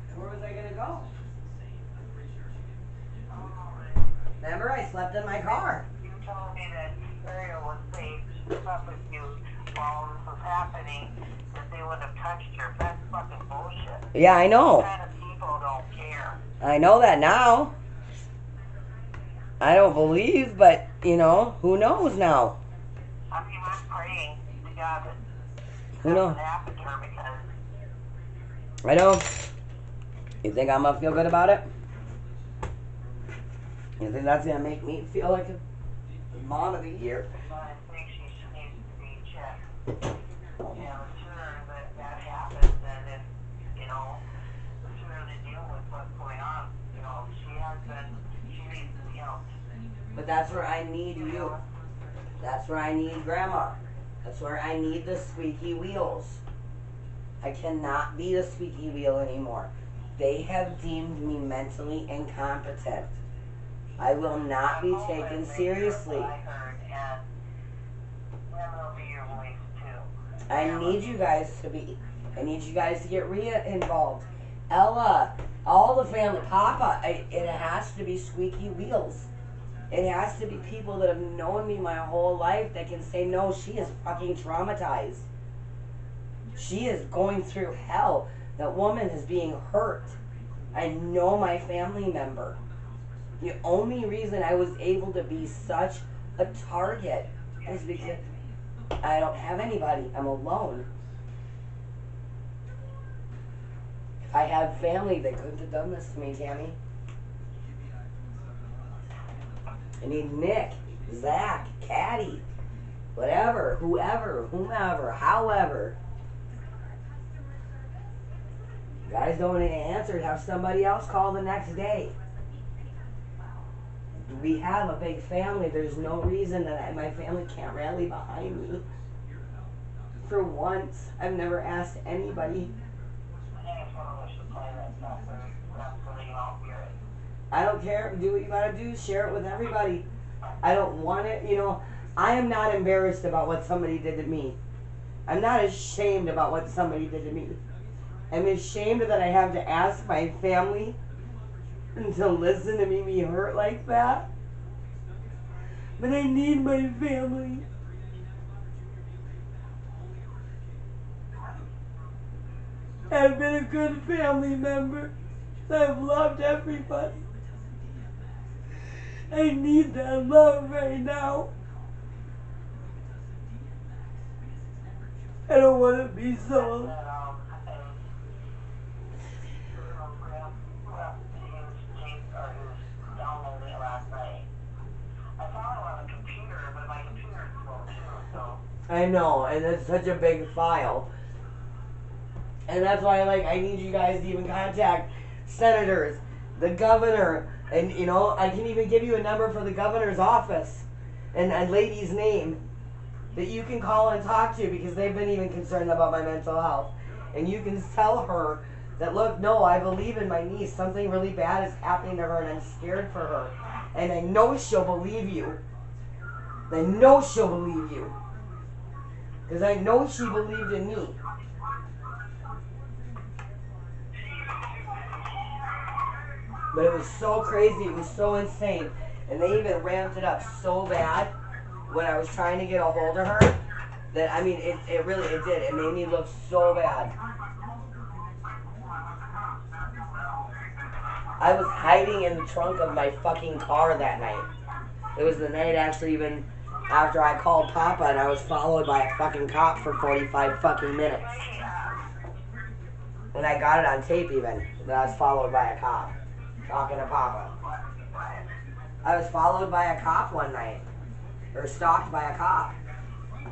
did. Where was I going to go? Remember, I slept in my car. You told me that area was safe to stuff with you while this was happening, that they would have touched her. That's fucking bullshit. Yeah, I know. Those kind of people don't care. I know that now. I don't believe, but, you know, who knows now? I mean, I'm praying to God that Who knows? doesn't happen to her because... I know. You think I'm gonna feel good about it? You think that's gonna make me feel like a mom of the year? But I think she needs to be checked. You know, the sooner that happens, and if, you know, the sooner they deal with what's going on, you know, she needs to be helped. But that's where I need you. That's where I need Grandma. That's where I need the squeaky wheels. I cannot be the squeaky wheel anymore. They have deemed me mentally incompetent. I will not be taken seriously. I heard, and then it'll be your voice too. I need you guys to be. I need you guys to get Rhea involved. Ella, All the family, Papa, it has to be squeaky wheels. It has to be people that have known me my whole life that can say, no, she is fucking traumatized. She is going through hell. That woman is being hurt. I know my family member. The only reason I was able to be such a target is because I don't have anybody. I'm alone. If I had family, they couldn't have done this to me, Tammy. I need Nick, Zach, Caddy, whatever, whoever, whomever, however. You guys don't answer, have somebody else call the next day. We have a big family. There's no reason that my family can't rally behind me. For once, I've never asked anybody. I don't care. Do what you gotta do. Share it with everybody. I don't want it. You know, I am not embarrassed about what somebody did to me. I'm not ashamed about what somebody did to me. I'm ashamed that I have to ask my family to listen to me be hurt like that. But I need my family. I've been a good family member. I've loved everybody. I need that love right now. I don't want to be so. I know, and it's such a big file. And that's why I need you guys to even contact senators, the governor, and you know, I can even give you a number for the governor's office and a lady's name that you can call and talk to because they've been even concerned about my mental health. And you can tell her that, look, no, I believe in my niece. Something really bad is happening to her and I'm scared for her. And I know she'll believe you. I know she'll believe you. Because I know she believed in me. But it was so crazy, it was so insane. And they even ramped it up so bad when I was trying to get a hold of her that, I mean, it really did. It made me look so bad. I was hiding in the trunk of my fucking car that night. It was the night actually even after I called Papa and I was followed by a fucking cop for 45 fucking minutes. And I got it on tape even, that I was followed by a cop. Talking to Papa. I was followed by a cop one night. Or stalked by a cop.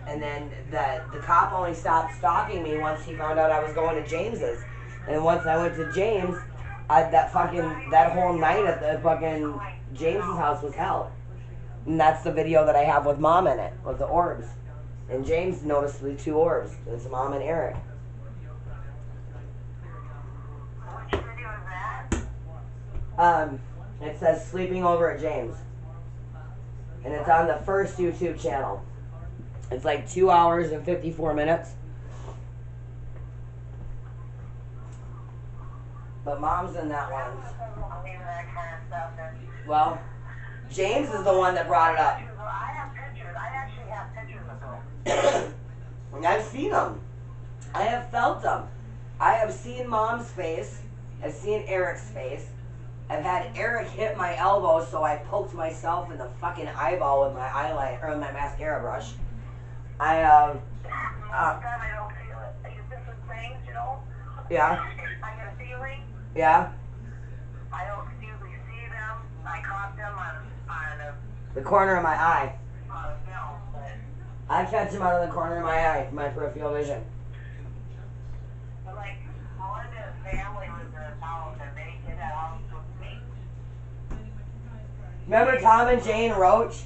And then the cop only stopped stalking me once he found out I was going to James's. And once I went to James, that whole night at the fucking James's house was hell. And that's the video that I have with Mom in it, with the orbs. And James noticed the 2 orbs. It's Mom and Eric. Which video is that? It says Sleeping Over at James. And it's on the first YouTube channel. It's like 2 hours and 54 minutes. But Mom's in that one. Well, James is the one that brought it up. I have pictures. I actually have pictures of them. And I've seen them. I have felt them. I have seen Mom's face. I've seen Eric's face. I've had Eric hit my elbow, so I poked myself in the fucking eyeball with my eyeliner or my mascara brush. I Most of the time I don't feel it. I get different things, you know? Yeah. I get a feeling. Yeah. I don't usually see them. I caught them on The corner of my eye. film, but I catch them out of the corner of my eye, my peripheral vision. like one of the family was in a house and they did that house with me. Remember Tom and Jane Roach?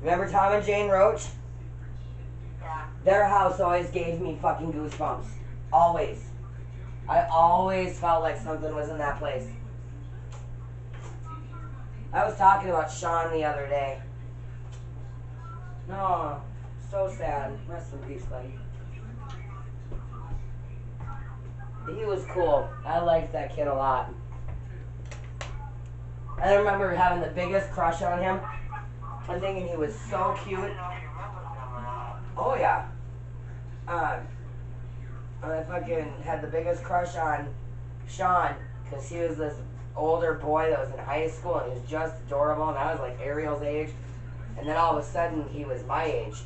Remember Tom and Jane Roach? Yeah. Their house always gave me fucking goosebumps. Always. I always felt like something was in that place. I was talking about Sean the other day. No, so sad. Rest in peace, buddy. He was cool. I liked that kid a lot. I remember having the biggest crush on him. I'm thinking he was so cute. Oh yeah. I fucking had the biggest crush on Sean because he was this older boy that was in high school and he was just adorable, and I was like Ariel's age. And then all of a sudden he was my age.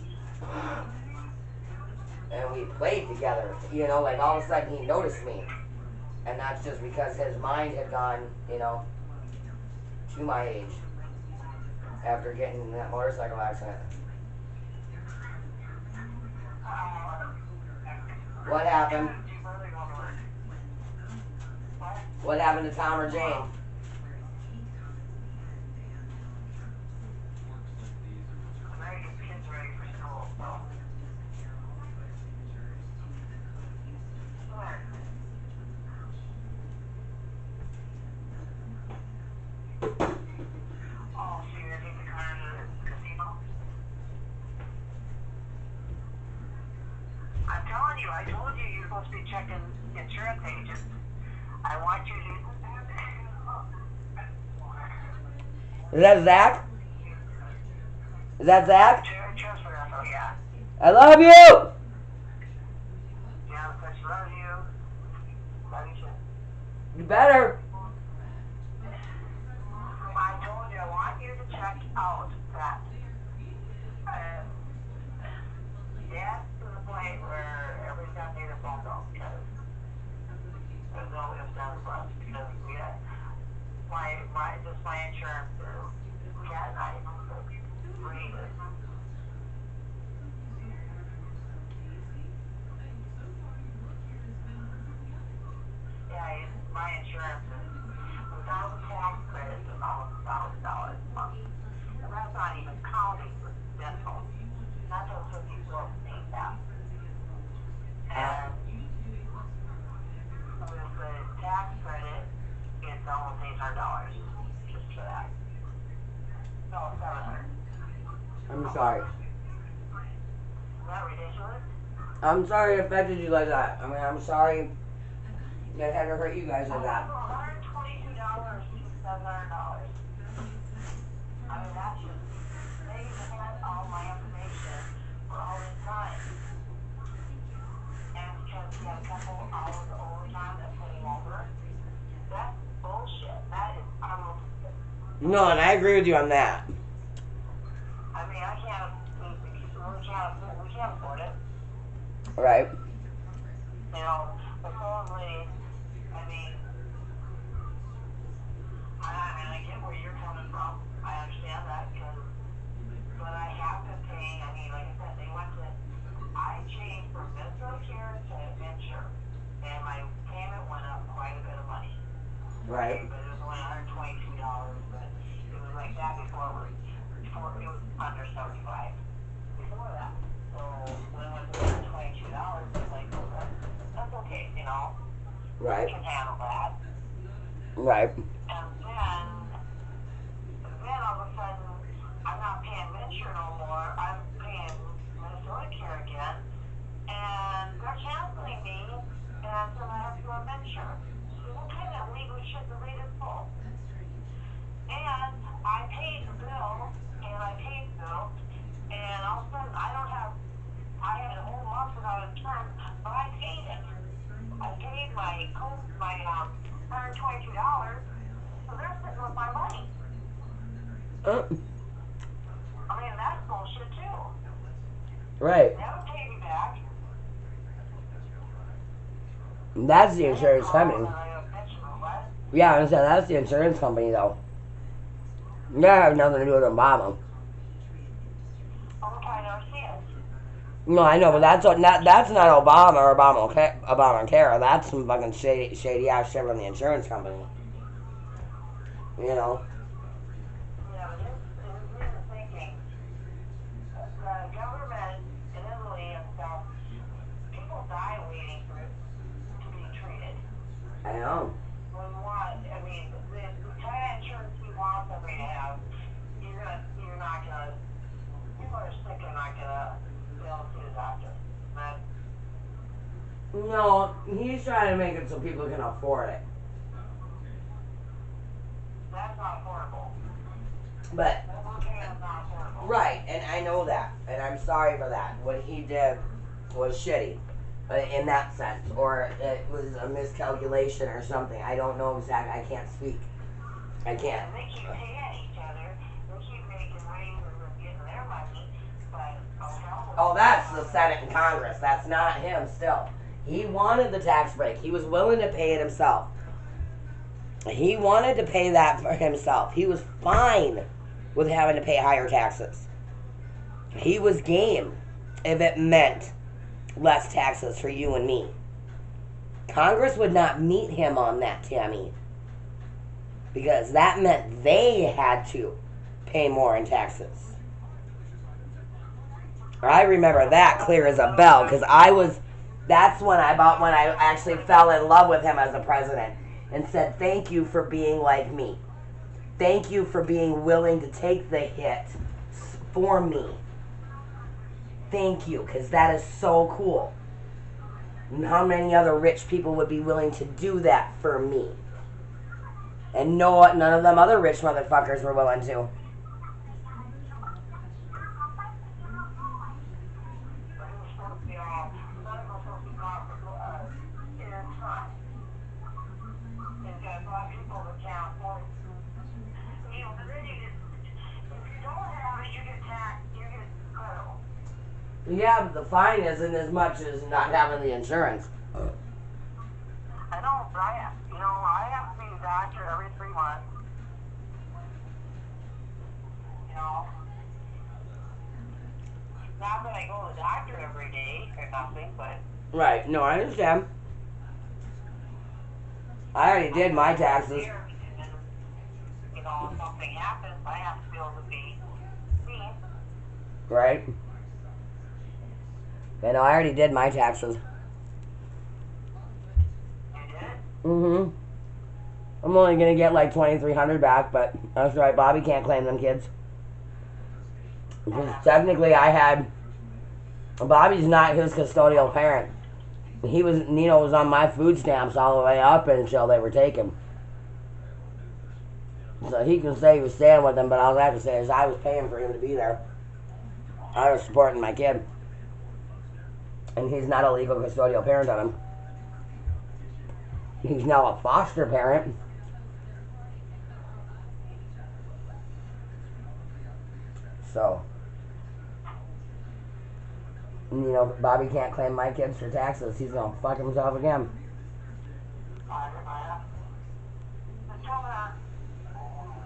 And we played together, you know, like all of a sudden he noticed me. And that's just because his mind had gone, you know, to my age after getting in that motorcycle accident. What happened? What happened to Tom or Jane? I'm telling you, I told you you're supposed to be checking insurance agents. I want you to. Is that Zach? Is that Zach? Transfer info, yeah. I love you! Yeah, because love you. Love you too. You better. I told you, I want you to check out that. That's to the point where everybody's got to pay their phone bill because there's no ifs, ands, or buts. Because we got my insurance is Cat and I read it. Yeah, my insurance is without the tax credit is almost $1,000 a month. And that's not even counting the dental. That's what 54 pays that. And with the tax credit, it's almost $800 just for that. No, $700. I'm sorry. Is that ridiculous? I'm sorry it affected you like that. I mean, I'm sorry that had to hurt you guys like that. $122 to $700. I mean, that's just, they had all my information for all this time. And because we had a couple hours of overtime that came over, that's bullshit. That is almost. No, and I agree with you on that. I mean, I can't, we can't afford it. Right. You know, supposedly, I mean, I get where you're coming from. I understand that because, but I have been paying, I mean, like I said, I changed from Medicare to Venture, and my payment went up quite a bit of money. Right. But it was only $122, but it was like that before it was under 75 before that. So when it went to $122, it's like, well, that's okay, you know. Right. I can handle that. Right. And then all of a sudden, I'm not paying Venture no more. I'm paying Minnesota Care again, and they're canceling me, and so I have to go to Venture. So what kind of legal shit to read is full? And I paid the bill, and all of a sudden I had a whole month without insurance, but I paid it. I paid my $122, so they're sitting with my money. I mean, that's bullshit too. Right. Never pay me back. That's the insurance company. Yeah, I said that's the insurance company though. That has nothing to do with Obama. No, I know, but that's not Obama or Obamacare. That's some fucking shady ass shit from the insurance company. You know. Yeah, but it's thinking. The government in Italy and stuff, people die waiting to be treated. I know. I mean, the kind of insurance we want somebody to have, you're not gonna, people are sick and not gonna be able to see the doctor. But No, he's trying to make it so people can afford it. That's not affordable. But, What we're paying is not affordable. right, and I know that, and I'm sorry for that. What he did was shitty, in that sense, or it was a miscalculation or something. I don't know exactly. I can't speak. I can't. And they keep paying each other. They keep making raises and getting their money, but Oh, that's the Senate and Congress. That's not him still. He wanted the tax break. He was willing to pay it himself. He wanted to pay that for himself. He was fine with having to pay higher taxes. He was game if it meant less taxes for you and me. Congress would not meet him on that, Tammy. Because that meant they had to pay more in taxes. I remember that clear as a bell, because that's when I actually fell in love with him as a president and said, thank you for being like me. Thank you for being willing to take the hit for me. Thank you, because that is so cool. And how many other rich people would be willing to do that for me? And no, none of them other rich motherfuckers were willing to. Yeah, but the fine isn't as much as not having the insurance. I know, Brian. I have to see a doctor every 3 months. Not that I go to the doctor every day or nothing, but... Right, no, I understand. I already did my taxes. If something happens, I have to be able to be seen. Right. I already did my taxes. You did? Mm-hmm. I'm only gonna get like $2,300 back, but that's right. Bobby can't claim them kids. Because technically, Bobby's not his custodial parent. Nino was on my food stamps all the way up until they were taken. So he can say he was staying with them, but all I have to say is I was paying for him to be there. I was supporting my kid. And he's not a legal custodial parent of him. He's now a foster parent. So, Bobby can't claim my kids for taxes. He's gonna fuck himself again.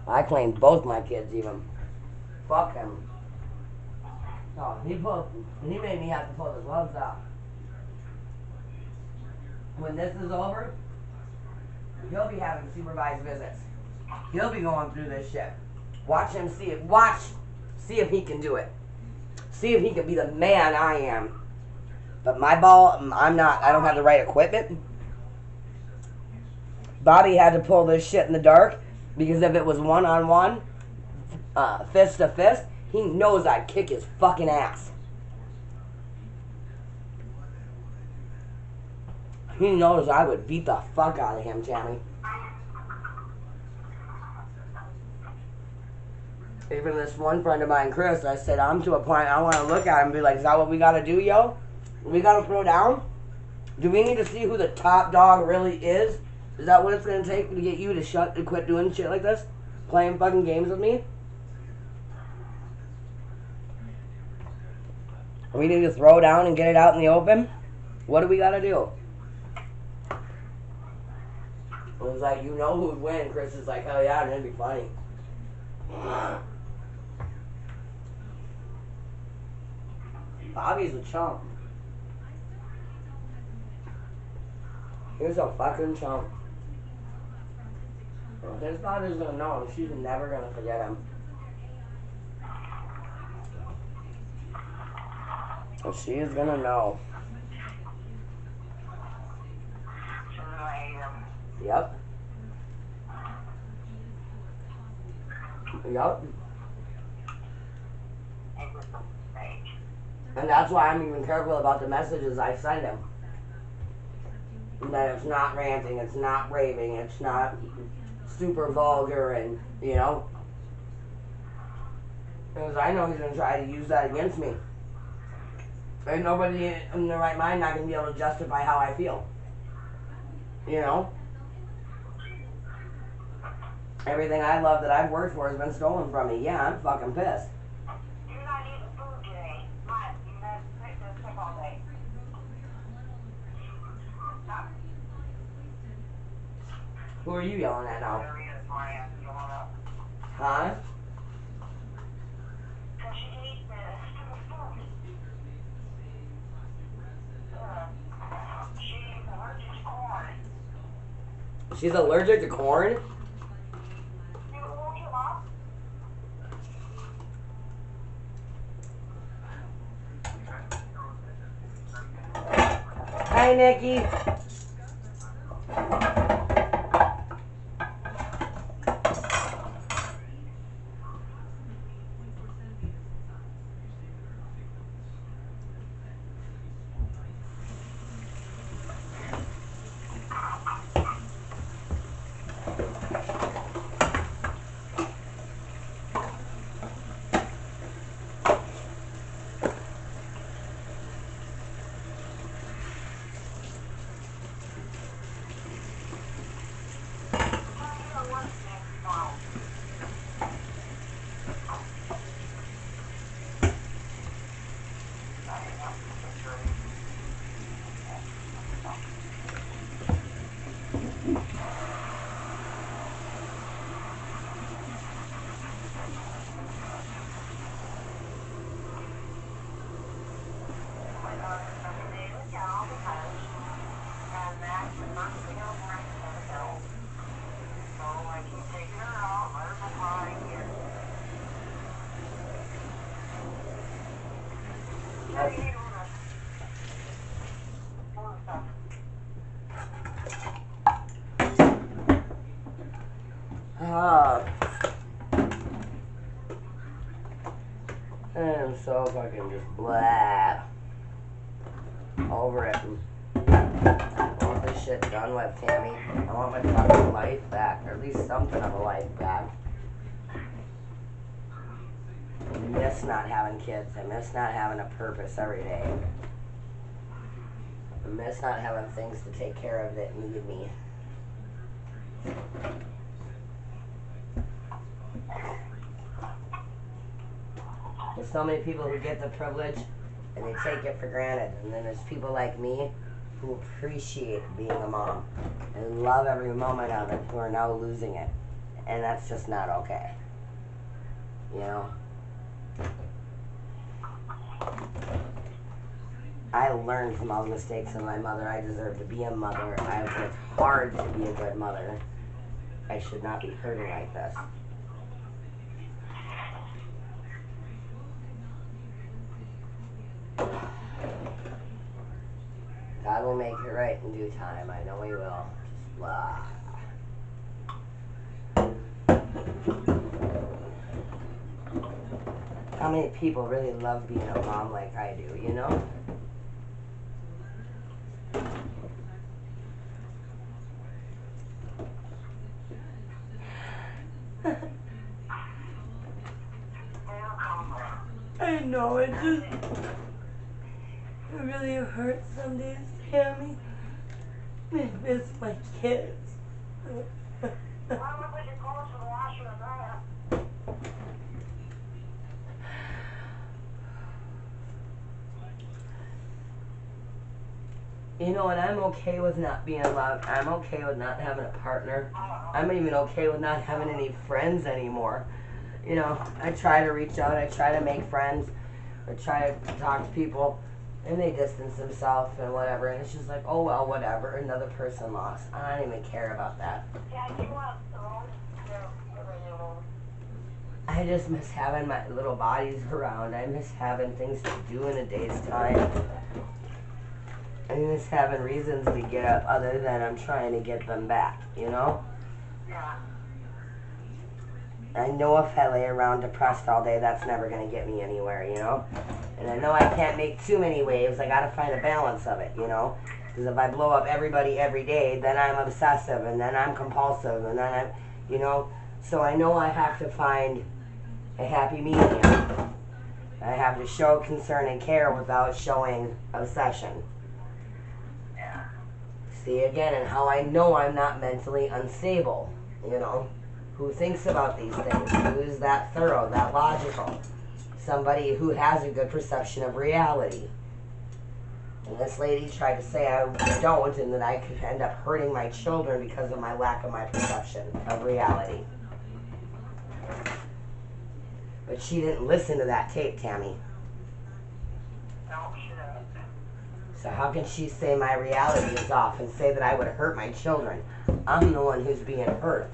I claimed both my kids even. Fuck him. No, he made me have to pull the gloves off. When this is over, he'll be having supervised visits. He'll be going through this shit. Watch him see it. See if he can do it. See if he can be the man I am. But my ball, I'm not. I don't have the right equipment. Bobby had to pull this shit in the dark because if it was one-on-one, fist to fist, he knows I'd kick his fucking ass. He knows I would beat the fuck out of him, Tammy. Even this one friend of mine, Chris, I said, I'm to a point, I want to look at him and be like, is that what we got to do, yo? We got to throw down? Do we need to see who the top dog really is? Is that what it's going to take to get you to quit doing shit like this? Playing fucking games with me? We need to throw down and get it out in the open? What do we got to do? It was like, you know who'd win. Chris is like, hell yeah, and it'd be funny. Bobby's a chump. He's a fucking chump. Well, his daughter's gonna know him. She's never gonna forget him. Well, she is gonna know. Yep. Yep. And that's why I'm even careful about the messages I send him. that it's not ranting, it's not raving, it's not super vulgar, and you know, because I know he's gonna try to use that against me. And nobody in their right mind not gonna be able to justify how I feel. You know, everything I love that I've worked for has been stolen from me. Yeah, I'm fucking pissed. You're not eating food today. What? You've been sick all day. Stop. Who are you yelling at now? Diarrhea this morning. You hung up. Huh? Because she ate the stupid food. She's allergic to corn. She's allergic to corn? You woke him up? Hi, Nikki. I'm so fucking just blah over it. I want this shit done with, Tammy. I want my fucking life back, or at least something of a life back. I miss not having kids. I miss not having a purpose every day. I miss not having things to take care of that need me. There's so many people who get the privilege and they take it for granted, and then there's people like me who appreciate being a mom and love every moment of it who are now losing it, and that's just not okay, you know. I learned from all the mistakes of my mother. I deserve to be a mother. I've worked hard to be a good mother. I should not be hurting like this. God will make it right in due time. I know He will. Just blah. How many people really love being a mom like I do, you know? I know, it really hurts some days, Tammy. I miss my kids. You know, and I'm okay with not being loved. I'm okay with not having a partner. I'm even okay with not having any friends anymore. You know, I try to reach out, I try to make friends, or try to talk to people, and they distance themselves and whatever, and it's just like, oh well, whatever, another person lost. I don't even care about that. I just miss having my little bodies around. I miss having things to do in a day's time. I miss having reasons to get up other than I'm trying to get them back, you know? Yeah. I know if I lay around depressed all day, that's never going to get me anywhere, you know? And I know I can't make too many waves. I got to find a balance of it, you know? Because if I blow up everybody every day, then I'm obsessive, and then I'm compulsive, and then I'm, you know. So I know I have to find a happy medium. I have to show concern and care without showing obsession. See, again, and how I know I'm not mentally unstable, you know. Who thinks about these things? Who's that thorough, that logical? Somebody who has a good perception of reality. And this lady tried to say I don't, and that I could end up hurting my children because of my lack of my perception of reality. But she didn't listen to that tape, Tammy. So how can she say my reality is off and say that I would hurt my children? I'm the one who's being hurt.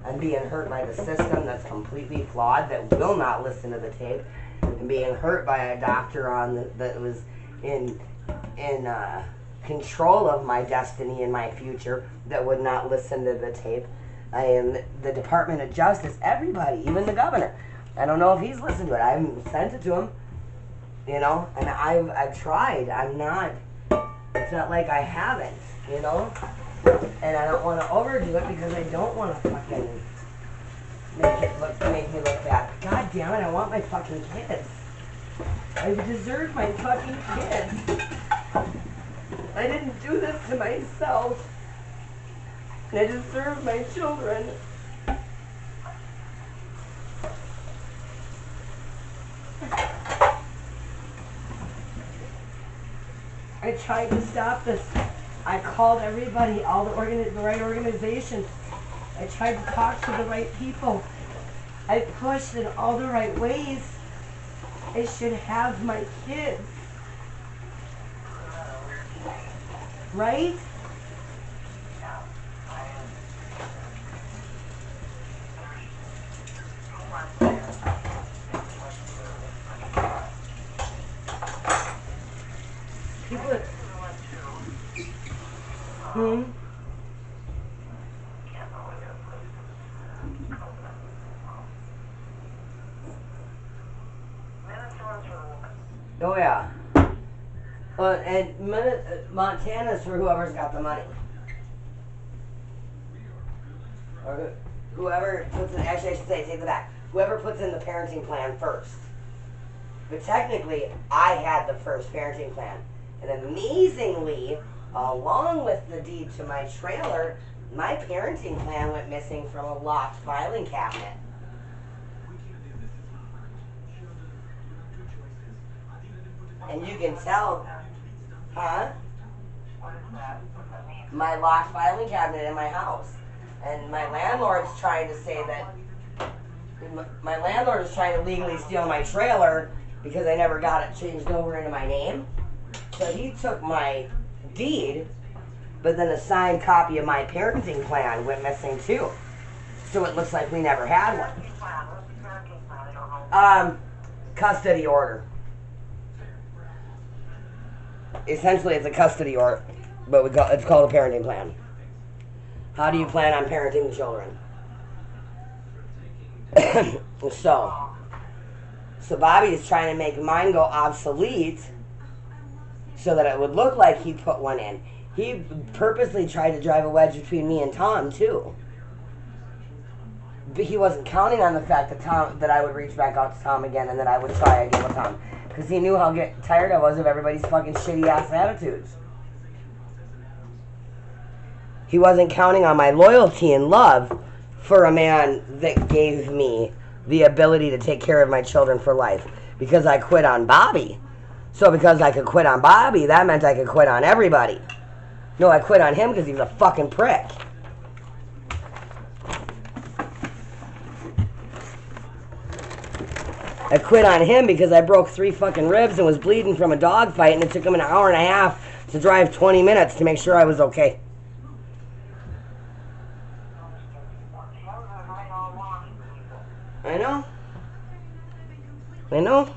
I'm being hurt by the system that's completely flawed, that will not listen to the tape, and being hurt by a doctor that was in control of my destiny and my future that would not listen to the tape. I am the Department of Justice, everybody, even the governor. I don't know if he's listened to it. I haven't sent it to him, you know, and I've tried. I'm not. It's not like I haven't, you know. And I don't want to overdo it because I don't want to fucking make me look bad. God damn it, I want my fucking kids. I deserve my fucking kids. I didn't do this to myself. And I deserve my children. I tried to stop this. I called everybody, all the right organizations. I tried to talk to the right people. I pushed in all the right ways. I should have my kids. Right? People are... Oh yeah. And Montana's for whoever's got the money. Or whoever puts in, actually I should say, take the back. Whoever puts in the parenting plan first. But technically, I had the first parenting plan. And amazingly, along with the deed to my trailer, my parenting plan went missing from a locked filing cabinet. And you can tell, huh? My locked filing cabinet in my house. And my landlord's trying to say that, my landlord is trying to legally steal my trailer because I never got it changed over into my name. So he took my deed, but then a signed copy of my parenting plan went missing too. So it looks like we never had one. Custody order. Essentially, it's a custody order, but it's called a parenting plan. How do you plan on parenting the children? So Bobby is trying to make mine go obsolete so that it would look like he put one in. He purposely tried to drive a wedge between me and Tom, too. But he wasn't counting on the fact that I would reach back out to Tom again and that I would try again with Tom. Because he knew how tired I was of everybody's fucking shitty-ass attitudes. He wasn't counting on my loyalty and love for a man that gave me the ability to take care of my children for life. Because I quit on Bobby. So because I could quit on Bobby, that meant I could quit on everybody. No, I quit on him because he was a fucking prick. I quit on him because I broke 3 fucking ribs and was bleeding from a dog fight, and it took him an hour and a half to drive 20 minutes to make sure I was okay. I know. I know.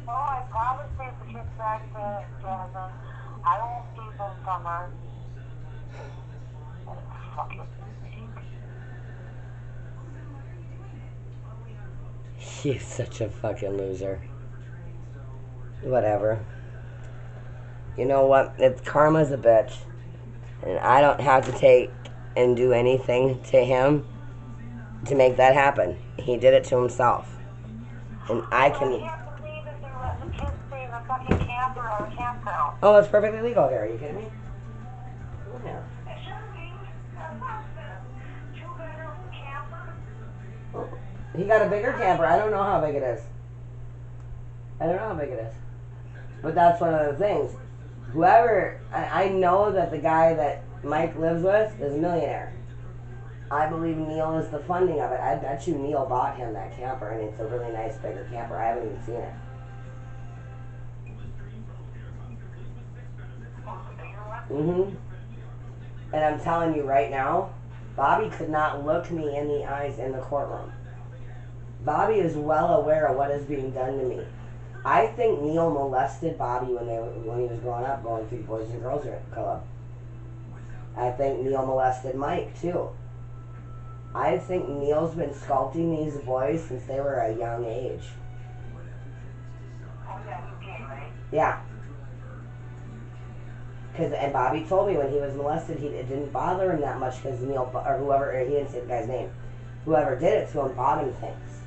Oh, I promised her to get back to Jonathan. I won't keep them from her. She's such a fucking loser. Whatever. you know what? It's karma's a bitch. And I don't have to take and do anything to him to make that happen. He did it to himself. And I I can... can't believe that they're letting the kids stay in the fucking camper or the campground. Oh, it's perfectly legal here. Are you kidding me? Yeah. It should be. Two-bedroom camper. He got a bigger camper. I don't know how big it is. I don't know how big it is. But that's one of the things. Whoever... I know that the guy that Mike lives with is a millionaire. I believe Neil is the funding of it. I bet you Neil bought him that camper, and it's a really nice bigger camper. I haven't even seen it. Mm-hmm. And I'm telling you right now, Bobby could not look me in the eyes in the courtroom. Bobby is well aware of what is being done to me. I think Neil molested Bobby when he was growing up, going through Boys and Girls Club. I think Neil molested Mike, too. I think Neil's been sculpting these boys since they were a young age. Oh, yeah, you came, right? Yeah. And Bobby told me when he was molested, it didn't bother him that much because Neil, or whoever, or he didn't say the guy's name, whoever did it to him bought him things.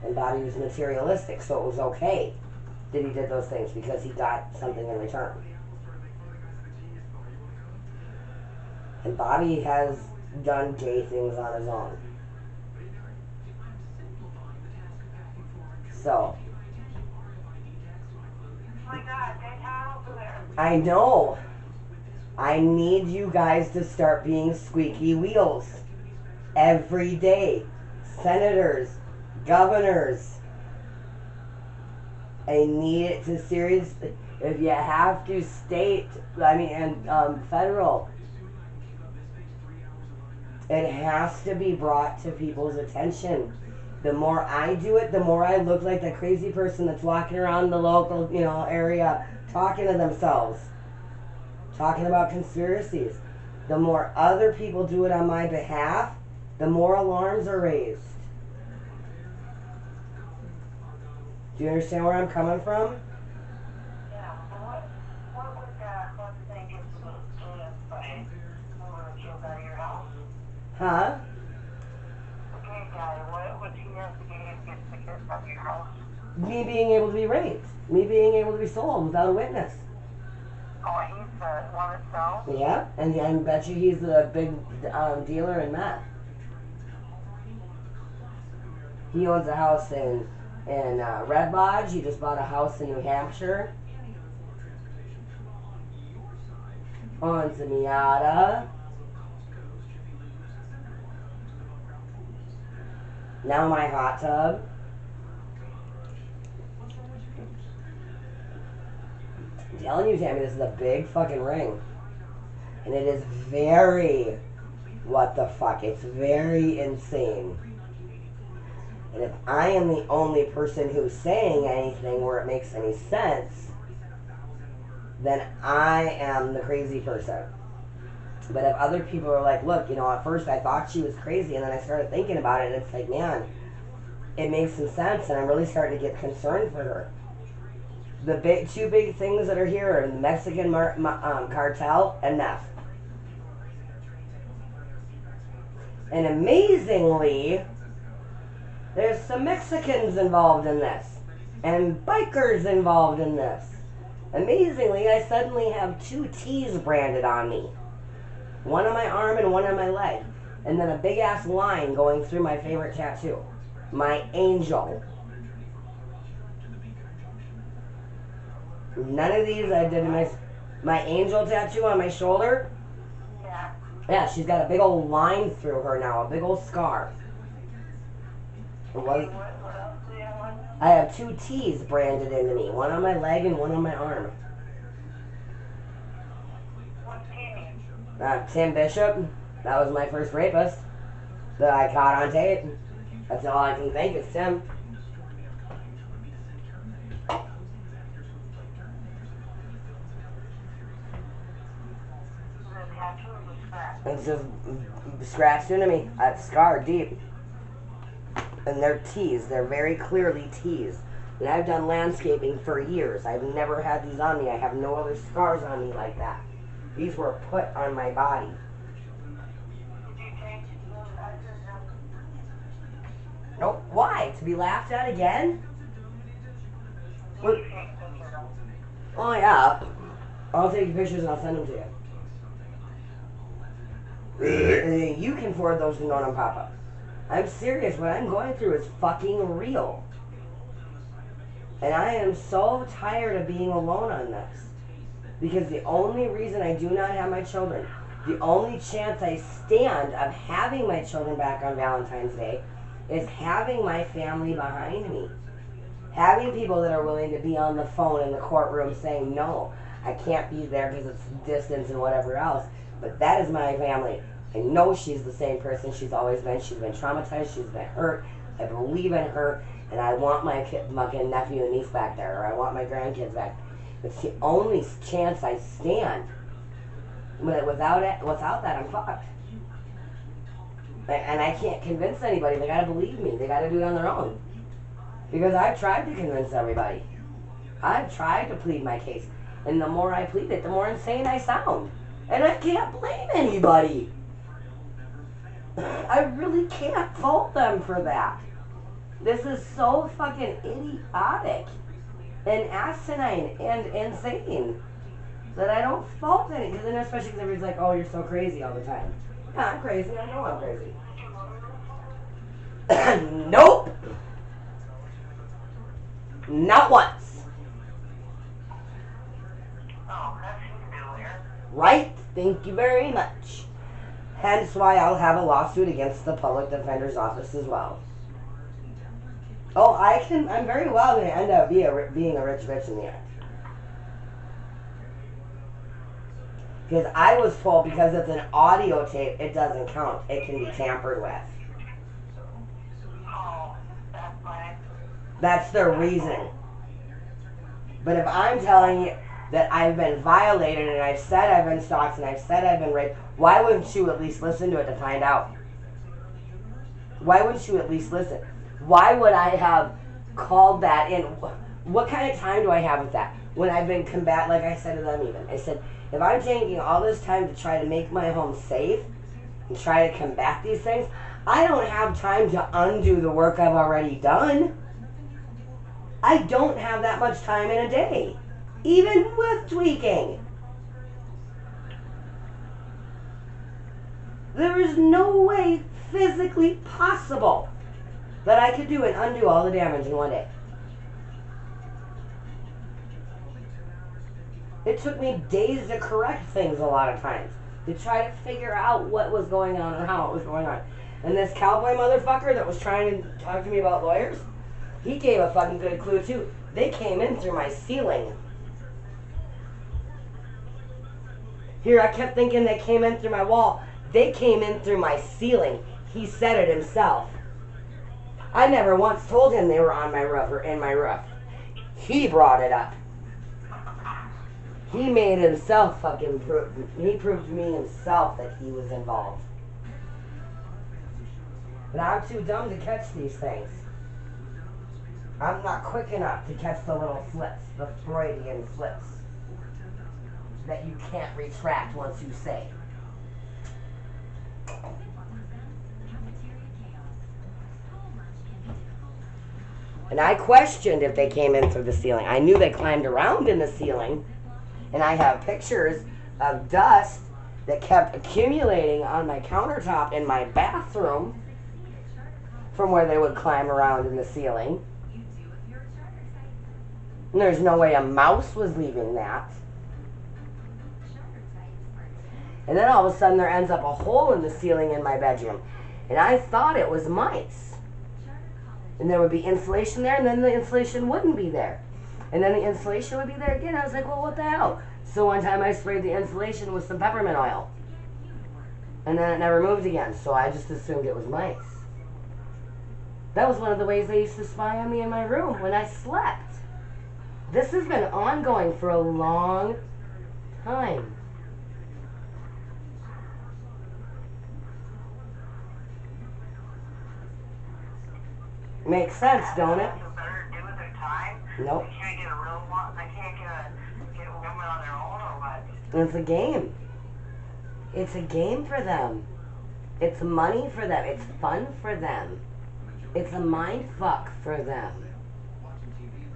And Bobby was materialistic, so it was okay that he did those things because he got something in return. And Bobby has done gay things on his own. So. Oh my God, they're hot over there. I know. I need you guys to start being squeaky wheels. Every day. Senators, governors. I need it to seriously. If you have to, state, and federal. It has to be brought to people's attention. The more I do it, the more I look like the crazy person that's walking around the local, area talking to themselves. Talking about conspiracies. The more other people do it on my behalf, the more alarms are raised. Do you understand where I'm coming from? Yeah, what would they get to do by moving the kids out of your house? Huh? The gay guy, what would he have to get the kids out of your house? Me being able to be raped. Me being able to be sold without a witness. Oh, he's the one that sells? Yeah, and I bet you he's the big dealer in meth. He owns a house in Red Lodge. He just bought a house in New Hampshire. Owns a Miata. Now my hot tub. I'm telling you, Tammy, this is a big fucking ring. And it is very, what the fuck, it's very insane. And if I am the only person who's saying anything where it makes any sense, then I am the crazy person. But if other people are like, look, at first I thought she was crazy, and then I started thinking about it, and it's like, man, it makes some sense, and I'm really starting to get concerned for her. The two big things that are here are the Mexican cartel and meth. And amazingly, there's some Mexicans involved in this, and bikers involved in this. Amazingly, I suddenly have 2 T's branded on me. One on my arm and one on my leg. And then a big ass line going through my favorite tattoo. My angel. None of these I did in my angel tattoo on my shoulder. Yeah. Yeah, she's got a big old line through her now. A big old scar. What else do you have on? I have 2 T's branded into me. One on my leg and one on my arm. What's Timmy? Tim Bishop, that was my first rapist that I caught on tape. That's all I can think is Tim. It's just scratched into me. I've scarred deep. And they're T's. They're very clearly T's. And I've done landscaping for years. I've never had these on me. I have no other scars on me like that. These were put on my body. Nope. Why? To be laughed at again? What? Oh yeah. I'll take pictures and I'll send them to you. And then you can forward those to Nona and Papa. I'm serious. What I'm going through is fucking real. And I am so tired of being alone on this. Because the only reason I do not have my children, the only chance I stand of having my children back on Valentine's Day is having my family behind me. Having people that are willing to be on the phone in the courtroom saying, no, I can't be there because it's distance and whatever else. But that is my family. I know she's the same person she's always been. She's been traumatized. She's been hurt. I believe in her. And I want my nephew and niece back there. Or I want my grandkids back. It's the only chance I stand. But without that, I'm fucked. And I can't convince anybody. They gotta believe me. They gotta do it on their own. Because I've tried to convince everybody. I've tried to plead my case. And the more I plead it, the more insane I sound. And I can't blame anybody. I really can't fault them for that. This is so fucking idiotic and asinine and insane that I don't fault any. Because then especially because everybody's like, oh, you're so crazy all the time. Yeah, I'm crazy. I know I'm crazy. Nope. Not once. Oh, that's familiar. Right? Thank you very much. Hence why I'll have a lawsuit against the public defender's office as well. Oh, I'm very well going to end up being a rich bitch in the end. Because I was told because it's an audio tape, it doesn't count. It can be tampered with. Oh, that's fine. That's their reasoning. But if I'm telling you that I've been violated and I've said I've been stalked and I've said I've been raped, why wouldn't you at least listen to it to find out? Why wouldn't you at least listen? Why would I have called that in? What kind of time do I have with that? When I've been like I said to them even. I said, if I'm taking all this time to try to make my home safe and try to combat these things, I don't have time to undo the work I've already done. I don't have that much time in a day, even with tweaking. There is no way physically possible that I could do and undo all the damage in one day. It took me days to correct things a lot of times, to try to figure out what was going on or how it was going on. And this cowboy motherfucker that was trying to talk to me about lawyers, he gave a fucking good clue too. They came in through my ceiling. Here, I kept thinking they came in through my wall. They came in through my ceiling. He said it himself. I never once told him they were on my roof or in my roof. He brought it up. He made himself fucking he proved to me himself that he was involved. But I'm too dumb to catch these things. I'm not quick enough to catch the little flips, the Freudian flips that you can't retract once you say. And I questioned if they came in through the ceiling. I knew they climbed around in the ceiling. And I have pictures of dust that kept accumulating on my countertop in my bathroom from where they would climb around in the ceiling. And there's no way a mouse was leaving that. And then all of a sudden there ends up a hole in the ceiling in my bedroom. And I thought it was mice. And there would be insulation there, and then the insulation wouldn't be there. And then the insulation would be there again. I was like, well, what the hell? So one time I sprayed the insulation with some peppermint oil. And then it never moved again. So I just assumed it was mice. That was one of the ways they used to spy on me in my room when I slept. This has been ongoing for a long time. Makes sense, don't it? Better do with their time. Nope. They can't get a real one. They can't get a woman on their own or what? It's a game. It's a game for them. It's money for them. It's fun for them. It's a mind fuck for them.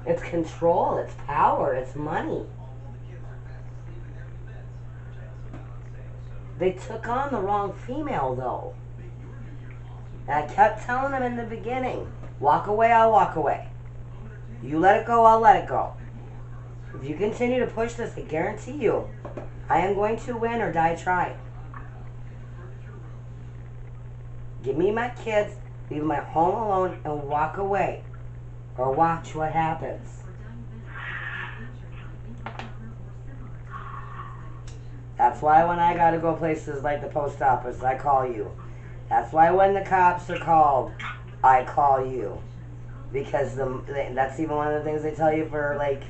It's control. It's power. It's money. They took on the wrong female, though. And I kept telling them in the beginning, walk away, I'll walk away. You let it go, I'll let it go. If you continue to push this, I guarantee you, I am going to win or die trying. Give me my kids, leave my home alone, and walk away. Or watch what happens. That's why when I gotta go places like the post office, I call you. That's why when the cops are called, I call you. Because that's even one of the things they tell you for, like,